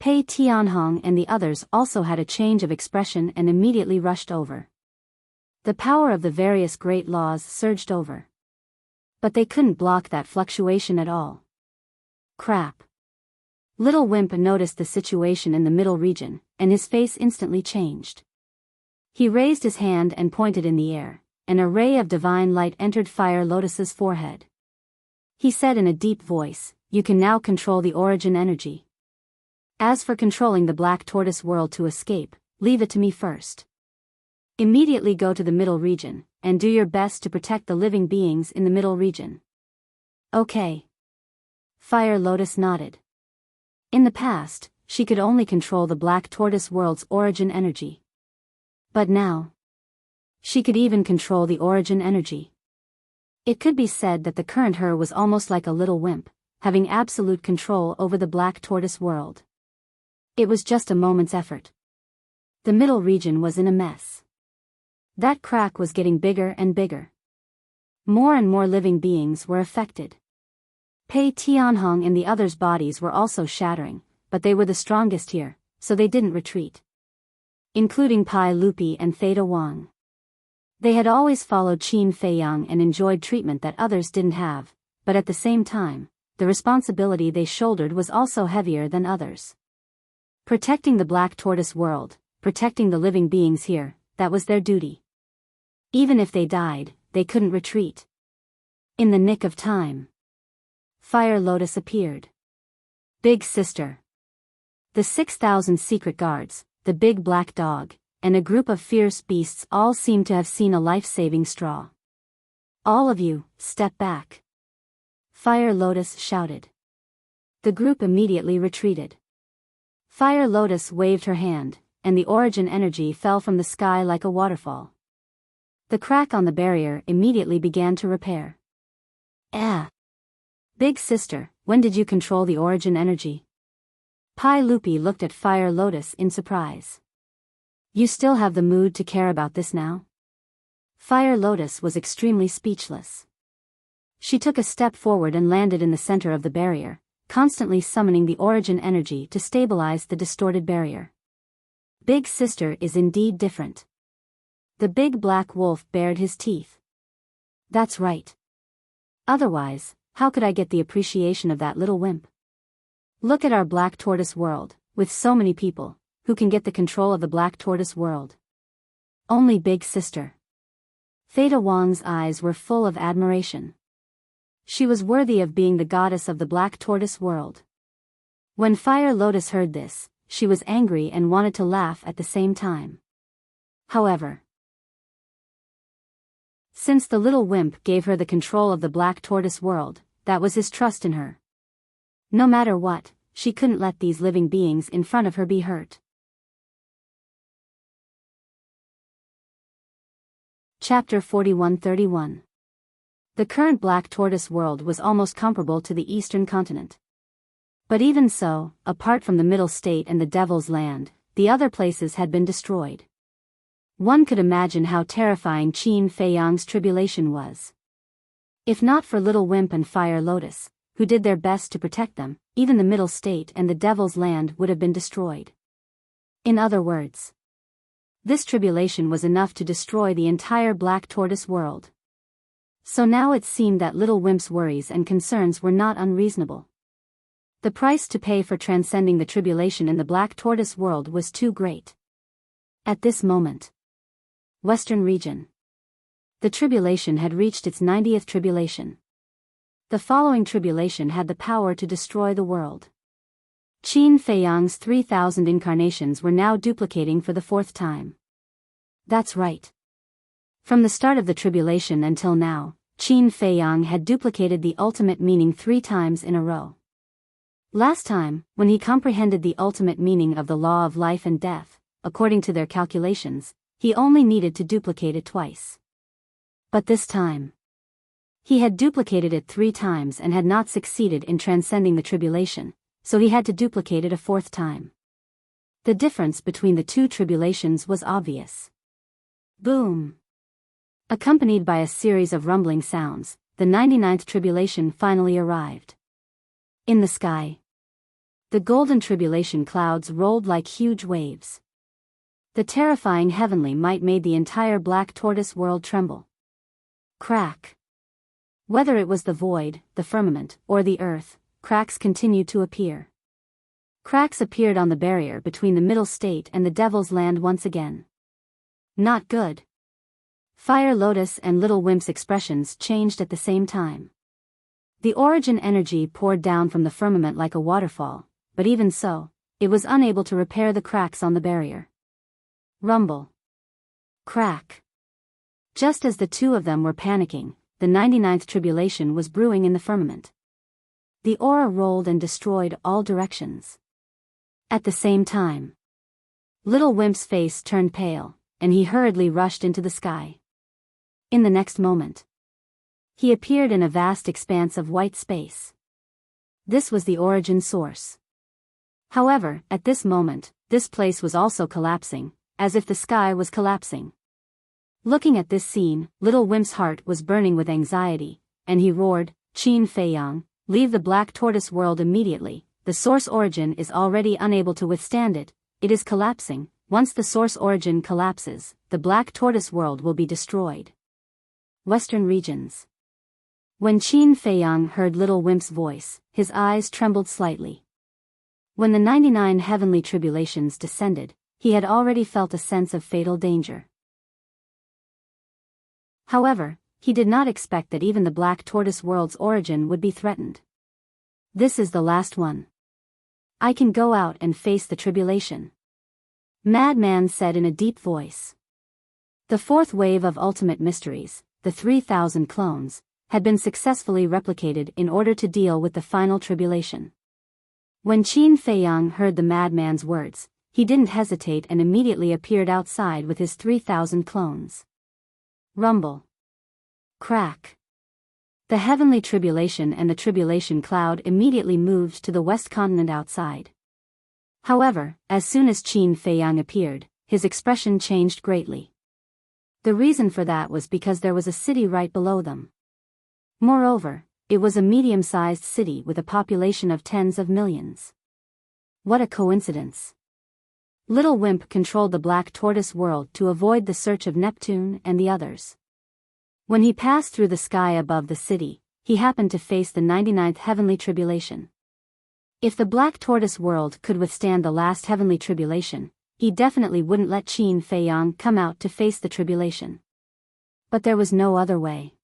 Pei Tianhong and the others also had a change of expression and immediately rushed over. The power of the various great laws surged over. But they couldn't block that fluctuation at all. Crap. Little Wimp noticed the situation in the middle region, and his face instantly changed. He raised his hand and pointed in the air. An ray of divine light entered Fire Lotus's forehead. He said in a deep voice, "You can now control the origin energy. As for controlling the Black Tortoise world to escape, leave it to me first. Immediately go to the middle region, and do your best to protect the living beings in the middle region." Okay. Fire Lotus nodded. In the past, she could only control the Black Tortoise world's origin energy. But now, she could even control the origin energy. It could be said that the current her was almost like a little wimp, having absolute control over the Black Tortoise world. It was just a moment's effort. The middle region was in a mess. That crack was getting bigger and bigger. More and more living beings were affected. Pei Tianhong and the others' bodies were also shattering, but they were the strongest here, so they didn't retreat. Including Pai Lupi and Theta Wang. They had always followed Qin Feiyang and enjoyed treatment that others didn't have, but at the same time, the responsibility they shouldered was also heavier than others. Protecting the Black Tortoise world, protecting the living beings here, that was their duty. Even if they died, they couldn't retreat. In the nick of time, Fire Lotus appeared. Big Sister. The 6,000 secret guards, the big black dog, and a group of fierce beasts all seemed to have seen a life-saving straw. All of you, step back. Fire Lotus shouted. The group immediately retreated. Fire Lotus waved her hand, and the origin energy fell from the sky like a waterfall. The crack on the barrier immediately began to repair. Big Sister, when did you control the origin energy? Pai Lupi looked at Fire Lotus in surprise. You still have the mood to care about this now? Fire Lotus was extremely speechless. She took a step forward and landed in the center of the barrier, constantly summoning the origin energy to stabilize the distorted barrier. Big sister is indeed different. The big black wolf bared his teeth. That's right. Otherwise, how could I get the appreciation of that little wimp? Look at our black tortoise world, with so many people, who can get the control of the black tortoise world. Only big sister. Theta Wang's eyes were full of admiration. She was worthy of being the goddess of the black tortoise world. When Fire Lotus heard this, she was angry and wanted to laugh at the same time. However, since the little wimp gave her the control of the black tortoise world, that was his trust in her. No matter what, she couldn't let these living beings in front of her be hurt. Chapter 41-31. The current black tortoise world was almost comparable to the eastern continent. But even so, apart from the middle state and the Devil's Land, the other places had been destroyed. One could imagine how terrifying Qin Feiyang's tribulation was. If not for Little Wimp and Fire Lotus, who did their best to protect them, even the middle state and the Devil's Land would have been destroyed. In other words, this tribulation was enough to destroy the entire black tortoise world. So now it seemed that Little Wimp's worries and concerns were not unreasonable. The price to pay for transcending the tribulation in the black tortoise world was too great. At this moment, Western region. The tribulation had reached its 90th tribulation. The following tribulation had the power to destroy the world. Qin Feiyang's 3,000 incarnations were now duplicating for the 4th time. That's right. From the start of the tribulation until now, Qin Feiyang had duplicated the ultimate meaning 3 times in a row. Last time, when he comprehended the ultimate meaning of the law of life and death, according to their calculations, he only needed to duplicate it twice. But this time, he had duplicated it 3 times and had not succeeded in transcending the tribulation, so he had to duplicate it a 4th time. The difference between the 2 tribulations was obvious. Boom! Accompanied by a series of rumbling sounds, the 99th tribulation finally arrived. In the sky, the golden tribulation clouds rolled like huge waves. The terrifying heavenly might made the entire black tortoise world tremble. Crack! Whether it was the void, the firmament, or the earth, cracks continued to appear. Cracks appeared on the barrier between the middle state and the Devil's Land once again. Not good. Fire Lotus and Little Wimp's expressions changed at the same time. The origin energy poured down from the firmament like a waterfall, but even so, it was unable to repair the cracks on the barrier. Rumble. Crack. Just as the 2 of them were panicking, the 99th tribulation was brewing in the firmament. The aura rolled and destroyed all directions. At the same time, Little Wimp's face turned pale, and he hurriedly rushed into the sky. In the next moment, he appeared in a vast expanse of white space. This was the origin source. However, at this moment, this place was also collapsing, as if the sky was collapsing. Looking at this scene, Little Wimp's heart was burning with anxiety, and he roared, "Qin Feiyang, leave the black tortoise world immediately. The source origin is already unable to withstand it. It is collapsing. Once the source origin collapses, the black tortoise world will be destroyed." Western regions. When Qin Feiyang heard Little Wimp's voice, his eyes trembled slightly. When the 99 heavenly tribulations descended, he had already felt a sense of fatal danger. However, he did not expect that even the black tortoise world's origin would be threatened. This is the last one. I can go out and face the tribulation. Madman said in a deep voice. The 4th wave of ultimate mysteries, the 3,000 clones, had been successfully replicated in order to deal with the final tribulation. When Qin Feiyang heard the madman's words, he didn't hesitate and immediately appeared outside with his 3,000 clones. Rumble. Crack. The heavenly tribulation and the tribulation cloud immediately moved to the west continent outside. However, as soon as Qin Feiyang appeared, his expression changed greatly. The reason for that was because there was a city right below them. Moreover, it was a medium-sized city with a population of tens of millions. What a coincidence. Little Wimp controlled the Black Tortoise world to avoid the search of Neptune and the others. When he passed through the sky above the city, he happened to face the 99th heavenly tribulation. If the Black Tortoise world could withstand the last heavenly tribulation, he definitely wouldn't let Qin Feiyang come out to face the tribulation. But there was no other way.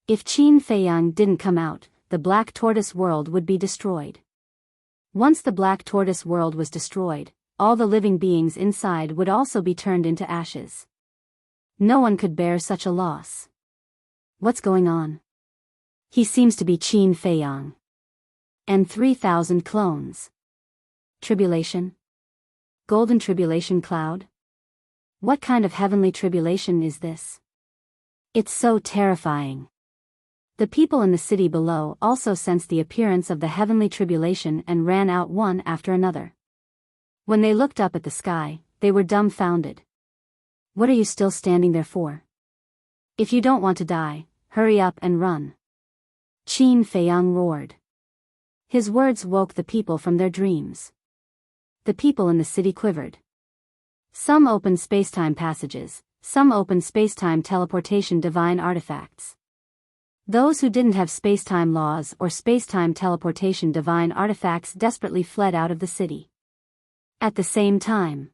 If Qin Feiyang didn't come out, the Black Tortoise world would be destroyed. Once the Black Tortoise world was destroyed, all the living beings inside would also be turned into ashes. No one could bear such a loss. What's going on? He seems to be Qin Feiyang. And 3,000 clones. Tribulation? Golden tribulation cloud? What kind of heavenly tribulation is this? It's so terrifying. The people in the city below also sensed the appearance of the heavenly tribulation and ran out one after another. When they looked up at the sky, they were dumbfounded. What are you still standing there for? If you don't want to die, hurry up and run. Qin Feiyang roared. His words woke the people from their dreams. The people in the city quivered. Some opened space-time passages, some opened space-time teleportation divine artifacts. Those who didn't have space-time laws or space-time teleportation divine artifacts desperately fled out of the city. At the same time,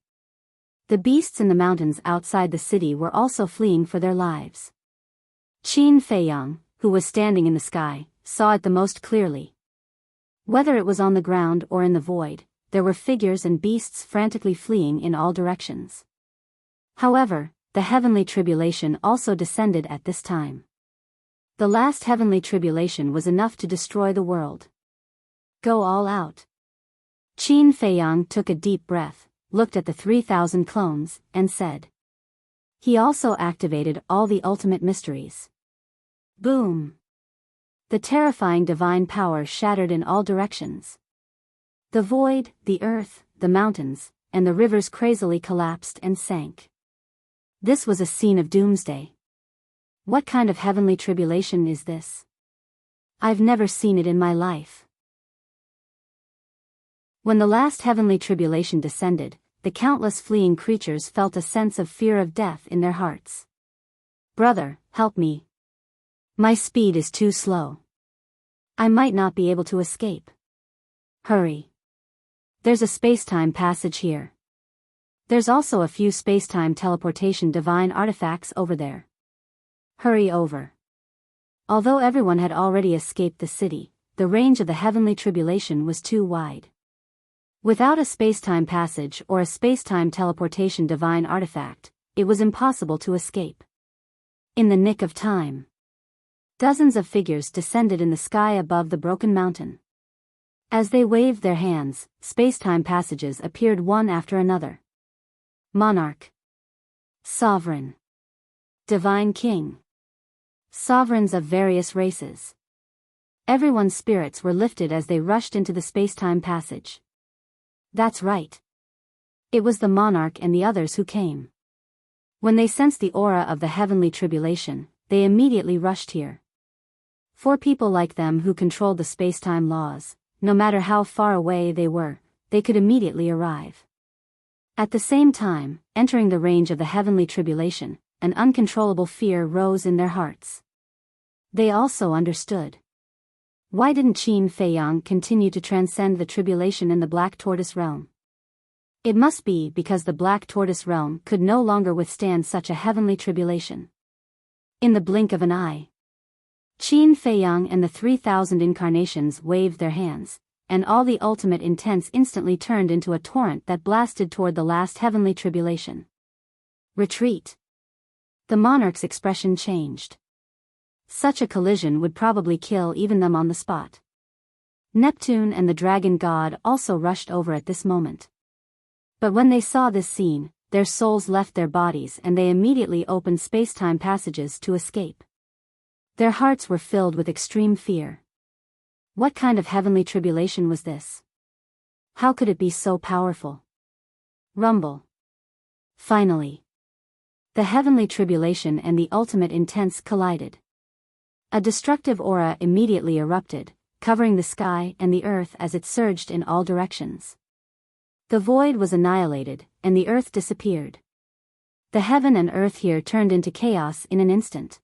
the beasts in the mountains outside the city were also fleeing for their lives. Qin Feiyang, who was standing in the sky, saw it the most clearly. Whether it was on the ground or in the void, there were figures and beasts frantically fleeing in all directions. However, the heavenly tribulation also descended at this time. The last heavenly tribulation was enough to destroy the world. Go all out. Qin Feiyang took a deep breath, looked at the 3,000 clones, and said. He also activated all the ultimate mysteries. Boom! The terrifying divine power shattered in all directions. The void, the earth, the mountains, and the rivers crazily collapsed and sank. This was a scene of doomsday. What kind of heavenly tribulation is this? I've never seen it in my life. When the last heavenly tribulation descended, the countless fleeing creatures felt a sense of fear of death in their hearts. Brother, help me. My speed is too slow. I might not be able to escape. Hurry. There's a space-time passage here. There's also a few space-time teleportation divine artifacts over there. Hurry over. Although everyone had already escaped the city, the range of the heavenly tribulation was too wide. Without a space-time passage or a space-time teleportation divine artifact, it was impossible to escape. In the nick of time, dozens of figures descended in the sky above the broken mountain. As they waved their hands, space-time passages appeared one after another. Monarch. Sovereign. Divine King. Sovereigns of various races. Everyone's spirits were lifted as they rushed into the space-time passage. That's right. It was the monarch and the others who came. When they sensed the aura of the heavenly tribulation, they immediately rushed here. For people like them who controlled the space-time laws, no matter how far away they were, they could immediately arrive. At the same time, entering the range of the heavenly tribulation, an uncontrollable fear rose in their hearts. They also understood. Why didn't Qin Feiyang continue to transcend the tribulation in the Black Tortoise realm? It must be because the Black Tortoise realm could no longer withstand such a heavenly tribulation. In the blink of an eye, Qin Feiyang and the 3,000 incarnations waved their hands, and all the ultimate intents instantly turned into a torrent that blasted toward the last heavenly tribulation. Retreat. The monarch's expression changed. Such a collision would probably kill even them on the spot. Neptune and the dragon god also rushed over at this moment. But when they saw this scene, their souls left their bodies and they immediately opened space-time passages to escape. Their hearts were filled with extreme fear. What kind of heavenly tribulation was this? How could it be so powerful? Rumble. Finally, the heavenly tribulation and the ultimate intents collided. A destructive aura immediately erupted, covering the sky and the earth as it surged in all directions. The void was annihilated, and the earth disappeared. The heaven and earth here turned into chaos in an instant.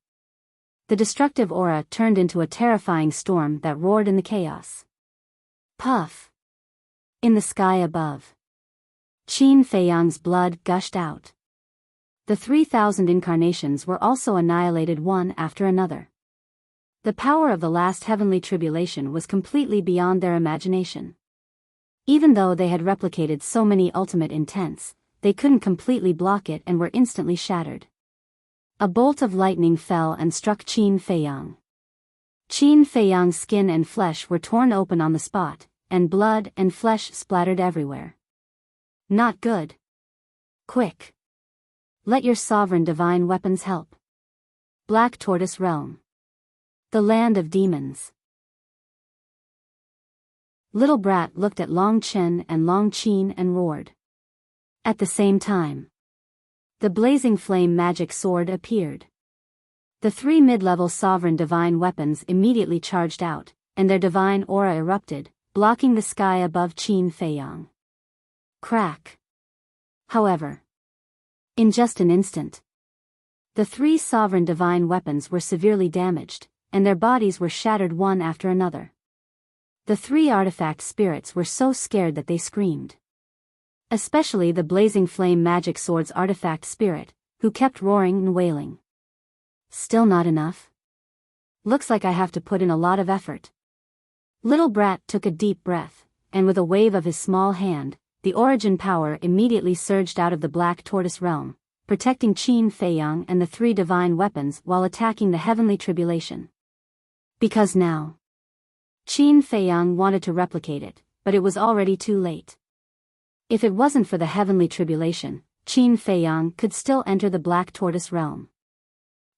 The destructive aura turned into a terrifying storm that roared in the chaos. Puff! In the sky above, Qin Feiyang's blood gushed out. The 3,000 incarnations were also annihilated one after another. The power of the last heavenly tribulation was completely beyond their imagination. Even though they had replicated so many ultimate intents, they couldn't completely block it and were instantly shattered. A bolt of lightning fell and struck Qin Feiyang. Qin Feiyang's skin and flesh were torn open on the spot, and blood and flesh splattered everywhere. Not good. Quick! Let your sovereign divine weapons help. Black Tortoise Realm. The land of demons. Little Brat looked at Long Chen and Long Qin and roared. At the same time, the blazing flame magic sword appeared. The 3 mid-level sovereign divine weapons immediately charged out, and their divine aura erupted, blocking the sky above Qin Feiyang. Crack! However, in just an instant, the 3 sovereign divine weapons were severely damaged, and their bodies were shattered one after another. The 3 artifact spirits were so scared that they screamed. Especially the blazing flame magic sword's artifact spirit, who kept roaring and wailing. Still not enough? Looks like I have to put in a lot of effort. Little Brat took a deep breath, and with a wave of his small hand, the origin power immediately surged out of the Black Tortoise Realm, protecting Qin Feiyang and the 3 divine weapons while attacking the heavenly tribulation. Because now, Qin Feiyang wanted to replicate it, but it was already too late. If it wasn't for the heavenly tribulation, Qin Feiyang could still enter the Black Tortoise Realm.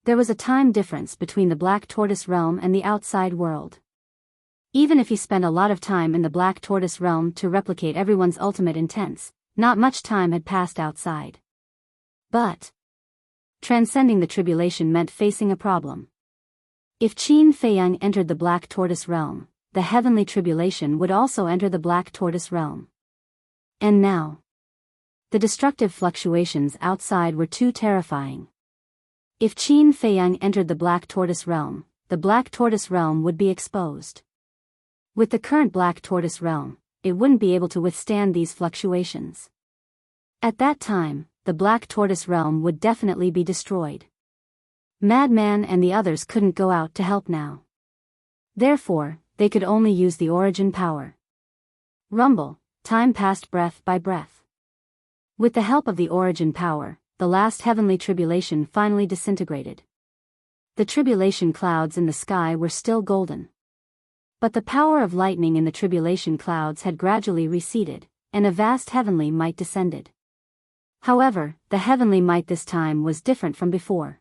There was a time difference between the Black Tortoise Realm and the outside world. Even if he spent a lot of time in the Black Tortoise Realm to replicate everyone's ultimate intents, not much time had passed outside. But transcending the tribulation meant facing a problem. If Qin Feiyang entered the Black Tortoise Realm, the heavenly tribulation would also enter the Black Tortoise Realm. And now, the destructive fluctuations outside were too terrifying. If Qin Feiyang entered the Black Tortoise Realm, the Black Tortoise Realm would be exposed. With the current Black Tortoise Realm, it wouldn't be able to withstand these fluctuations. At that time, the Black Tortoise Realm would definitely be destroyed. Madman and the others couldn't go out to help now. Therefore, they could only use the origin power. Rumble, time passed breath by breath. With the help of the origin power, the last heavenly tribulation finally disintegrated. The tribulation clouds in the sky were still golden. But the power of lightning in the tribulation clouds had gradually receded, and a vast heavenly might descended. However, the heavenly might this time was different from before.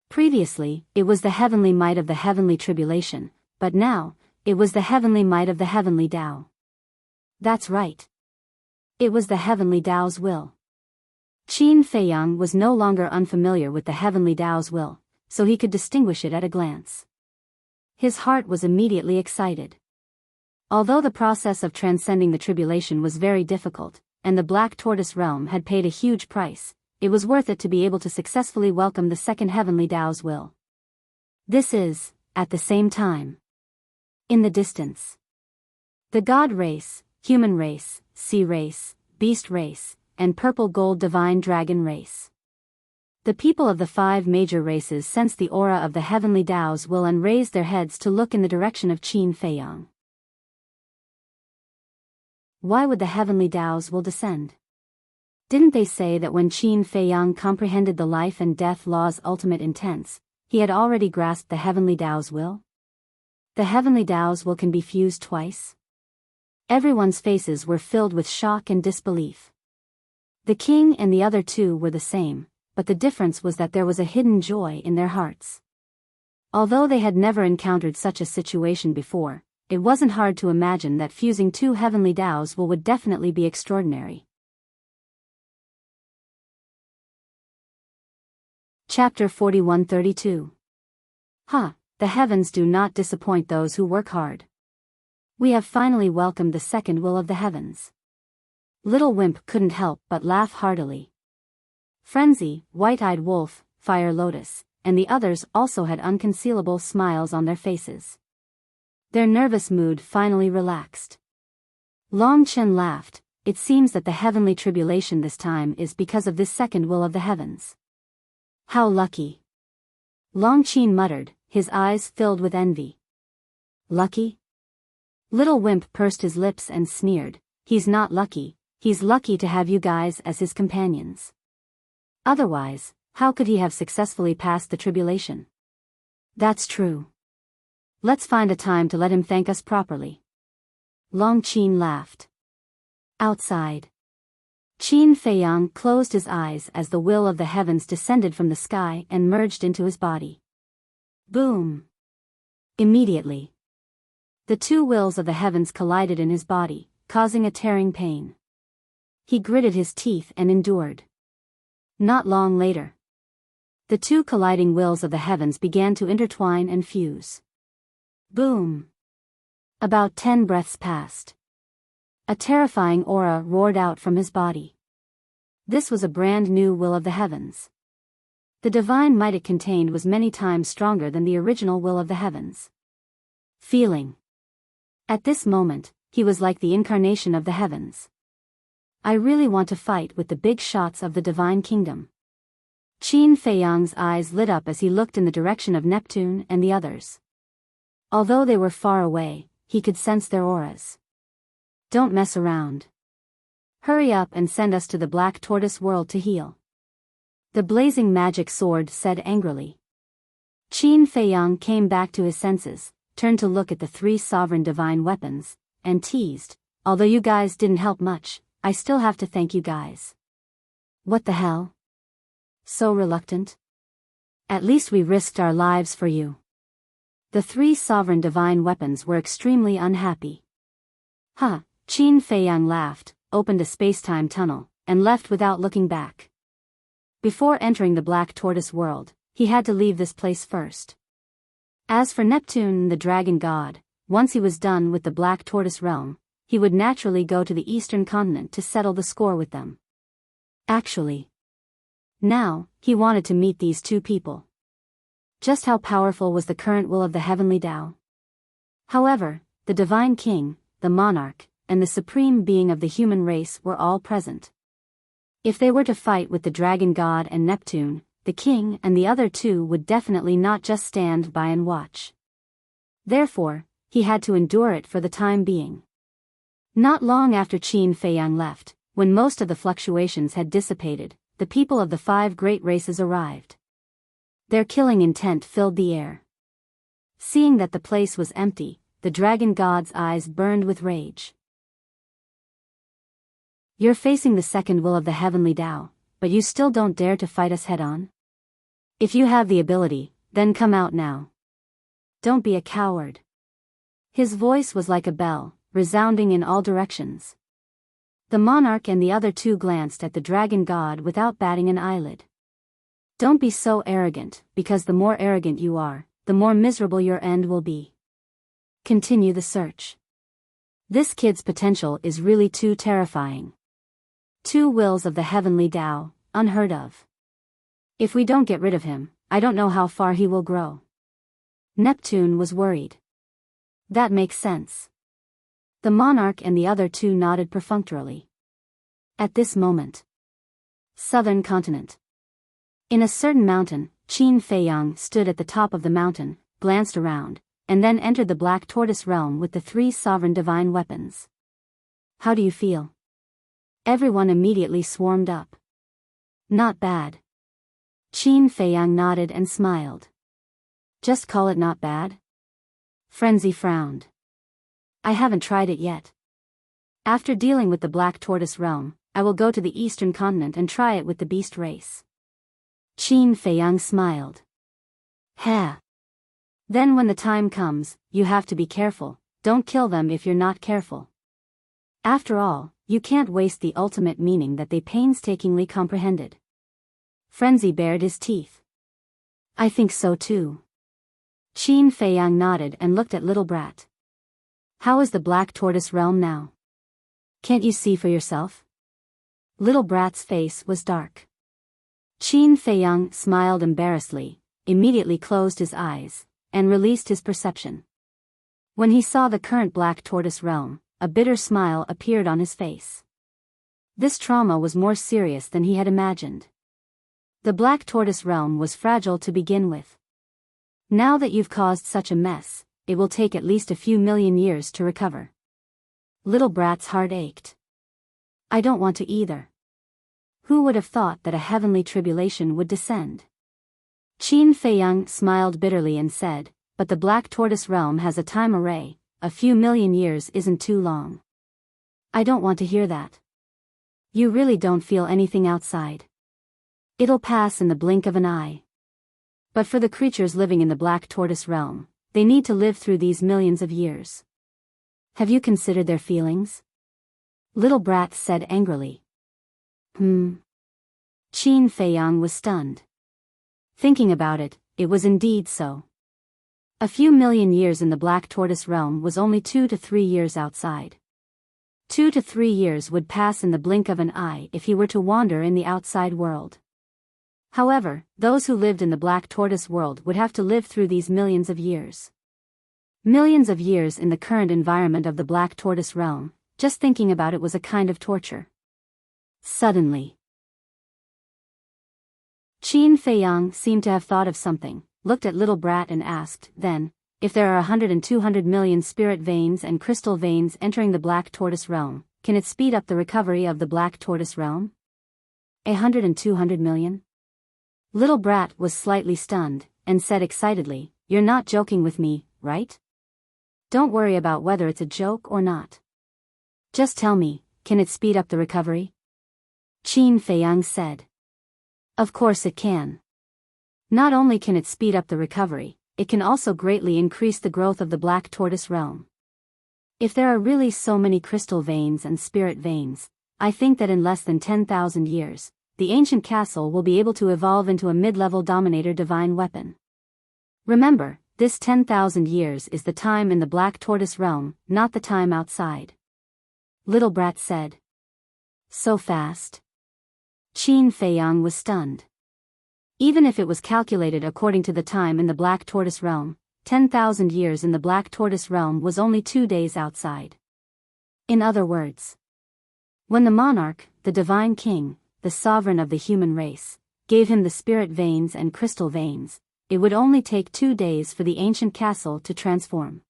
Previously, it was the heavenly might of the heavenly tribulation, but now, it was the heavenly might of the heavenly Tao. That's right. It was the heavenly Tao's will. Qin Feiyang was no longer unfamiliar with the heavenly Tao's will, so he could distinguish it at a glance. His heart was immediately excited. Although the process of transcending the tribulation was very difficult, and the Black Tortoise Realm had paid a huge price, it was worth it to be able to successfully welcome the second heavenly Tao's will. This is, at the same time, in the distance, the God race, human race, sea race, beast race, and purple gold divine dragon race. The people of the 5 major races sensed the aura of the heavenly Tao's will and raised their heads to look in the direction of Qin Feiyang. Why would the heavenly Tao's will descend? Didn't they say that when Qin Feiyang comprehended the life and death law's ultimate intents, he had already grasped the heavenly Tao's will? The heavenly Tao's will can be fused twice? Everyone's faces were filled with shock and disbelief. The king and the other 2 were the same, but the difference was that there was a hidden joy in their hearts. Although they had never encountered such a situation before, it wasn't hard to imagine that fusing 2 heavenly Tao's will would definitely be extraordinary. Chapter 4132. the heavens do not disappoint those who work hard. We have finally welcomed the second will of the heavens. Little Wimp couldn't help but laugh heartily. Frenzy, White-Eyed Wolf, Fire Lotus, and the others also had unconcealable smiles on their faces. Their nervous mood finally relaxed. Long Chen laughed. It seems that the heavenly tribulation this time is because of this second will of the heavens. How lucky. Long Chen muttered, his eyes filled with envy. Lucky? Little Wimp pursed his lips and sneered, he's not lucky, he's lucky to have you guys as his companions. Otherwise, how could he have successfully passed the tribulation? That's true. Let's find a time to let him thank us properly. Long Chen laughed. Outside. Qin Feiyang closed his eyes as the will of the heavens descended from the sky and merged into his body. Boom! Immediately, the two wills of the heavens collided in his body, causing a tearing pain. He gritted his teeth and endured. Not long later, the two colliding wills of the heavens began to intertwine and fuse. Boom! About 10 breaths passed. A terrifying aura roared out from his body. This was a brand new will of the heavens. The divine might it contained was many times stronger than the original will of the heavens. Feeling. At this moment, he was like the incarnation of the heavens. I really want to fight with the big shots of the divine kingdom. Qin Feiyang's eyes lit up as he looked in the direction of Neptune and the others. Although they were far away, he could sense their auras. Don't mess around. Hurry up and send us to the Black Tortoise world to heal. The blazing magic sword said angrily. Qin Feiyang came back to his senses, turned to look at the three sovereign divine weapons, and teased, although you guys didn't help much, I still have to thank you guys. What the hell? So reluctant? At least we risked our lives for you. The three sovereign divine weapons were extremely unhappy. Huh, Qin Feiyang laughed, opened a space-time tunnel, and left without looking back. Before entering the Black Tortoise world, he had to leave this place first. As for Neptune the dragon god, once he was done with the Black Tortoise realm, he would naturally go to the eastern continent to settle the score with them. Actually, now, he wanted to meet these two people. Just how powerful was the current will of the heavenly Tao? However, the divine king, the monarch, and the supreme being of the human race were all present. If they were to fight with the dragon god and Neptune, the king and the other two would definitely not just stand by and watch. Therefore, he had to endure it for the time being. Not long after Qin Feiyang left, when most of the fluctuations had dissipated, the people of the 5 great races arrived. Their killing intent filled the air. Seeing that the place was empty, the dragon god's eyes burned with rage. You're facing the second will of the heavenly Tao, but you still don't dare to fight us head-on? If you have the ability, then come out now. Don't be a coward. His voice was like a bell, resounding in all directions. The monarch and the other two glanced at the dragon god without batting an eyelid. Don't be so arrogant, because the more arrogant you are, the more miserable your end will be. Continue the search. This kid's potential is really too terrifying. 2 wills of the heavenly Tao, unheard of. If we don't get rid of him, I don't know how far he will grow. Neptune was worried. That makes sense. The monarch and the other two nodded perfunctorily. At this moment, southern continent. In a certain mountain, Qin Feiyang stood at the top of the mountain, glanced around, and then entered the Black Tortoise realm with the 3 sovereign divine weapons. How do you feel? Everyone immediately swarmed up. Not bad. Qin Feiyang nodded and smiled. Just call it not bad? Frenzy frowned. I haven't tried it yet. After dealing with the Black Tortoise realm, I will go to the eastern continent and try it with the beast race. Qin Feiyang smiled. Heh. Then when the time comes, you have to be careful, don't kill them if you're not careful. After all, you can't waste the ultimate meaning that they painstakingly comprehended. Frenzy bared his teeth. I think so too. Qin Feiyang nodded and looked at little brat. How is the Black Tortoise realm now? Can't you see for yourself? Little brat's face was dark. Qin Feiyang smiled embarrassedly, immediately closed his eyes, and released his perception. When he saw the current Black Tortoise realm, a bitter smile appeared on his face. This trauma was more serious than he had imagined. The Black Tortoise realm was fragile to begin with. Now that you've caused such a mess, it will take at least a few million years to recover. Little brat's heart ached. I don't want to either. Who would have thought that a heavenly tribulation would descend? Qin Feiyang smiled bitterly and said, but the Black Tortoise realm has a time array, a few million years isn't too long. I don't want to hear that. You really don't feel anything outside. It'll pass in the blink of an eye. But for the creatures living in the Black Tortoise realm, they need to live through these millions of years. Have you considered their feelings? Little brat said angrily. Qin Feiyang was stunned. Thinking about it, it was indeed so. A few million years in the Black Tortoise realm was only 2 to 3 years outside. 2 to 3 years would pass in the blink of an eye if he were to wander in the outside world. However, those who lived in the Black Tortoise world would have to live through these millions of years. Millions of years in the current environment of the Black Tortoise realm, just thinking about it was a kind of torture. Suddenly, Qin Feiyang seemed to have thought of something, looked at little brat and asked, then, if there are 100 and 200 million spirit veins and crystal veins entering the Black Tortoise realm, can it speed up the recovery of the Black Tortoise realm? 100 and 200 million? Little brat was slightly stunned, and said excitedly, You're not joking with me, right? Don't worry about whether it's a joke or not. Just tell me, can it speed up the recovery? Qin Feiyang said. Of course it can. Not only can it speed up the recovery, it can also greatly increase the growth of the Black Tortoise realm. If there are really so many crystal veins and spirit veins, I think that in less than 10,000 years, the ancient castle will be able to evolve into a mid-level dominator divine weapon. Remember, this 10,000 years is the time in the Black Tortoise realm, not the time outside. Little brat said. So fast? Qin Feiyang was stunned. Even if it was calculated according to the time in the Black Tortoise realm, 10,000 years in the Black Tortoise realm was only 2 days outside. In other words, when the monarch, the divine king, the sovereign of the human race, gave him the spirit veins and crystal veins, it would only take 2 days for the ancient castle to transform.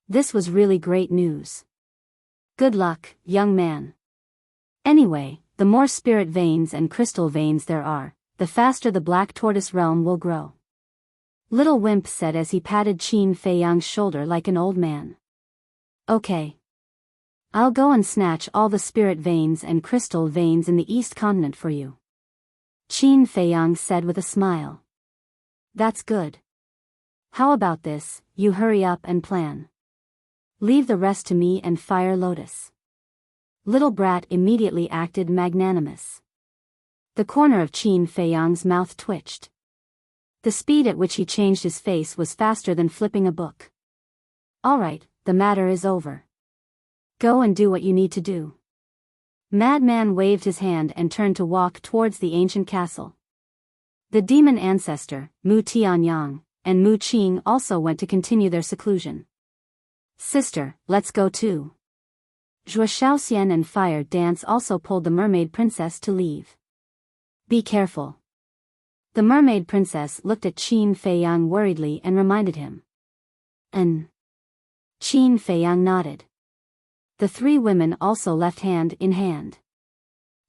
This was really great news. Good luck, young man. Anyway, the more spirit veins and crystal veins there are, the faster the Black Tortoise realm will grow. Little Wimp said as he patted Qin Feiyang's shoulder like an old man. Okay. I'll go and snatch all the spirit veins and crystal veins in the East Continent for you. Qin Feiyang said with a smile. That's good. How about this, you hurry up and plan. Leave the rest to me and Fire Lotus. Little brat immediately acted magnanimous. The corner of Qin Feiyang's mouth twitched. The speed at which he changed his face was faster than flipping a book. All right, the matter is over. Go and do what you need to do. Madman waved his hand and turned to walk towards the ancient castle. The demon ancestor, Mu Tianyang, and Mu Qing also went to continue their seclusion. Sister, let's go too. Zhua Shaoxian and Fire Dance also pulled the mermaid princess to leave. Be careful. The mermaid princess looked at Qin Feiyang worriedly and reminded him. Qin Feiyang nodded. The 3 women also left hand in hand.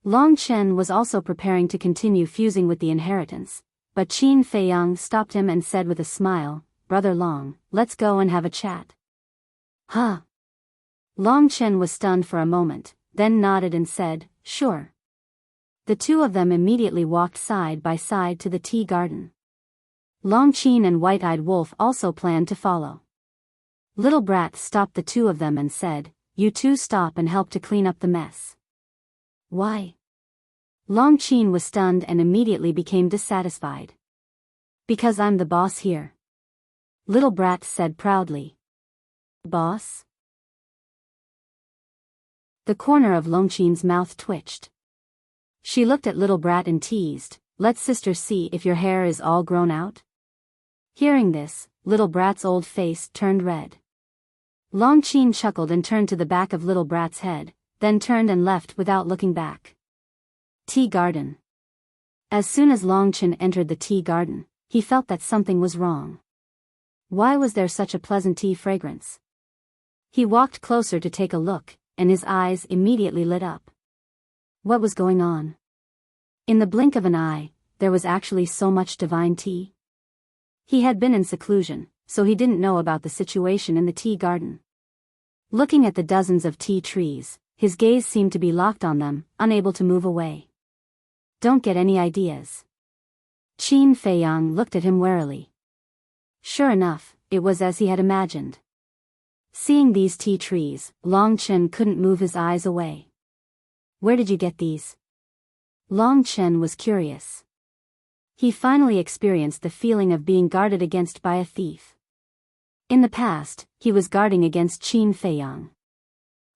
Long Chen was also preparing to continue fusing with the inheritance, but Qin Feiyang stopped him and said with a smile, Brother Long, let's go and have a chat. Huh? Long Chen was stunned for a moment, then nodded and said, Sure. The 2 of them immediately walked side by side to the tea garden. Long Qin and White-Eyed Wolf also planned to follow. Little Brat stopped the 2 of them and said, You 2 stop and help to clean up the mess. Why? Long Qin was stunned and immediately became dissatisfied. Because I'm the boss here. Little brat said proudly. Boss? The corner of Longqin's mouth twitched. She looked at little brat and teased, let sister see if your hair is all grown out. Hearing this, little brat's old face turned red. Longqin chuckled and turned to the back of little brat's head, then turned and left without looking back. Tea garden. As soon as Longqin entered the tea garden, he felt that something was wrong. Why was there such a pleasant tea fragrance? He walked closer to take a look, and his eyes immediately lit up. What was going on? In the blink of an eye, there was actually so much divine tea. He had been in seclusion, so he didn't know about the situation in the tea garden. Looking at the dozens of tea trees, his gaze seemed to be locked on them, unable to move away. Don't get any ideas. Qin Feiyang looked at him warily. Sure enough, it was as he had imagined. Seeing these tea trees, Longqin couldn't move his eyes away. Where did you get these? Longqin was curious. He finally experienced the feeling of being guarded against by a thief. In the past, he was guarding against Qin Feiyang.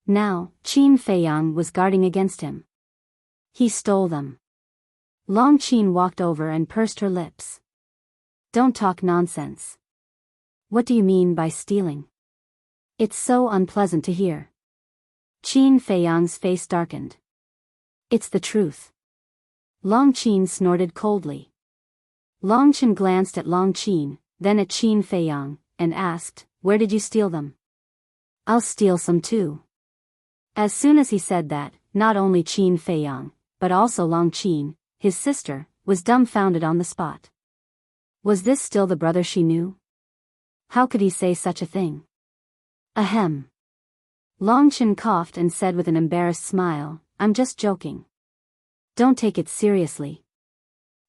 Now, Qin Feiyang was guarding against him. He stole them. Longqin walked over and pursed her lips. Don't talk nonsense. What do you mean by stealing? It's so unpleasant to hear. Qin Feiyang's face darkened. It's the truth. Longqin snorted coldly. Longqin glanced at Longqin, then at Qin Feiyang, and asked, where did you steal them? I'll steal some too. As soon as he said that, not only Qin Feiyang, but also Longqin, his sister, was dumbfounded on the spot. Was this still the brother she knew? How could he say such a thing? Ahem. Longqin coughed and said with an embarrassed smile, I'm just joking. Don't take it seriously.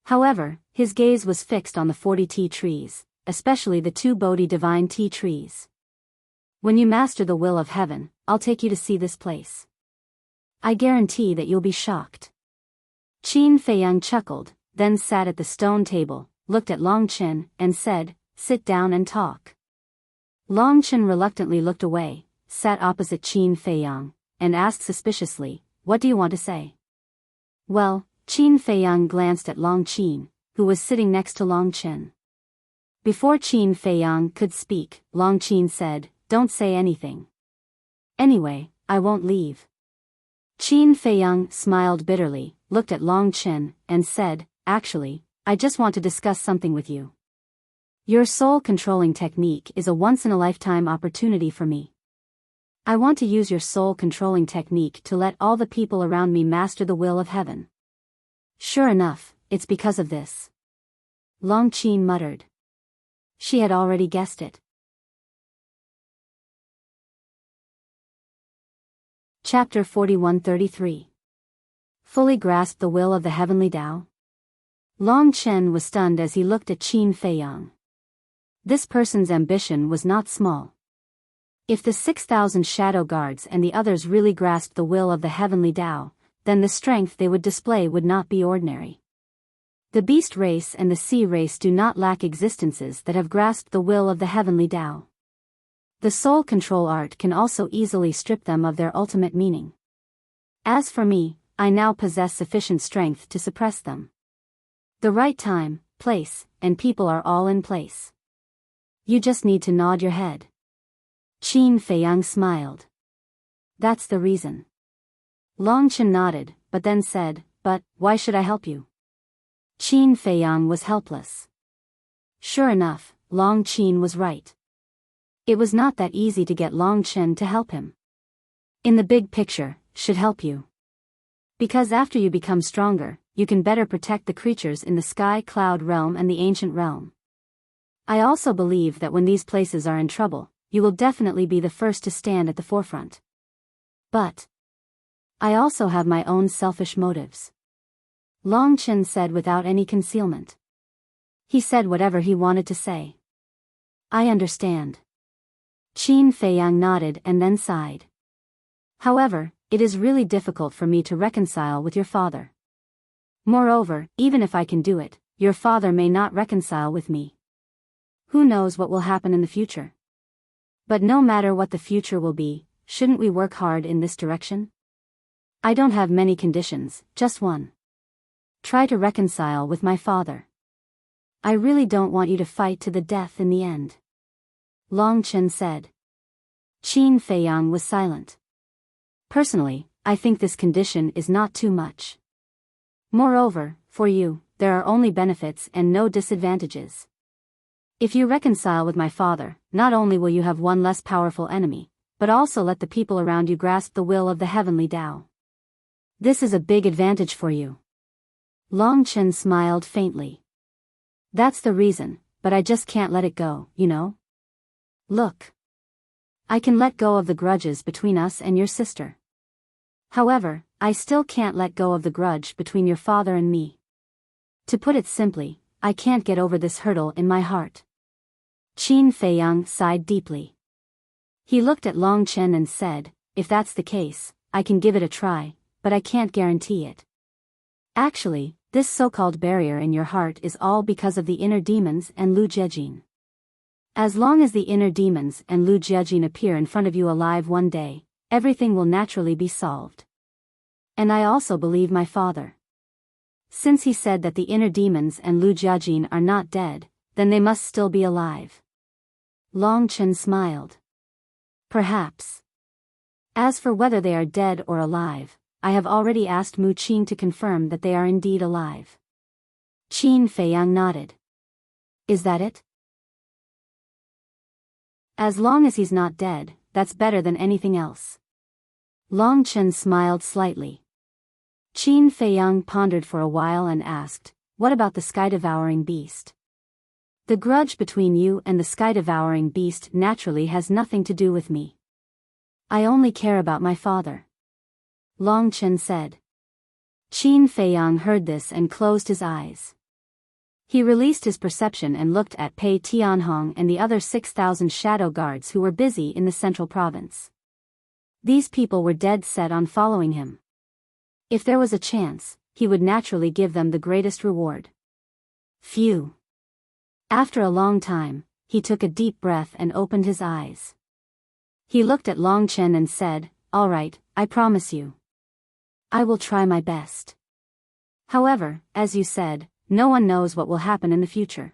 However, his gaze was fixed on the 40 tea trees, especially the 2 Bodhi divine tea trees. When you master the will of heaven, I'll take you to see this place. I guarantee that you'll be shocked. Qin Feiyang chuckled, then sat at the stone table, looked at Longqin, and said, sit down and talk. Longqin reluctantly looked away, sat opposite Qin Feiyang, and asked suspiciously, what do you want to say? Well, Qin Feiyang glanced at Longqin, who was sitting next to Longqin. Before Qin Feiyang could speak, Longqin said, don't say anything. Anyway, I won't leave. Qin Feiyang smiled bitterly, looked at Longqin, and said, actually, I just want to discuss something with you. Your soul-controlling technique is a once-in-a-lifetime opportunity for me. I want to use your soul-controlling technique to let all the people around me master the will of heaven. Sure enough, it's because of this. Longqin muttered. She had already guessed it. Chapter 41-33. Fully grasp the will of the heavenly Tao? Longqin was stunned as he looked at Qin Feiyang. This person's ambition was not small. If the 6,000 shadow guards and the others really grasped the will of the heavenly Tao, then the strength they would display would not be ordinary. The beast race and the sea race do not lack existences that have grasped the will of the heavenly Tao. The soul control art can also easily strip them of their ultimate meaning. As for me, I now possess sufficient strength to suppress them. The right time, place, and people are all in place. You just need to nod your head. Qin Feiyang smiled. That's the reason. Longqin nodded, but then said, but, why should I help you? Qin Feiyang was helpless. Sure enough, Longqin was right. It was not that easy to get Longqin to help him. In the big picture, should help you. Because after you become stronger, you can better protect the creatures in the sky cloud realm and the ancient realm. I also believe that when these places are in trouble, you will definitely be the first to stand at the forefront. But I also have my own selfish motives. Longqin said without any concealment. He said whatever he wanted to say. I understand. Qin Feiyang nodded and then sighed. However, it is really difficult for me to reconcile with your father. Moreover, even if I can do it, your father may not reconcile with me. Who knows what will happen in the future? But no matter what the future will be, shouldn't we work hard in this direction? I don't have many conditions, just one. Try to reconcile with my father. I really don't want you to fight to the death in the end. Long Chen said. Qin Feiyang was silent. Personally, I think this condition is not too much. Moreover, for you, there are only benefits and no disadvantages. If you reconcile with my father, not only will you have one less powerful enemy, but also let the people around you grasp the will of the heavenly Tao. This is a big advantage for you. Long Chen smiled faintly. That's the reason, but I just can't let it go, you know? Look. I can let go of the grudges between us and your sister. However, I still can't let go of the grudge between your father and me. To put it simply, I can't get over this hurdle in my heart. Qin Feiyang sighed deeply. He looked at Long Chen and said, if that's the case, I can give it a try, but I can't guarantee it. Actually, this so-called barrier in your heart is all because of the inner demons and Lu Jiejin. As long as the inner demons and Lu Jiejin appear in front of you alive one day, everything will naturally be solved. And I also believe my father. Since he said that the inner demons and Lu Jiejin are not dead, then they must still be alive. Long Chen smiled. Perhaps. As for whether they are dead or alive, I have already asked Mu Qin to confirm that they are indeed alive. Qin Feiyang nodded. Is that it? As long as he's not dead, that's better than anything else. Long Chen smiled slightly. Qin Feiyang pondered for a while and asked, what about the sky-devouring beast? The grudge between you and the sky-devouring beast naturally has nothing to do with me. I only care about my father. Long Chen said. Qin Feiyang heard this and closed his eyes. He released his perception and looked at Pei Tianhong and the other 6,000 shadow guards who were busy in the central province. These people were dead set on following him. If there was a chance, he would naturally give them the greatest reward. Phew. After a long time, he took a deep breath and opened his eyes. He looked at Long Chen and said, all right, I promise you. I will try my best. However, as you said, no one knows what will happen in the future.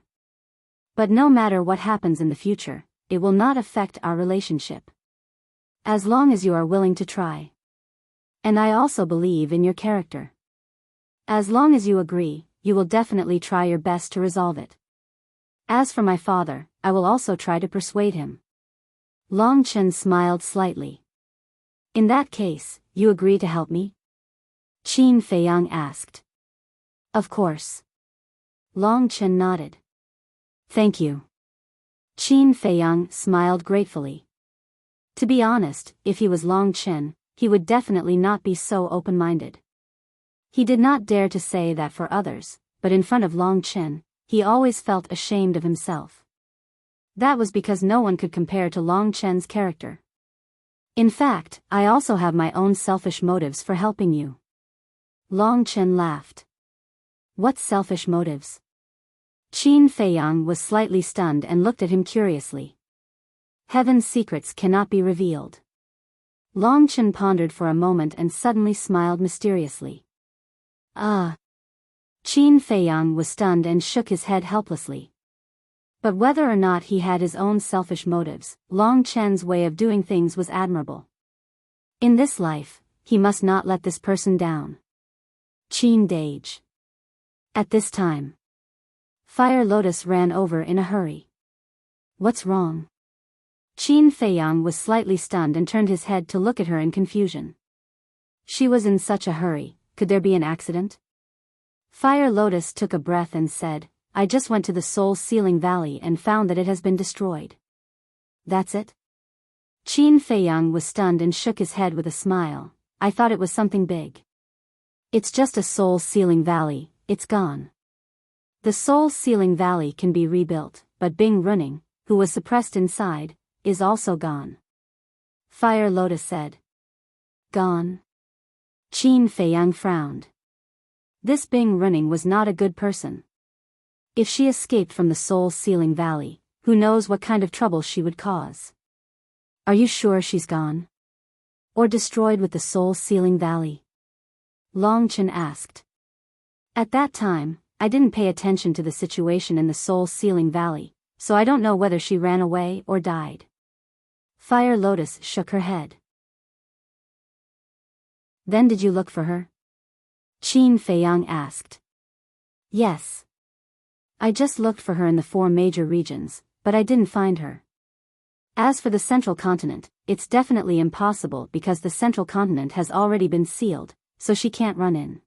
But no matter what happens in the future, it will not affect our relationship. As long as you are willing to try. And I also believe in your character. As long as you agree, you will definitely try your best to resolve it. As for my father, I will also try to persuade him. Long Chen smiled slightly. In that case, you agree to help me? Qin Feiyang asked. Of course. Long Chen nodded. Thank you. Qin Feiyang smiled gratefully. To be honest, if he was Long Chen, he would definitely not be so open-minded. He did not dare to say that for others, but in front of Long Chen, he always felt ashamed of himself. That was because no one could compare to Long Chen's character. In fact, I also have my own selfish motives for helping you. Long Chen laughed. What selfish motives? Qin Feiyang was slightly stunned and looked at him curiously. Heaven's secrets cannot be revealed. Long Chen pondered for a moment and suddenly smiled mysteriously. Ah. Qin Feiyang was stunned and shook his head helplessly. But whether or not he had his own selfish motives, Long Chen's way of doing things was admirable. In this life, he must not let this person down. Qin Dage. At this time, Fire Lotus ran over in a hurry. What's wrong? Qin Feiyang was slightly stunned and turned his head to look at her in confusion. She was in such a hurry, could there be an accident? Fire Lotus took a breath and said, I just went to the Soul Sealing Valley and found that it has been destroyed. That's it? Qin Feiyang was stunned and shook his head with a smile. I thought it was something big. It's just a Soul Sealing Valley, it's gone. The Soul Sealing Valley can be rebuilt, but Bing Running, who was suppressed inside, is also gone. Fire Lotus said. Gone? Qin Feiyang frowned. This Bing Running was not a good person. If she escaped from the Soul Sealing Valley, Who knows what kind of trouble she would cause? Are you sure she's gone? Or destroyed with the soul-sealing valley? Long Chen asked. At that time, I didn't pay attention to the situation in the soul-sealing valley, so I don't know whether she ran away or died. Fire Lotus shook her head. Then did you look for her? Qin Feiyang asked. Yes. I just looked for her in the 4 major regions, but I didn't find her. As for the central continent, it's definitely impossible because the central continent has already been sealed, so she can't run in.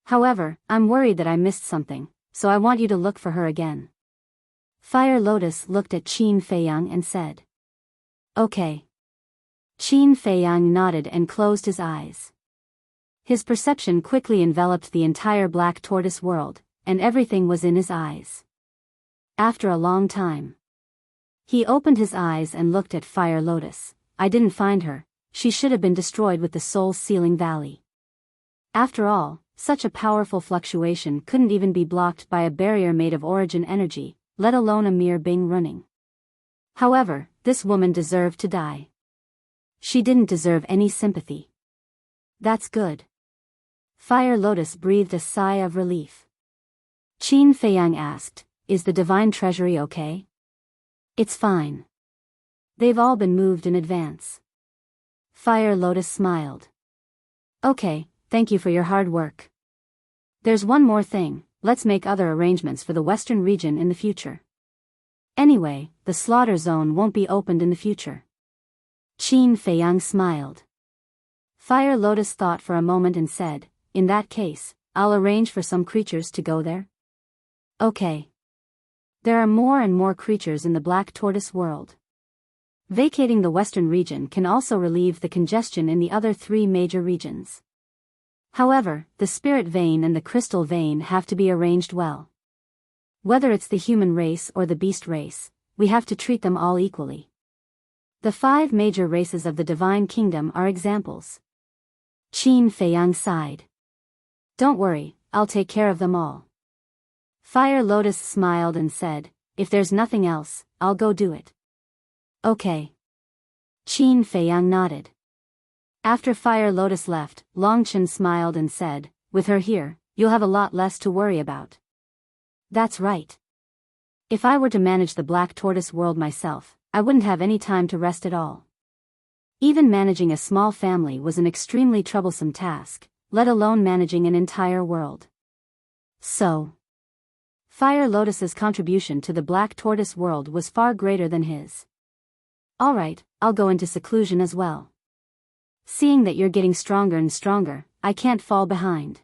However, I'm worried that I missed something, so I want you to look for her again. Fire Lotus looked at Qin Feiyang and said. Okay. Qin Feiyang nodded and closed his eyes. His perception quickly enveloped the entire black tortoise world, and everything was in his eyes. After a long time, he opened his eyes and looked at Fire Lotus. I didn't find her, she should have been destroyed with the soul-sealing valley. After all, such a powerful fluctuation couldn't even be blocked by a barrier made of origin energy, let alone a mere Bing running. However, this woman deserved to die. She didn't deserve any sympathy. That's good. Fire Lotus breathed a sigh of relief. Qin Feiyang asked, Is the divine treasury okay? It's fine. They've all been moved in advance. Fire Lotus smiled. Okay, thank you for your hard work. There's one more thing, let's make other arrangements for the western region in the future. Anyway, the slaughter zone won't be opened in the future. Qin Feiyang smiled. Fire Lotus thought for a moment and said, In that case, I'll arrange for some creatures to go there. Okay. There are more and more creatures in the black tortoise world. Vacating the western region can also relieve the congestion in the other 3 major regions. However, the spirit vein and the crystal vein have to be arranged well. Whether it's the human race or the beast race, we have to treat them all equally. The 5 major races of the divine kingdom are examples. Qin Feiyang sighed. Don't worry, I'll take care of them all. Fire Lotus smiled and said, If there's nothing else, I'll go do it. Okay. Qin Feiyang nodded. After Fire Lotus left, Long Chen smiled and said, With her here, you'll have a lot less to worry about. That's right. If I were to manage the black tortoise world myself, I wouldn't have any time to rest at all. Even managing a small family was an extremely troublesome task, let alone managing an entire world. So, Fire Lotus's contribution to the black tortoise world was far greater than his. Alright, I'll go into seclusion as well. Seeing that you're getting stronger and stronger, I can't fall behind.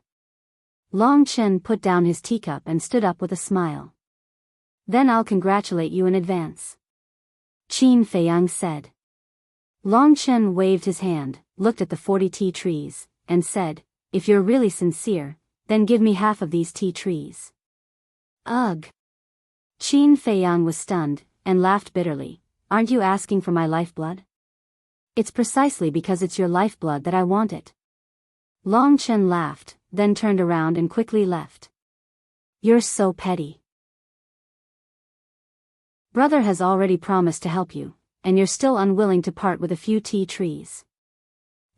Long Chen put down his teacup and stood up with a smile. Then I'll congratulate you in advance. Qin Feiyang said. Long Chen waved his hand, looked at the 40 tea trees, and said, If you're really sincere, then give me half of these tea trees. Ugh. Qin Feiyang was stunned, and laughed bitterly. Aren't you asking for my lifeblood? It's precisely because it's your lifeblood that I want it. Long Chen laughed, then turned around and quickly left. You're so petty. Brother has already promised to help you, and you're still unwilling to part with a few tea trees.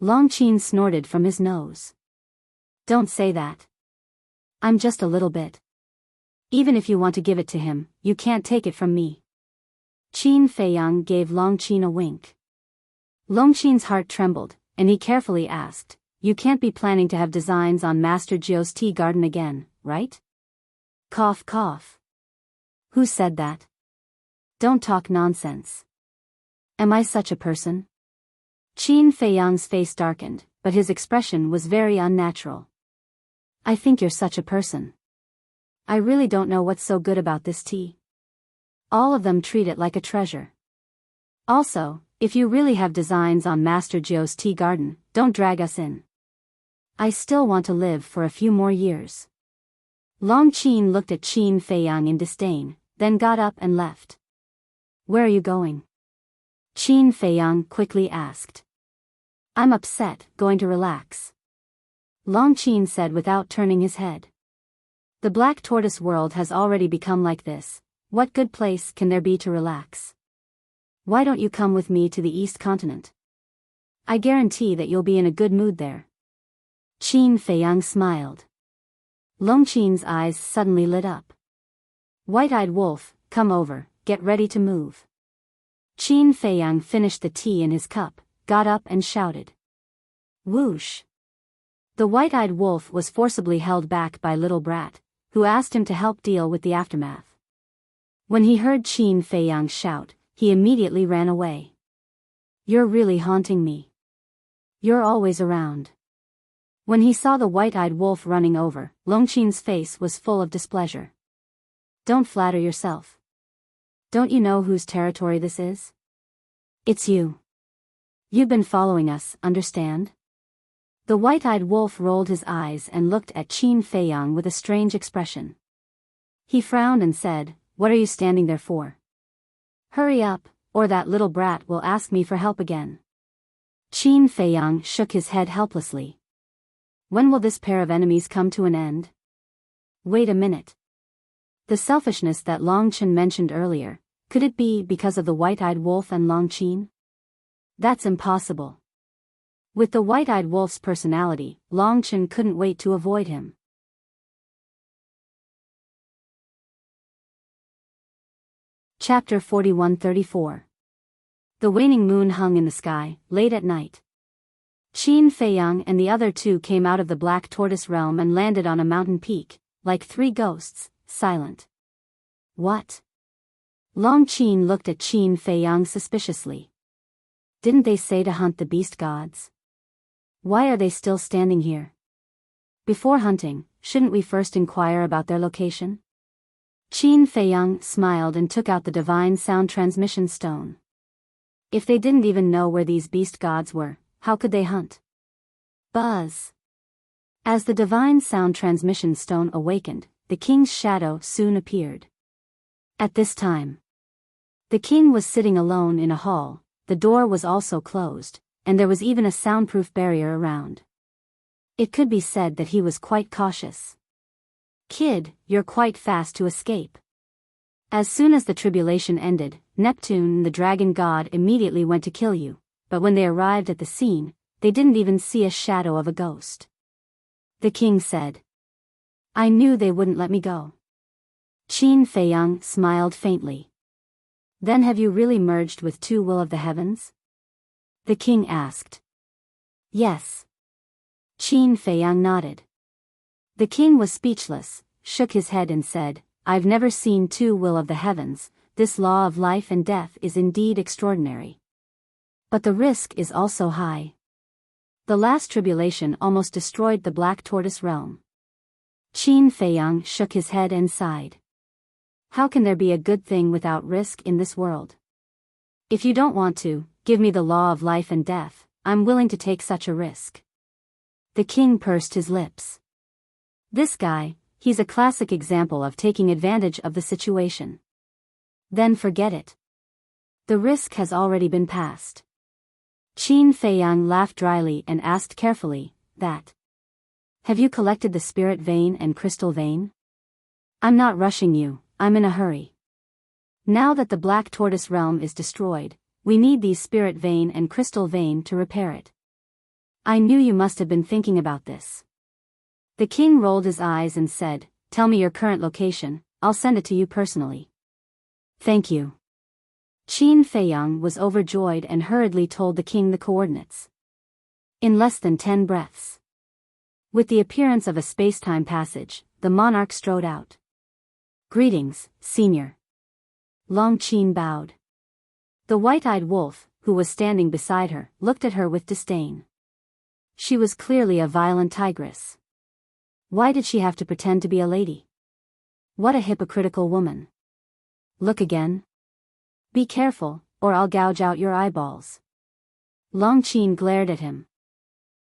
Long Chen snorted from his nose. Don't say that. I'm just a little bit. Even if you want to give it to him, you can't take it from me. Qin Feiyang gave Long Chen a wink. Long Chen's heart trembled, and he carefully asked, You can't be planning to have designs on Master Jiu's tea garden again, right? Cough cough. Who said that? Don't talk nonsense. Am I such a person? Qin Feiyang's face darkened, but his expression was very unnatural. I think you're such a person. I really don't know what's so good about this tea. All of them treat it like a treasure. Also, if you really have designs on Master Jiu's tea garden, don't drag us in. I still want to live for a few more years. Long Chen looked at Qin Feiyang in disdain, then got up and left. Where are you going? Qin Feiyang quickly asked. I'm upset, going to relax. Long Chen said without turning his head. The black tortoise world has already become like this, What good place can there be to relax? Why don't you come with me to the East Continent? I guarantee that you'll be in a good mood there. Qin Feiyang smiled. Longqin's eyes suddenly lit up. White-eyed wolf, come over, get ready to move. Qin Feiyang finished the tea in his cup, got up and shouted. Whoosh! The white-eyed wolf was forcibly held back by Little Brat, who asked him to help deal with the aftermath. When he heard Qin Feiyang shout, he immediately ran away. You're really haunting me. You're always around. When he saw the white-eyed wolf running over, Longqin's face was full of displeasure. Don't flatter yourself. Don't you know whose territory this is? It's you. You've been following us, understand? The white-eyed wolf rolled his eyes and looked at Qin Feiyang with a strange expression. He frowned and said, What are you standing there for? Hurry up, or that little brat will ask me for help again. Qin Feiyang shook his head helplessly. When will this pair of enemies come to an end? Wait a minute. The selfishness that Longqin mentioned earlier, could it be because of the white-eyed wolf and Longqin? That's impossible. With the white-eyed wolf's personality, Longqin couldn't wait to avoid him. Chapter 41-34. The waning moon hung in the sky, late at night. Qin Feiyang and the other two came out of the Black Tortoise realm and landed on a mountain peak, like three ghosts, silent. What? Longqin looked at Qin Feiyang suspiciously. Didn't they say to hunt the beast gods? Why are they still standing here? Before hunting, shouldn't we first inquire about their location? Qin Feiyang smiled and took out the divine sound transmission stone. If they didn't even know where these beast gods were, how could they hunt? Buzz! As the divine sound transmission stone awakened, the king's shadow soon appeared. At this time, the king was sitting alone in a hall, the door was also closed, and there was even a soundproof barrier around. It could be said that he was quite cautious. Kid, you're quite fast to escape. As soon as the tribulation ended, Neptune, the dragon god, immediately went to kill you, but when they arrived at the scene, they didn't even see a shadow of a ghost. The king said. I knew they wouldn't let me go. Qin Feiyang smiled faintly. Then have you really merged with two will of the heavens? The king asked. Yes. Qin Feiyang nodded. The king was speechless, shook his head and said, I've never seen two will of the heavens, this law of life and death is indeed extraordinary. But the risk is also high. The last tribulation almost destroyed the Black Tortoise realm. Qin Feiyang shook his head and sighed. How can there be a good thing without risk in this world? If you don't want to, give me the law of life and death, I'm willing to take such a risk. The king pursed his lips. This guy, he's a classic example of taking advantage of the situation. Then forget it. The risk has already been passed. Qin Feiyang laughed dryly and asked carefully, that. Have you collected the spirit vein and crystal vein? I'm not rushing you, I'm in a hurry. Now that the Black Tortoise realm is destroyed, we need these spirit vein and crystal vein to repair it. I knew you must have been thinking about this. The king rolled his eyes and said, Tell me your current location, I'll send it to you personally. Thank you. Qin Feiyang was overjoyed and hurriedly told the king the coordinates. In less than 10 breaths. With the appearance of a space-time passage, the monarch strode out. Greetings, senior. Longqin bowed. The white-eyed wolf, who was standing beside her, looked at her with disdain. She was clearly a violent tigress. Why did she have to pretend to be a lady? What a hypocritical woman. Look again. Be careful, or I'll gouge out your eyeballs. Longqin glared at him.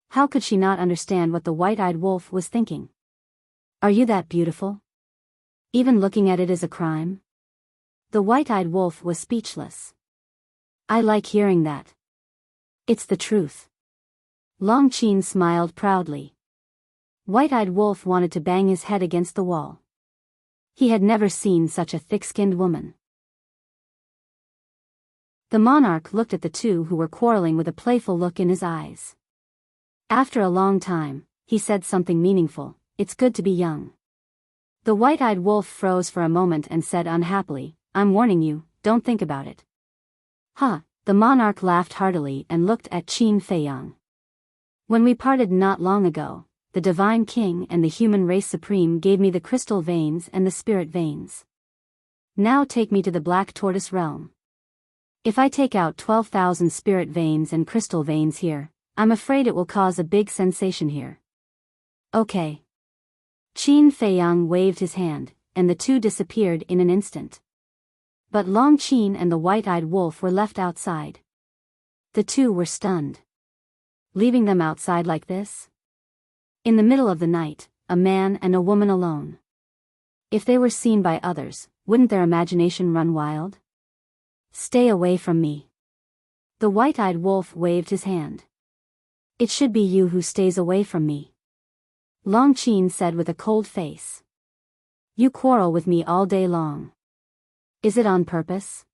How could she not understand what the white-eyed wolf was thinking? Are you that beautiful? Even looking at it is a crime? The white-eyed wolf was speechless. I like hearing that. It's the truth. Longqin smiled proudly. White-eyed wolf wanted to bang his head against the wall. He had never seen such a thick-skinned woman. The monarch looked at the two who were quarreling with a playful look in his eyes. After a long time, he said something meaningful, "It's good to be young." The white-eyed wolf froze for a moment and said unhappily, "I'm warning you, don't think about it." "Huh," the monarch laughed heartily and looked at Qin Feiyang. "When we parted not long ago, the divine king and the human race supreme gave me the crystal veins and the spirit veins. Now take me to the black tortoise realm. If I take out 12,000 spirit veins and crystal veins here, I'm afraid it will cause a big sensation here." "Okay." Qin Feiyang waved his hand, and the two disappeared in an instant. But Long Qin and the white-eyed wolf were left outside. The two were stunned. Leaving them outside like this? In the middle of the night, a man and a woman alone. If they were seen by others, wouldn't their imagination run wild? "Stay away from me." The white-eyed wolf waved his hand. "It should be you who stays away from me," Long Qin said with a cold face. "You quarrel with me all day long. Is it on purpose?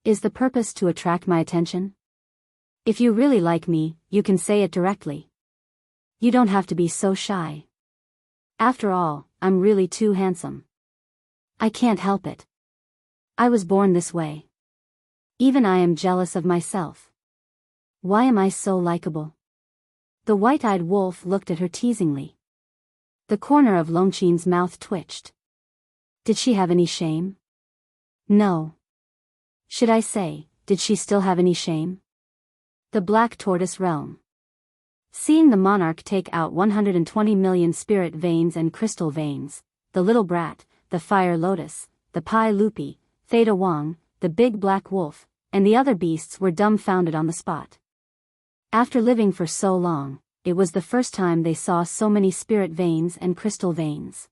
Is the purpose to attract my attention? If you really like me, you can say it directly. You don't have to be so shy. After all, I'm really too handsome. I can't help it. I was born this way. Even I am jealous of myself. Why am I so likable?" The white-eyed wolf looked at her teasingly. The corner of Long Qin's mouth twitched. Did she have any shame? No. Should I say, did she still have any shame? The black tortoise realm. Seeing the monarch take out 120 million spirit veins and crystal veins, the little brat, the fire lotus, the pai lupi, Theta Wang, the big black wolf, and the other beasts were dumbfounded on the spot. After living for so long, it was the first time they saw so many spirit veins and crystal veins.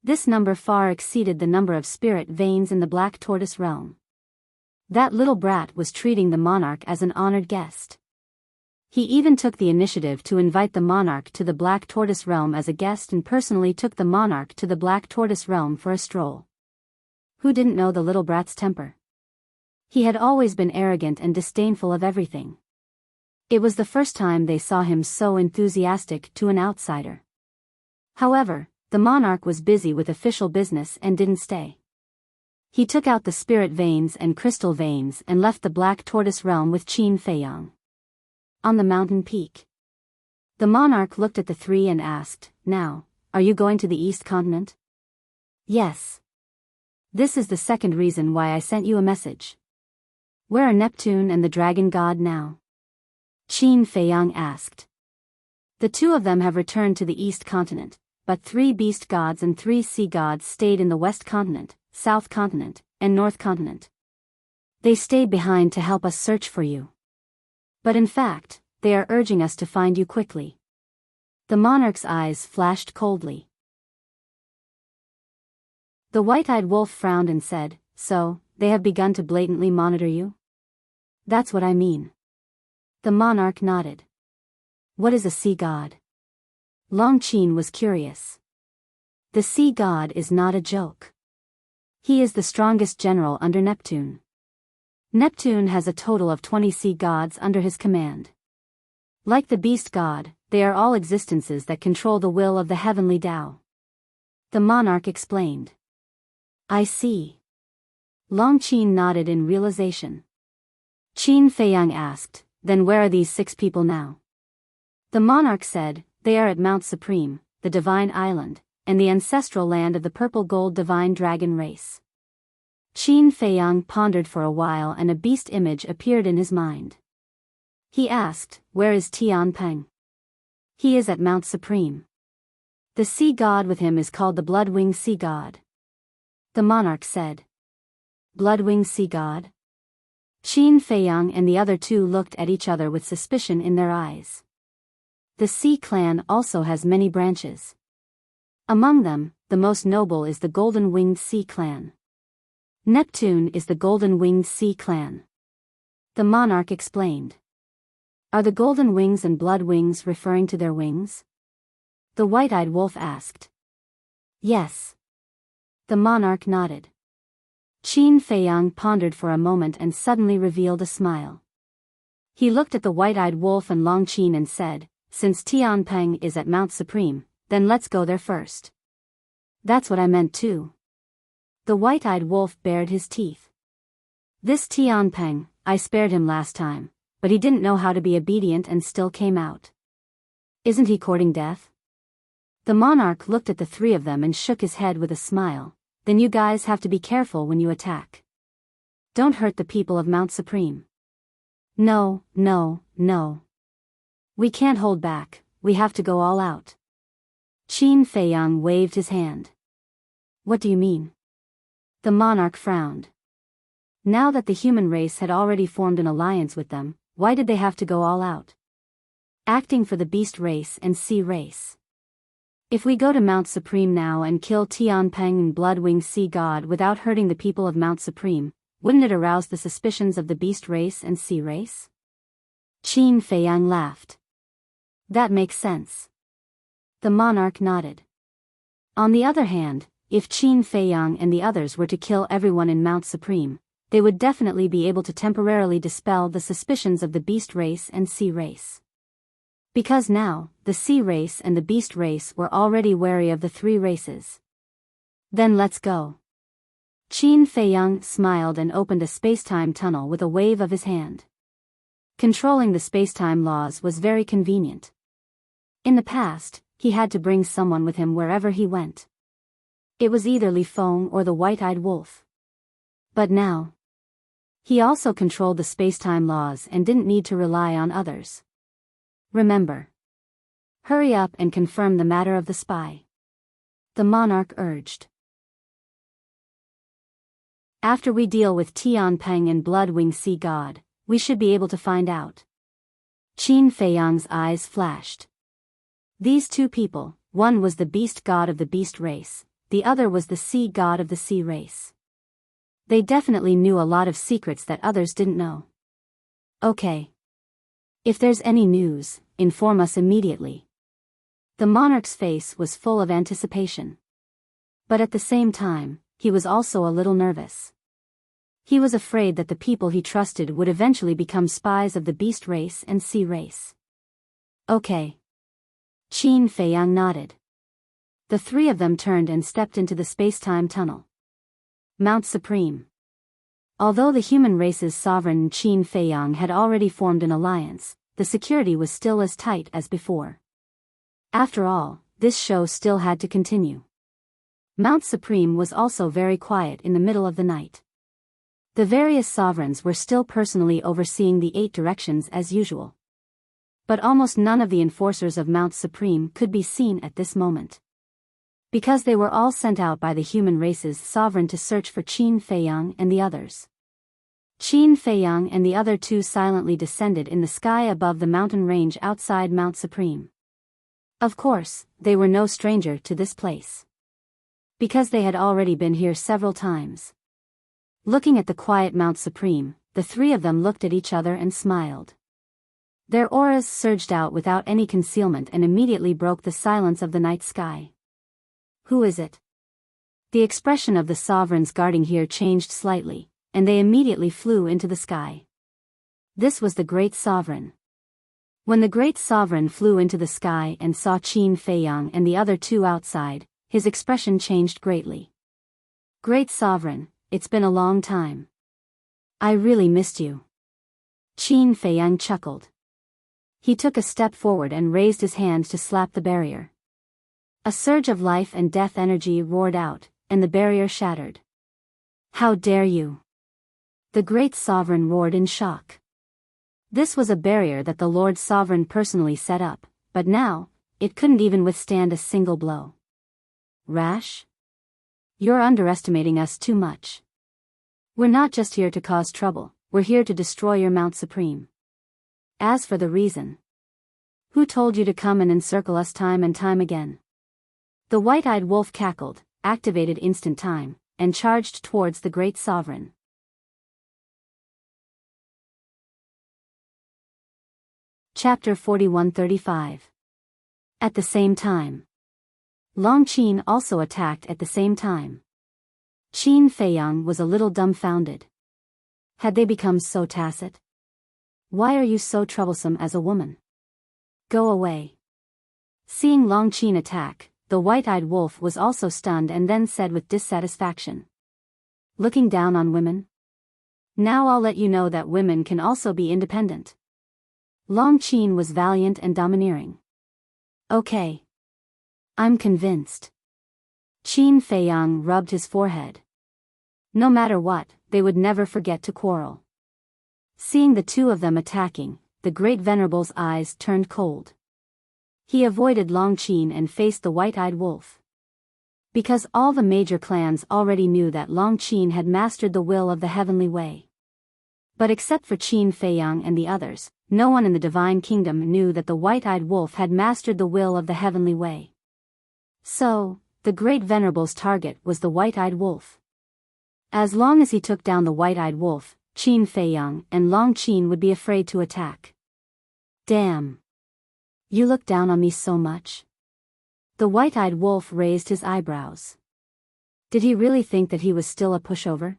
This number far exceeded the number of spirit veins in the black tortoise realm. That little brat was treating the monarch as an honored guest. He even took the initiative to invite the monarch to the black tortoise realm as a guest and personally took the monarch to the black tortoise realm for a stroll. Who didn't know the little brat's temper? He had always been arrogant and disdainful of everything. It was the first time they saw him so enthusiastic to an outsider. However, the monarch was busy with official business and didn't stay. He took out the spirit veins and crystal veins and left the black tortoise realm with Qin Feiyang. On the mountain peak, the monarch looked at the three and asked, "Now, are you going to the East Continent?" "Yes. This is the second reason why I sent you a message." "Where are Neptune and the dragon god now?" Qin Feiyang asked. "The two of them have returned to the East Continent, but 3 beast gods and 3 sea gods stayed in the West Continent, South Continent, and North Continent. They stayed behind to help us search for you. But in fact, they are urging us to find you quickly." The monarch's eyes flashed coldly. The white-eyed wolf frowned and said, "So, they have begun to blatantly monitor you?" "That's what I mean." The monarch nodded. "What is a sea god?" Long Qin was curious. The sea god is not a joke. He is the strongest general under Neptune. Neptune has a total of 20 sea gods under his command. Like the beast god, they are all existences that control the will of the heavenly Tao. The monarch explained. "I see." Long Qin nodded in realization. Qin Feiyang asked, "Then where are these 6 people now?" The monarch said, "They are at Mount Supreme, the divine island, and the ancestral land of the purple gold divine dragon race." Qin Feiyang pondered for a while and a beast image appeared in his mind. He asked, "Where is Tian Peng?" "He is at Mount Supreme. The sea god with him is called the Blood-Winged Sea God." The monarch said. "Blood-Winged Sea God?" Qin Feiyang and the other two looked at each other with suspicion in their eyes. The Sea clan also has many branches. Among them, the most noble is the Golden-Winged Sea clan. Neptune is the Golden-Winged Sea clan. The monarch explained. "Are the golden wings and blood wings referring to their wings?" The white-eyed wolf asked. "Yes. The monarch nodded. Qin Feiyang pondered for a moment and suddenly revealed a smile. He looked at the white-eyed wolf and Long Qin and said, "Since Tianpeng is at Mount Supreme, then let's go there first." "That's what I meant too." The white-eyed wolf bared his teeth. "This Tianpeng, I spared him last time, but he didn't know how to be obedient and still came out. Isn't he courting death?" The monarch looked at the three of them and shook his head with a smile. "Then you guys have to be careful when you attack. Don't hurt the people of Mount Supreme." No. We can't hold back, we have to go all out." Qin Feiyang waved his hand. "What do you mean?" The monarch frowned. Now that the human race had already formed an alliance with them, why did they have to go all out? Acting for the beast race and sea race. If we go to Mount Supreme now and kill Tianpeng and Bloodwing Sea God without hurting the people of Mount Supreme, wouldn't it arouse the suspicions of the beast race and sea race? Qin Feiyang laughed. "That makes sense." The monarch nodded. On the other hand, if Qin Feiyang and the others were to kill everyone in Mount Supreme, they would definitely be able to temporarily dispel the suspicions of the beast race and sea race. Because now, the sea race and the beast race were already wary of the three races. "Then let's go." Qin Feiyang smiled and opened a spacetime tunnel with a wave of his hand. Controlling the spacetime laws was very convenient. In the past, he had to bring someone with him wherever he went. It was either Li Feng or the white-eyed wolf. But now, he also controlled the spacetime laws and didn't need to rely on others. "Remember. Hurry up and confirm the matter of the spy," the monarch urged. "After we deal with Tianpeng and Bloodwing Sea God, we should be able to find out." Qin Feiyang's eyes flashed. These two people, one was the beast god of the beast race, the other was the sea god of the sea race. They definitely knew a lot of secrets that others didn't know. "Okay. If there's any news, inform us immediately." The monarch's face was full of anticipation. But at the same time, he was also a little nervous. He was afraid that the people he trusted would eventually become spies of the beast race and sea race. "Okay." Qin Feiyang nodded. The three of them turned and stepped into the space-time tunnel. Mount Supreme. Although the human race's sovereign Qin Feiyang had already formed an alliance, the security was still as tight as before. After all, this show still had to continue. Mount Supreme was also very quiet in the middle of the night. The various sovereigns were still personally overseeing the 8 directions as usual. But almost none of the enforcers of Mount Supreme could be seen at this moment. Because they were all sent out by the human race's sovereign to search for Qin Feiyang and the others. Qin Feiyang and the other two silently descended in the sky above the mountain range outside Mount Supreme. Of course, they were no stranger to this place. Because they had already been here several times. Looking at the quiet Mount Supreme, the three of them looked at each other and smiled. Their auras surged out without any concealment and immediately broke the silence of the night sky. "Who is it?" The expression of the sovereigns guarding here changed slightly, and they immediately flew into the sky. This was the Great Sovereign. When the Great Sovereign flew into the sky and saw Qin Feiyang and the other two outside, his expression changed greatly. "Great Sovereign, it's been a long time. I really missed you." Qin Feiyang chuckled. He took a step forward and raised his hand to slap the barrier. A surge of life and death energy roared out, and the barrier shattered. "How dare you!" The Great Sovereign roared in shock. This was a barrier that the Lord Sovereign personally set up, but now, it couldn't even withstand a single blow. "Rash? You're underestimating us too much. We're not just here to cause trouble, we're here to destroy your Mount Supreme. As for the reason, who told you to come and encircle us time and time again?" The white-eyed wolf cackled, activated instant time, and charged towards the Great Sovereign. Chapter 4135. At the same time. Long Qin also attacked at the same time. Qin Feiyang was a little dumbfounded. Had they become so tacit? Why are you so troublesome as a woman? Go away. Seeing Long Qin attack, the white-eyed wolf was also stunned and then said with dissatisfaction. Looking down on women? Now I'll let you know that women can also be independent. Long Qin was valiant and domineering. Okay. I'm convinced. Qin Feiyang rubbed his forehead. No matter what, they would never forget to quarrel. Seeing the two of them attacking, the great venerable's eyes turned cold. He avoided Long Qin and faced the white-eyed wolf. Because all the major clans already knew that Long Qin had mastered the will of the heavenly way. But except for Qin Feiyang and the others, no one in the divine kingdom knew that the white-eyed wolf had mastered the will of the heavenly way. So, the great venerable's target was the white-eyed wolf. As long as he took down the white-eyed wolf, Qin Feiyang and Long Qin would be afraid to attack. Damn. You look down on me so much? The white-eyed wolf raised his eyebrows. Did he really think that he was still a pushover?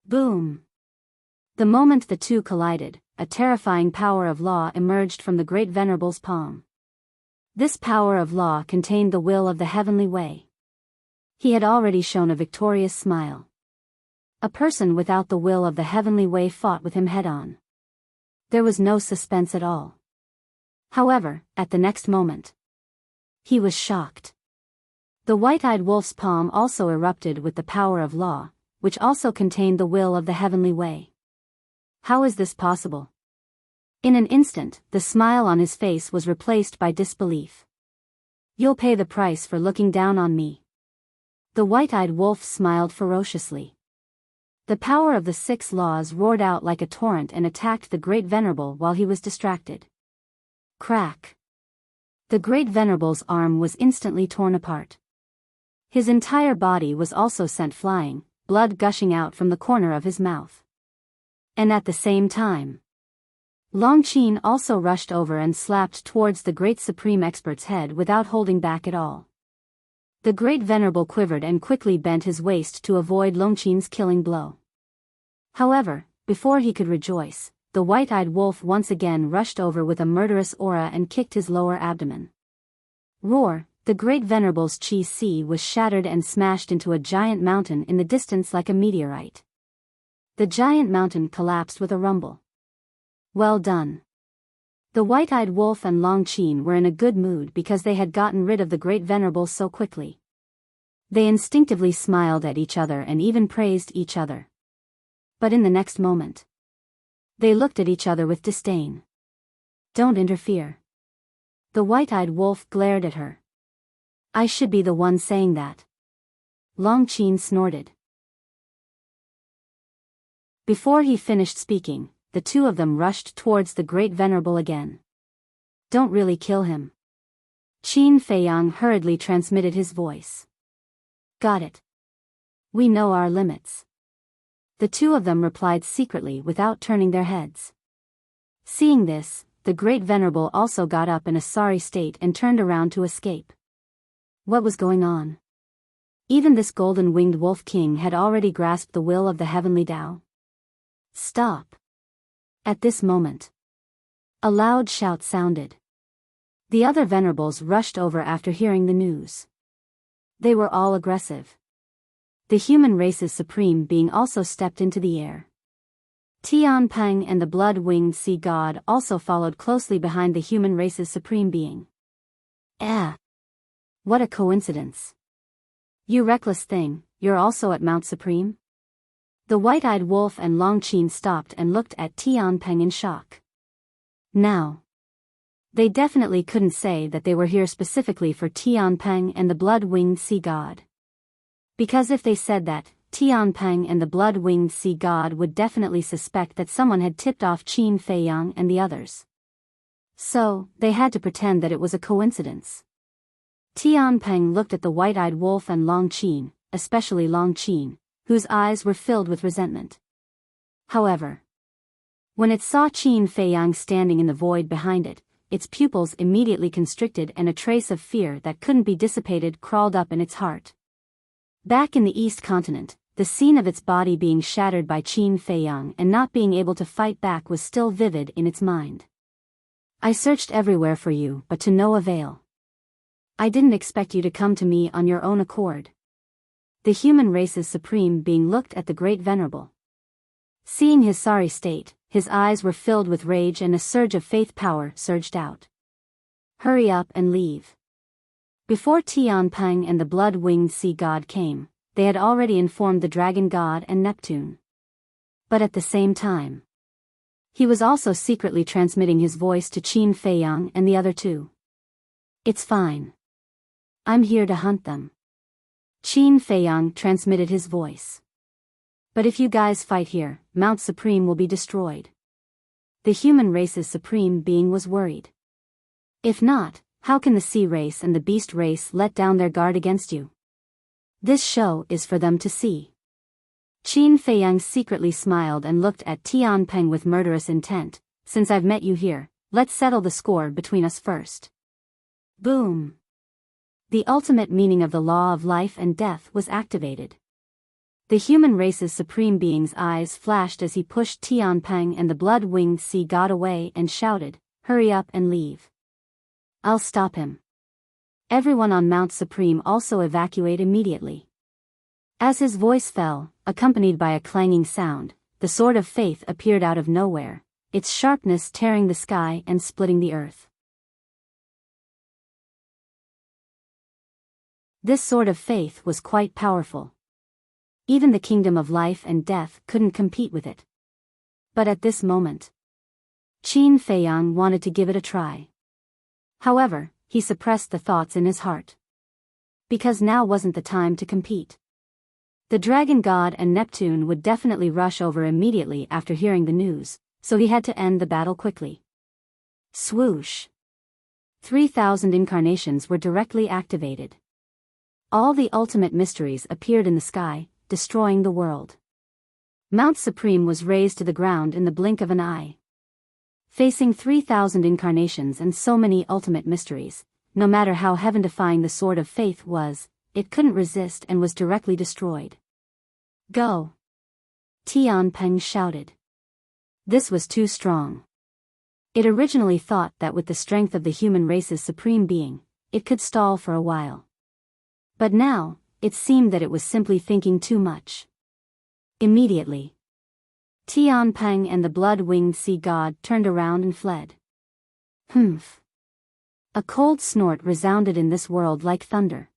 Boom. The moment the two collided, a terrifying power of law emerged from the great venerable's palm. This power of law contained the will of the heavenly way. He had already shown a victorious smile. A person without the will of the heavenly way fought with him head-on. There was no suspense at all. However, at the next moment, he was shocked. The white-eyed wolf's palm also erupted with the power of law, which also contained the will of the heavenly way. How is this possible? In an instant, the smile on his face was replaced by disbelief. You'll pay the price for looking down on me. The white-eyed wolf smiled ferociously. The power of the 6 laws roared out like a torrent and attacked the great venerable while he was distracted. Crack. The great venerable's arm was instantly torn apart. His entire body was also sent flying, blood gushing out from the corner of his mouth. And at the same time, Long Qin also rushed over and slapped towards the great supreme expert's head without holding back at all. The great venerable quivered and quickly bent his waist to avoid Long Qin's killing blow. However, before he could rejoice, the white-eyed wolf once again rushed over with a murderous aura and kicked his lower abdomen. Roar! The great venerable's chi was shattered and smashed into a giant mountain in the distance like a meteorite. The giant mountain collapsed with a rumble. Well done. The white-eyed wolf and Long Qin were in a good mood because they had gotten rid of the great venerable so quickly. They instinctively smiled at each other and even praised each other. But in the next moment, they looked at each other with disdain. Don't interfere. The white-eyed wolf glared at her. I should be the one saying that. Long Qin snorted. Before he finished speaking, the two of them rushed towards the great venerable again. Don't really kill him. Qin Feiyang hurriedly transmitted his voice. Got it. We know our limits. The two of them replied secretly without turning their heads. Seeing this, the great venerable also got up in a sorry state and turned around to escape. What was going on? Even this golden-winged wolf king had already grasped the will of the heavenly Tao. Stop. At this moment, a loud shout sounded. The other venerables rushed over after hearing the news. They were all aggressive. The human race's supreme being also stepped into the air. Tianpeng and the blood-winged sea god also followed closely behind the human race's supreme being. What a coincidence. You reckless thing, you're also at Mount Supreme? The white-eyed wolf and Long Qin stopped and looked at Tianpeng in shock. Now, they definitely couldn't say that they were here specifically for Tianpeng and the blood-winged sea god. Because if they said that, Tianpeng and the blood-winged sea god would definitely suspect that someone had tipped off Qin Feiyang and the others. So, they had to pretend that it was a coincidence. Tianpeng looked at the white-eyed wolf and Long Qin, especially Long Qin, whose eyes were filled with resentment. However, when it saw Qin Feiyang standing in the void behind it, its pupils immediately constricted and a trace of fear that couldn't be dissipated crawled up in its heart. Back in the East Continent, the scene of its body being shattered by Qin Feiyang and not being able to fight back was still vivid in its mind. I searched everywhere for you, but to no avail. I didn't expect you to come to me on your own accord. The human race's supreme being looked at the great venerable. Seeing his sorry state, his eyes were filled with rage and a surge of faith power surged out. Hurry up and leave. Before Tianpeng and the blood-winged sea god came, they had already informed the dragon god and Neptune. But at the same time, he was also secretly transmitting his voice to Qin Feiyang and the other two. It's fine. I'm here to hunt them. Qin Feiyang transmitted his voice. But if you guys fight here, Mount Supreme will be destroyed. The human race's supreme being was worried. If not, how can the sea race and the beast race let down their guard against you? This show is for them to see. Qin Feiyang secretly smiled and looked at Tianpeng with murderous intent. Since I've met you here, let's settle the score between us first. Boom. The ultimate meaning of the law of life and death was activated. The human race's supreme being's eyes flashed as he pushed Tianpeng and the blood-winged sea god away and shouted, "Hurry up and leave. I'll stop him." Everyone on Mount Supreme also evacuate immediately. As his voice fell, accompanied by a clanging sound, the sword of faith appeared out of nowhere, its sharpness tearing the sky and splitting the earth. This sword of faith was quite powerful. Even the kingdom of life and death couldn't compete with it. But at this moment, Qin Feiyang wanted to give it a try. However, he suppressed the thoughts in his heart. Because now wasn't the time to compete. The dragon god and Neptune would definitely rush over immediately after hearing the news, so he had to end the battle quickly. Swoosh! 3,000 incarnations were directly activated. All the ultimate mysteries appeared in the sky, destroying the world. Mount Supreme was razed to the ground in the blink of an eye. Facing 3,000 incarnations and so many ultimate mysteries, no matter how heaven-defying the sword of faith was, it couldn't resist and was directly destroyed. Go! Tianpeng shouted. This was too strong. It originally thought that with the strength of the human race's supreme being, it could stall for a while. But now, it seemed that it was simply thinking too much. Immediately, Tianpeng and the blood-winged sea god turned around and fled. Humph! A cold snort resounded in this world like thunder.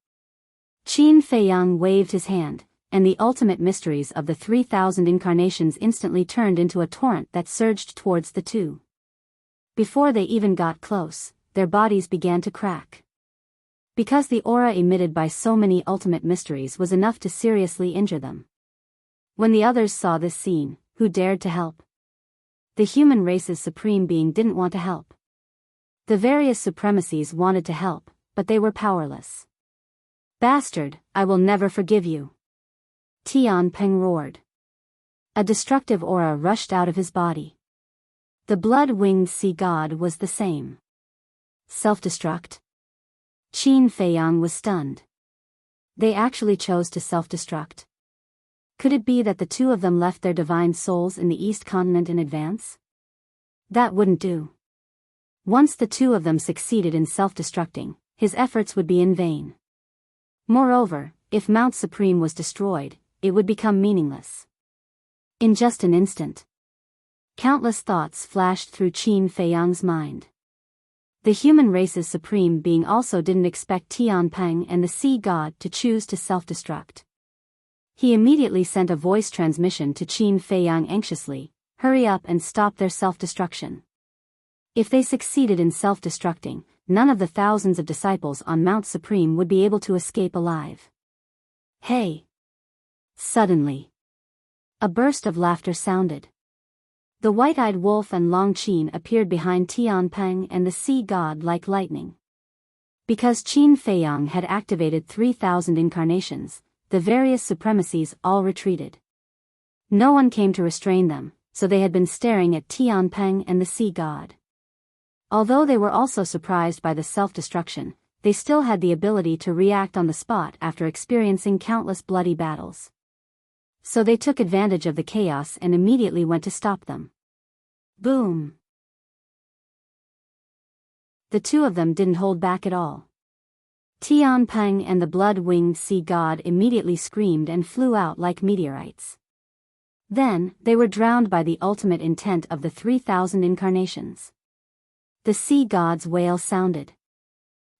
Qin Feiyang waved his hand, and the ultimate mysteries of the 3,000 incarnations instantly turned into a torrent that surged towards the two. Before they even got close, their bodies began to crack. Because the aura emitted by so many ultimate mysteries was enough to seriously injure them. When the others saw this scene, who dared to help? The human race's supreme being didn't want to help. The various supremacies wanted to help, but they were powerless. Bastard, I will never forgive you! Tianpeng roared. A destructive aura rushed out of his body. The blood-winged sea god was the same. Self-destruct? Qin Feiyang was stunned. They actually chose to self-destruct. Could it be that the two of them left their divine souls in the East Continent in advance? That wouldn't do. Once the two of them succeeded in self-destructing, his efforts would be in vain. Moreover, if Mount Supreme was destroyed, it would become meaningless. In just an instant, countless thoughts flashed through Qin Feiyang's mind. The human race's supreme being also didn't expect Tianpeng and the sea god to choose to self-destruct. He immediately sent a voice transmission to Qin Feiyang anxiously, "Hurry up and stop their self-destruction." If they succeeded in self-destructing, none of the thousands of disciples on Mount Supreme would be able to escape alive. Hey! Suddenly, a burst of laughter sounded. The white-eyed wolf and Long Qin appeared behind Tianpeng and the sea god like lightning. Because Qin Feiyang had activated 3,000 incarnations, the various supremacies all retreated. No one came to restrain them, so they had been staring at Tianpeng and the sea god. Although they were also surprised by the self-destruction, they still had the ability to react on the spot after experiencing countless bloody battles. So they took advantage of the chaos and immediately went to stop them. Boom! The two of them didn't hold back at all. Tianpeng and the blood-winged sea god immediately screamed and flew out like meteorites. Then, they were drowned by the ultimate intent of the 3,000 incarnations. The sea god's wail sounded.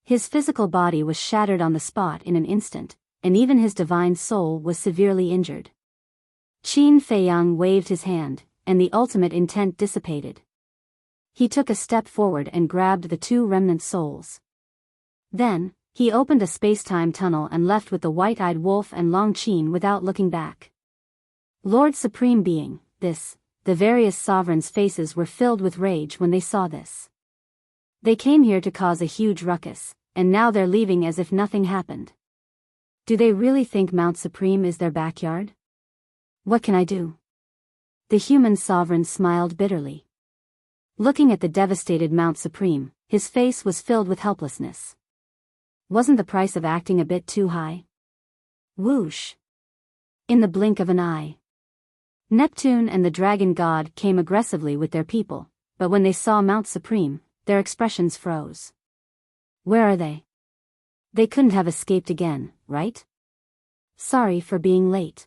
His physical body was shattered on the spot in an instant, and even his divine soul was severely injured. Qin Feiyang waved his hand, and the ultimate intent dissipated. He took a step forward and grabbed the two remnant souls. Then, he opened a space-time tunnel and left with the white-eyed wolf and Long Qin without looking back. Lord Supreme Being, the various sovereigns' faces were filled with rage when they saw this. They came here to cause a huge ruckus, and now they're leaving as if nothing happened. Do they really think Mount Supreme is their backyard? What can I do? The human sovereign smiled bitterly. Looking at the devastated Mount Supreme, his face was filled with helplessness. Wasn't the price of acting a bit too high? Whoosh! In the blink of an eye, Neptune and the dragon god came aggressively with their people, but when they saw Mount Supreme, their expressions froze. Where are they? They couldn't have escaped again, right? Sorry for being late.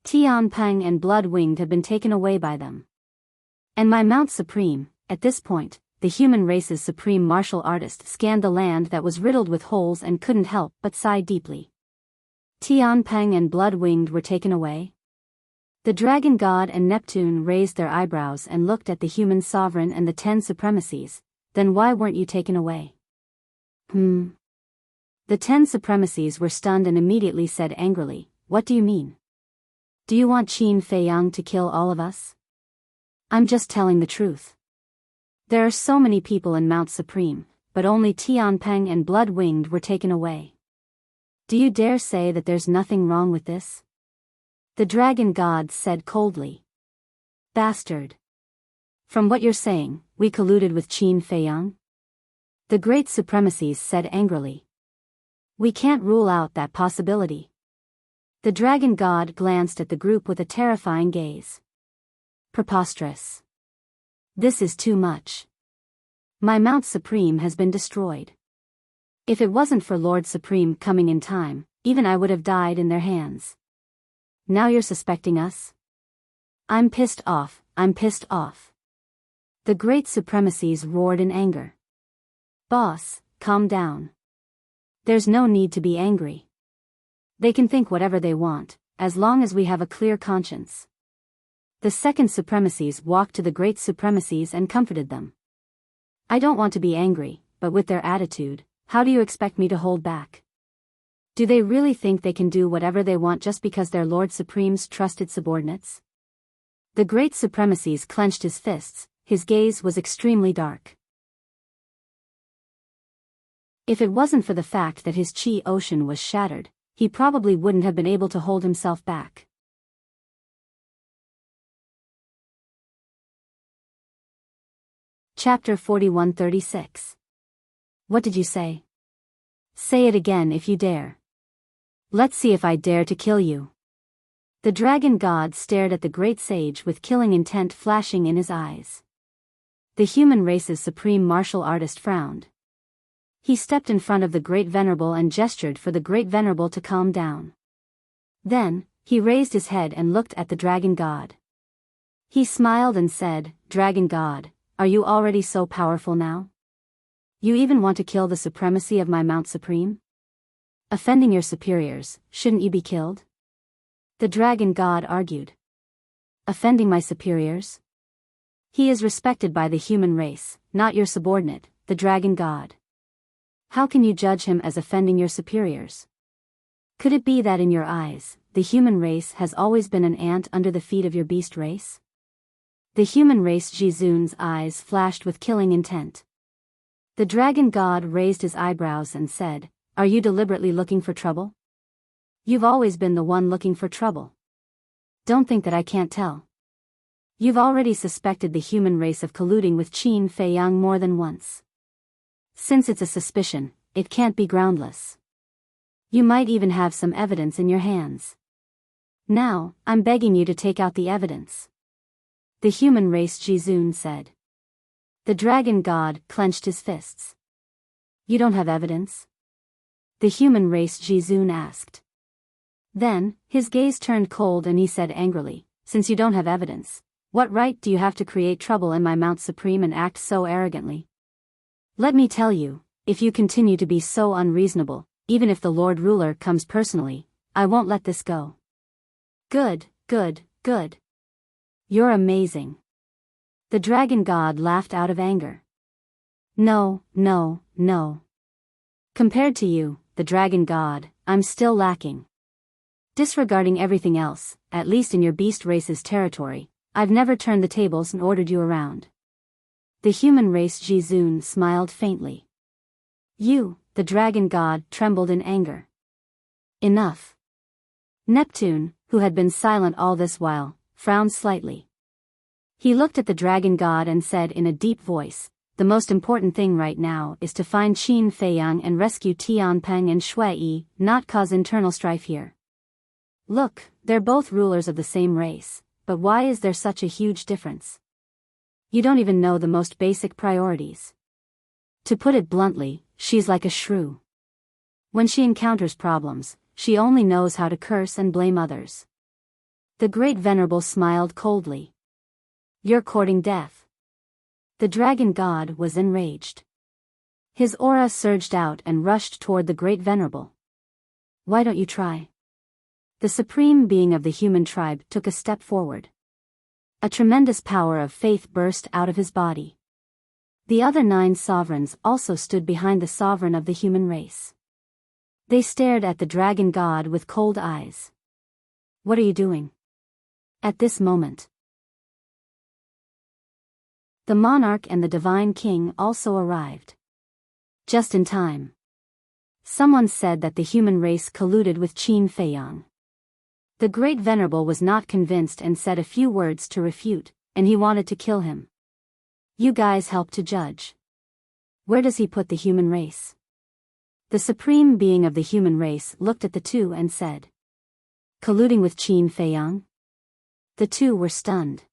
Tianpeng and Blood-Winged have been taken away by them. And my Mount Supreme, at this point, the human race's supreme martial artist scanned the land that was riddled with holes and couldn't help but sigh deeply. Tianpeng and Blood-Winged were taken away? The dragon god and Neptune raised their eyebrows and looked at the human sovereign and the 10 supremacies. Then why weren't you taken away? The 10 supremacies were stunned and immediately said angrily, what do you mean? Do you want Qin Feiyang to kill all of us? I'm just telling the truth. There are so many people in Mount Supreme, but only Tianpeng and Blood-Winged were taken away. Do you dare say that there's nothing wrong with this? The dragon god said coldly. Bastard. From what you're saying, we colluded with Qin Feiyang? The great supremacies said angrily. We can't rule out that possibility. The dragon god glanced at the group with a terrifying gaze. Preposterous. This is too much. My Mount Supreme has been destroyed. If it wasn't for Lord Supreme coming in time, even I would have died in their hands. Now you're suspecting us? I'm pissed off, I'm pissed off. The great supremacies roared in anger. Boss, calm down. There's no need to be angry. They can think whatever they want, as long as we have a clear conscience. The second supremacies walked to the great supremacies and comforted them. I don't want to be angry, but with their attitude, how do you expect me to hold back? Do they really think they can do whatever they want just because they're Lord Supreme's trusted subordinates? The great supremacies clenched his fists, his gaze was extremely dark. If it wasn't for the fact that his chi ocean was shattered, he probably wouldn't have been able to hold himself back. Chapter 4136. What did you say? Say it again if you dare. Let's see if I dare to kill you. The dragon god stared at the great sage with killing intent flashing in his eyes. The human race's supreme martial artist frowned. He stepped in front of the great venerable and gestured for the great venerable to calm down. Then, he raised his head and looked at the dragon god. He smiled and said, Dragon god, are you already so powerful now? You even want to kill the supremacy of my Mount Supreme? Offending your superiors, shouldn't you be killed? The dragon god argued. Offending my superiors? He is respected by the human race, not your subordinate, the dragon god. How can you judge him as offending your superiors? Could it be that in your eyes, the human race has always been an ant under the feet of your beast race? The human race Jizun's eyes flashed with killing intent. The dragon god raised his eyebrows and said, Are you deliberately looking for trouble? You've always been the one looking for trouble. Don't think that I can't tell. You've already suspected the human race of colluding with Qin Feiyang more than once. Since it's a suspicion, it can't be groundless. You might even have some evidence in your hands. Now, I'm begging you to take out the evidence. The human race, Jizun said. The dragon god clenched his fists. You don't have evidence? The human race, Jizun asked. Then, his gaze turned cold and he said angrily, since you don't have evidence, what right do you have to create trouble in my Mount Supreme and act so arrogantly? Let me tell you, if you continue to be so unreasonable, even if the Lord Ruler comes personally, I won't let this go. Good, good, good. You're amazing. The dragon god laughed out of anger. No, no, no. Compared to you, the dragon god, I'm still lacking. Disregarding everything else, at least in your beast race's territory, I've never turned the tables and ordered you around. The human race Jizun smiled faintly. You, the dragon god, trembled in anger. Enough. Neptune, who had been silent all this while, frowned slightly. He looked at the dragon god and said in a deep voice, the most important thing right now is to find Qin Feiyang and rescue Tianpeng and Shui Yi, not cause internal strife here. Look, they're both rulers of the same race, but why is there such a huge difference? You don't even know the most basic priorities. To put it bluntly, she's like a shrew. When she encounters problems, she only knows how to curse and blame others. The Great Venerable smiled coldly. You're courting death. The dragon god was enraged. His aura surged out and rushed toward the Great Venerable. Why don't you try? The supreme being of the human tribe took a step forward. A tremendous power of faith burst out of his body. The other 9 sovereigns also stood behind the sovereign of the human race. They stared at the dragon god with cold eyes. What are you doing? At this moment, the monarch and the divine king also arrived. Just in time. Someone said that the human race colluded with Qin Feiyang. The Great Venerable was not convinced and said a few words to refute, and he wanted to kill him. You guys help to judge. Where does he put the human race? The supreme being of the human race looked at the two and said. Colluding with Qin Feiyang? The two were stunned.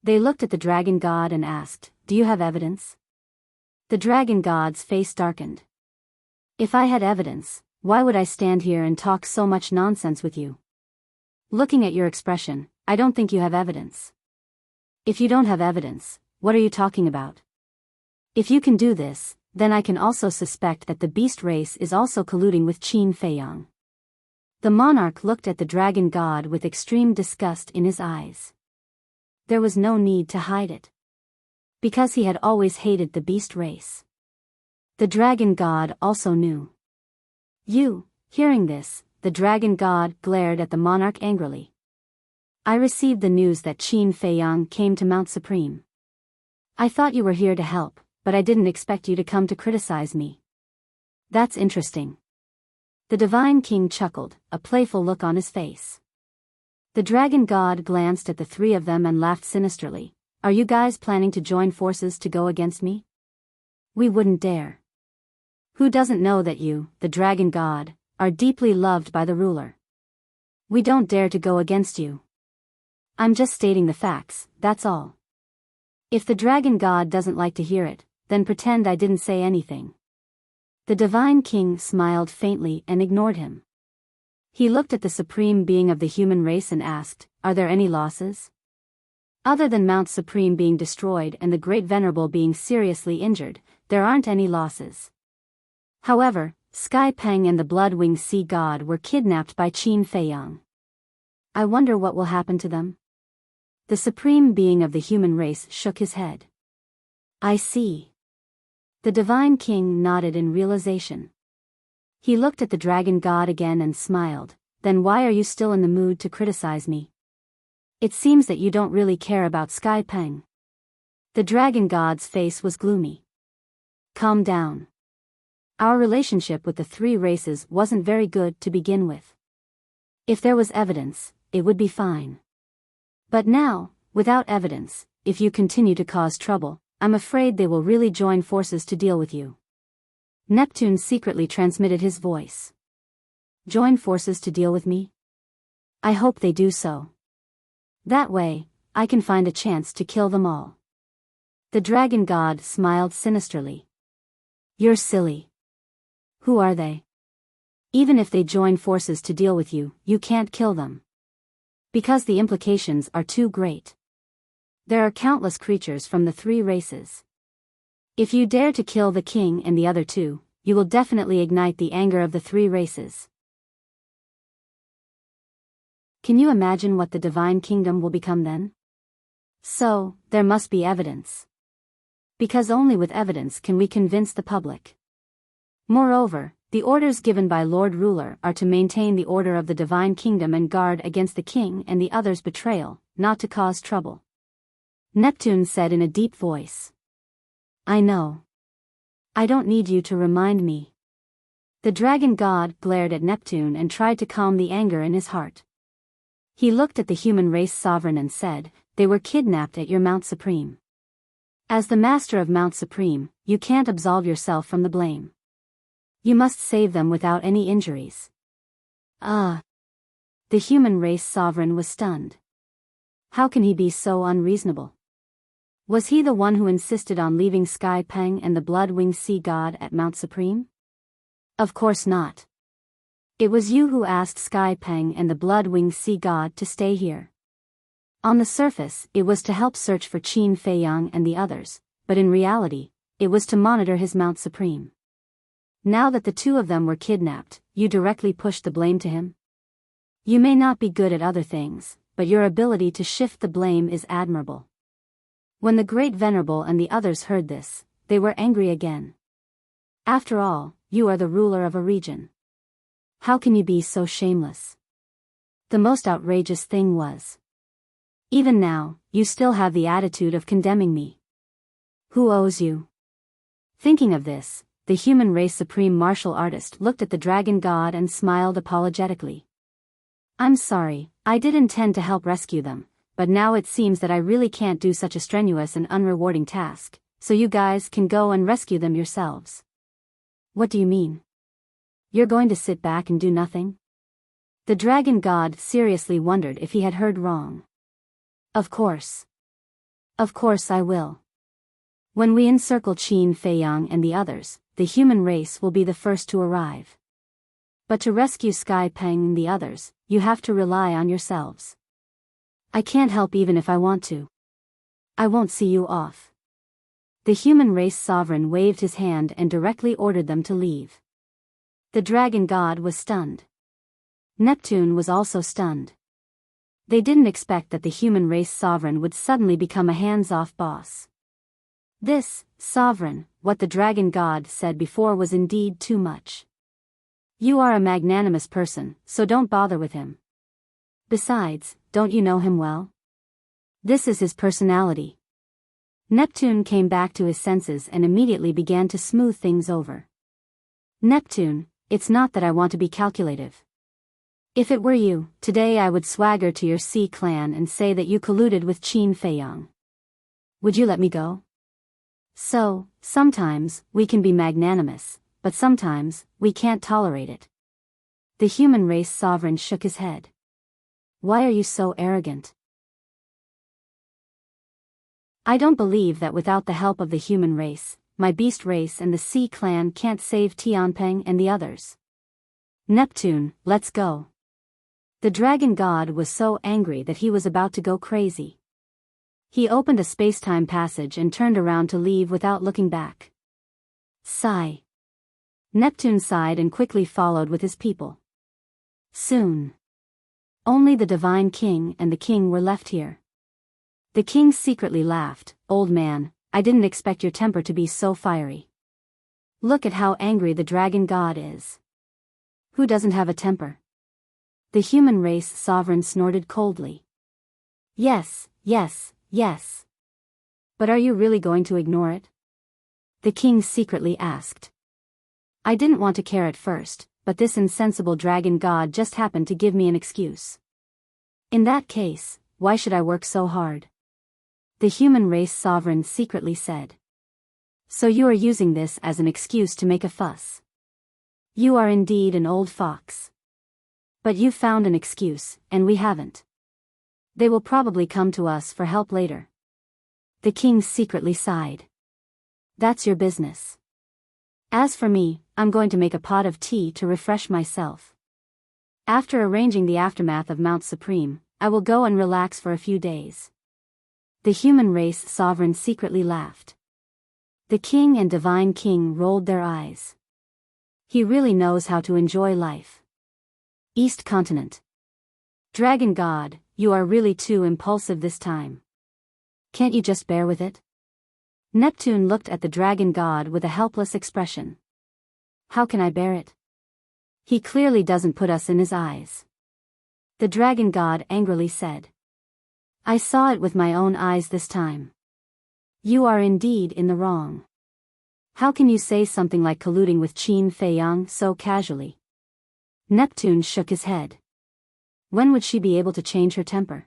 They looked at the dragon god and asked, do you have evidence? The dragon god's face darkened. If I had evidence, why would I stand here and talk so much nonsense with you? Looking at your expression, I don't think you have evidence. If you don't have evidence, what are you talking about? If you can do this, then I can also suspect that the beast race is also colluding with Qin Feiyang. The monarch looked at the dragon god with extreme disgust in his eyes. There was no need to hide it. Because he had always hated the beast race. The dragon god also knew. You, hearing this, the dragon god glared at the monarch angrily. I received the news that Qin Feiyang came to Mount Supreme. I thought you were here to help, but I didn't expect you to come to criticize me. That's interesting. The divine king chuckled, a playful look on his face. The dragon god glanced at the 3 of them and laughed sinisterly. Are you guys planning to join forces to go against me? We wouldn't dare. Who doesn't know that you, the dragon god, are deeply loved by the ruler? We don't dare to go against you. I'm just stating the facts, that's all. If the dragon god doesn't like to hear it, then pretend I didn't say anything. The divine king smiled faintly and ignored him. He looked at the supreme being of the human race and asked, are there any losses? Other than Mount Supreme being destroyed and the Great Venerable being seriously injured, there aren't any losses. However, Sky Peng and the Blood-Winged Sea God were kidnapped by Qin Feiyang. I wonder what will happen to them? The supreme being of the human race shook his head. I see. The divine king nodded in realization. He looked at the dragon god again and smiled. Then why are you still in the mood to criticize me? It seems that you don't really care about Sky Peng. The dragon god's face was gloomy. Calm down. Our relationship with the 3 races wasn't very good to begin with. If there was evidence, it would be fine. But now, without evidence, if you continue to cause trouble, I'm afraid they will really join forces to deal with you. Neptune secretly transmitted his voice. Join forces to deal with me? I hope they do so. That way, I can find a chance to kill them all. The dragon god smiled sinisterly. You're silly. Who are they? Even if they join forces to deal with you, you can't kill them. Because the implications are too great. There are countless creatures from the three races. If you dare to kill the king and the other two, you will definitely ignite the anger of the three races. Can you imagine what the divine kingdom will become then? So, there must be evidence. Because only with evidence can we convince the public. Moreover, the orders given by Lord Ruler are to maintain the order of the divine kingdom and guard against the king and the others' betrayal, not to cause trouble. Neptune said in a deep voice. I know. I don't need you to remind me. The dragon god glared at Neptune and tried to calm the anger in his heart. He looked at the human race sovereign and said, they were kidnapped at your Mount Supreme. As the master of Mount Supreme, you can't absolve yourself from the blame. You must save them without any injuries. The human race sovereign was stunned. How can he be so unreasonable? Was he the one who insisted on leaving Sky Peng and the blood-winged sea god at Mount Supreme? Of course not. It was you who asked Sky Peng and the blood-winged sea god to stay here. On the surface, it was to help search for Qin Feiyang and the others, but in reality, it was to monitor his Mount Supreme. Now that the two of them were kidnapped, you directly pushed the blame to him? You may not be good at other things, but your ability to shift the blame is admirable. When the Great Venerable and the others heard this, they were angry again. After all, you are the ruler of a region. How can you be so shameless? The most outrageous thing was. Even now, you still have the attitude of condemning me. Who owes you? Thinking of this, the human race supreme martial artist looked at the dragon god and smiled apologetically. I'm sorry, I did intend to help rescue them. But now it seems that I really can't do such a strenuous and unrewarding task, so you guys can go and rescue them yourselves. What do you mean? You're going to sit back and do nothing? The dragon god seriously wondered if he had heard wrong. Of course. Of course I will. When we encircle Qin Feiyang and the others, the human race will be the first to arrive. But to rescue Sky Peng and the others, you have to rely on yourselves. I can't help even if I want to. I won't see you off. The human race sovereign waved his hand and directly ordered them to leave. The dragon god was stunned. Neptune was also stunned. They didn't expect that the human race sovereign would suddenly become a hands-off boss. This, sovereign, what the dragon god said before was indeed too much. You are a magnanimous person, so don't bother with him. Besides, don't you know him well? This is his personality. Neptune came back to his senses and immediately began to smooth things over. Neptune, it's not that I want to be calculative. If it were you, today I would swagger to your Sea clan and say that you colluded with Qin Feiyang. Would you let me go? So, sometimes, we can be magnanimous, but sometimes, we can't tolerate it. The human race sovereign shook his head. Why are you so arrogant? I don't believe that without the help of the human race, my beast race and the Sea clan can't save Tianpeng and the others. Neptune, let's go. The dragon god was so angry that he was about to go crazy. He opened a space-time passage and turned around to leave without looking back. Sigh. Neptune sighed and quickly followed with his people. Soon. Only the divine king and the king were left here. The king secretly laughed. Old man, I didn't expect your temper to be so fiery. Look at how angry the dragon god is. Who doesn't have a temper? The human race sovereign snorted coldly. Yes, yes, yes. But are you really going to ignore it? The king secretly asked. I didn't want to care at first, but this insensible dragon god just happened to give me an excuse. In that case, why should I work so hard? The human race sovereign secretly said. So you are using this as an excuse to make a fuss. You are indeed an old fox. But you found an excuse, and we haven't. They will probably come to us for help later. The king secretly sighed. That's your business. As for me, I'm going to make a pot of tea to refresh myself. After arranging the aftermath of Mount Supreme, I will go and relax for a few days. The human race sovereign secretly laughed. The king and divine king rolled their eyes. He really knows how to enjoy life. East Continent. Dragon God, you are really too impulsive this time. Can't you just bear with it? Neptune looked at the dragon god with a helpless expression. How can I bear it? He clearly doesn't put us in his eyes. The dragon god angrily said. I saw it with my own eyes this time. You are indeed in the wrong. How can you say something like colluding with Qin Feiyang so casually? Neptune shook his head. When would she be able to change her temper?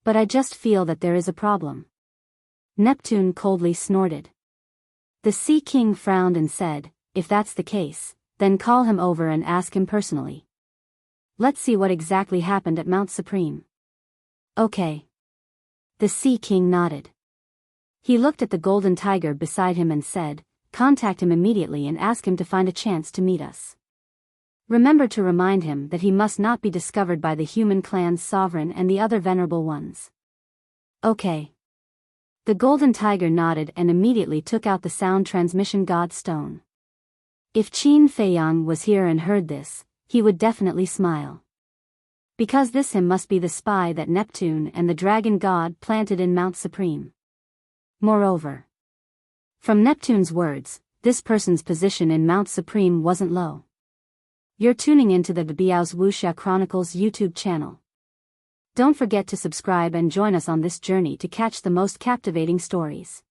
But I just feel that there is a problem. Neptune coldly snorted. The Sea King frowned and said, if that's the case, then call him over and ask him personally. Let's see what exactly happened at Mount Supreme. Okay. The Sea King nodded. He looked at the golden tiger beside him and said, contact him immediately and ask him to find a chance to meet us. Remember to remind him that he must not be discovered by the human clan's sovereign and the other venerable ones. Okay. The golden tiger nodded and immediately took out the sound transmission god stone. If Qin Feiyang was here and heard this, he would definitely smile. Because this him must be the spy that Neptune and the dragon god planted in Mount Supreme. Moreover, from Neptune's words, this person's position in Mount Supreme wasn't low. You're tuning into the Biyao's Wuxia Chronicles YouTube channel. Don't forget to subscribe and join us on this journey to catch the most captivating stories.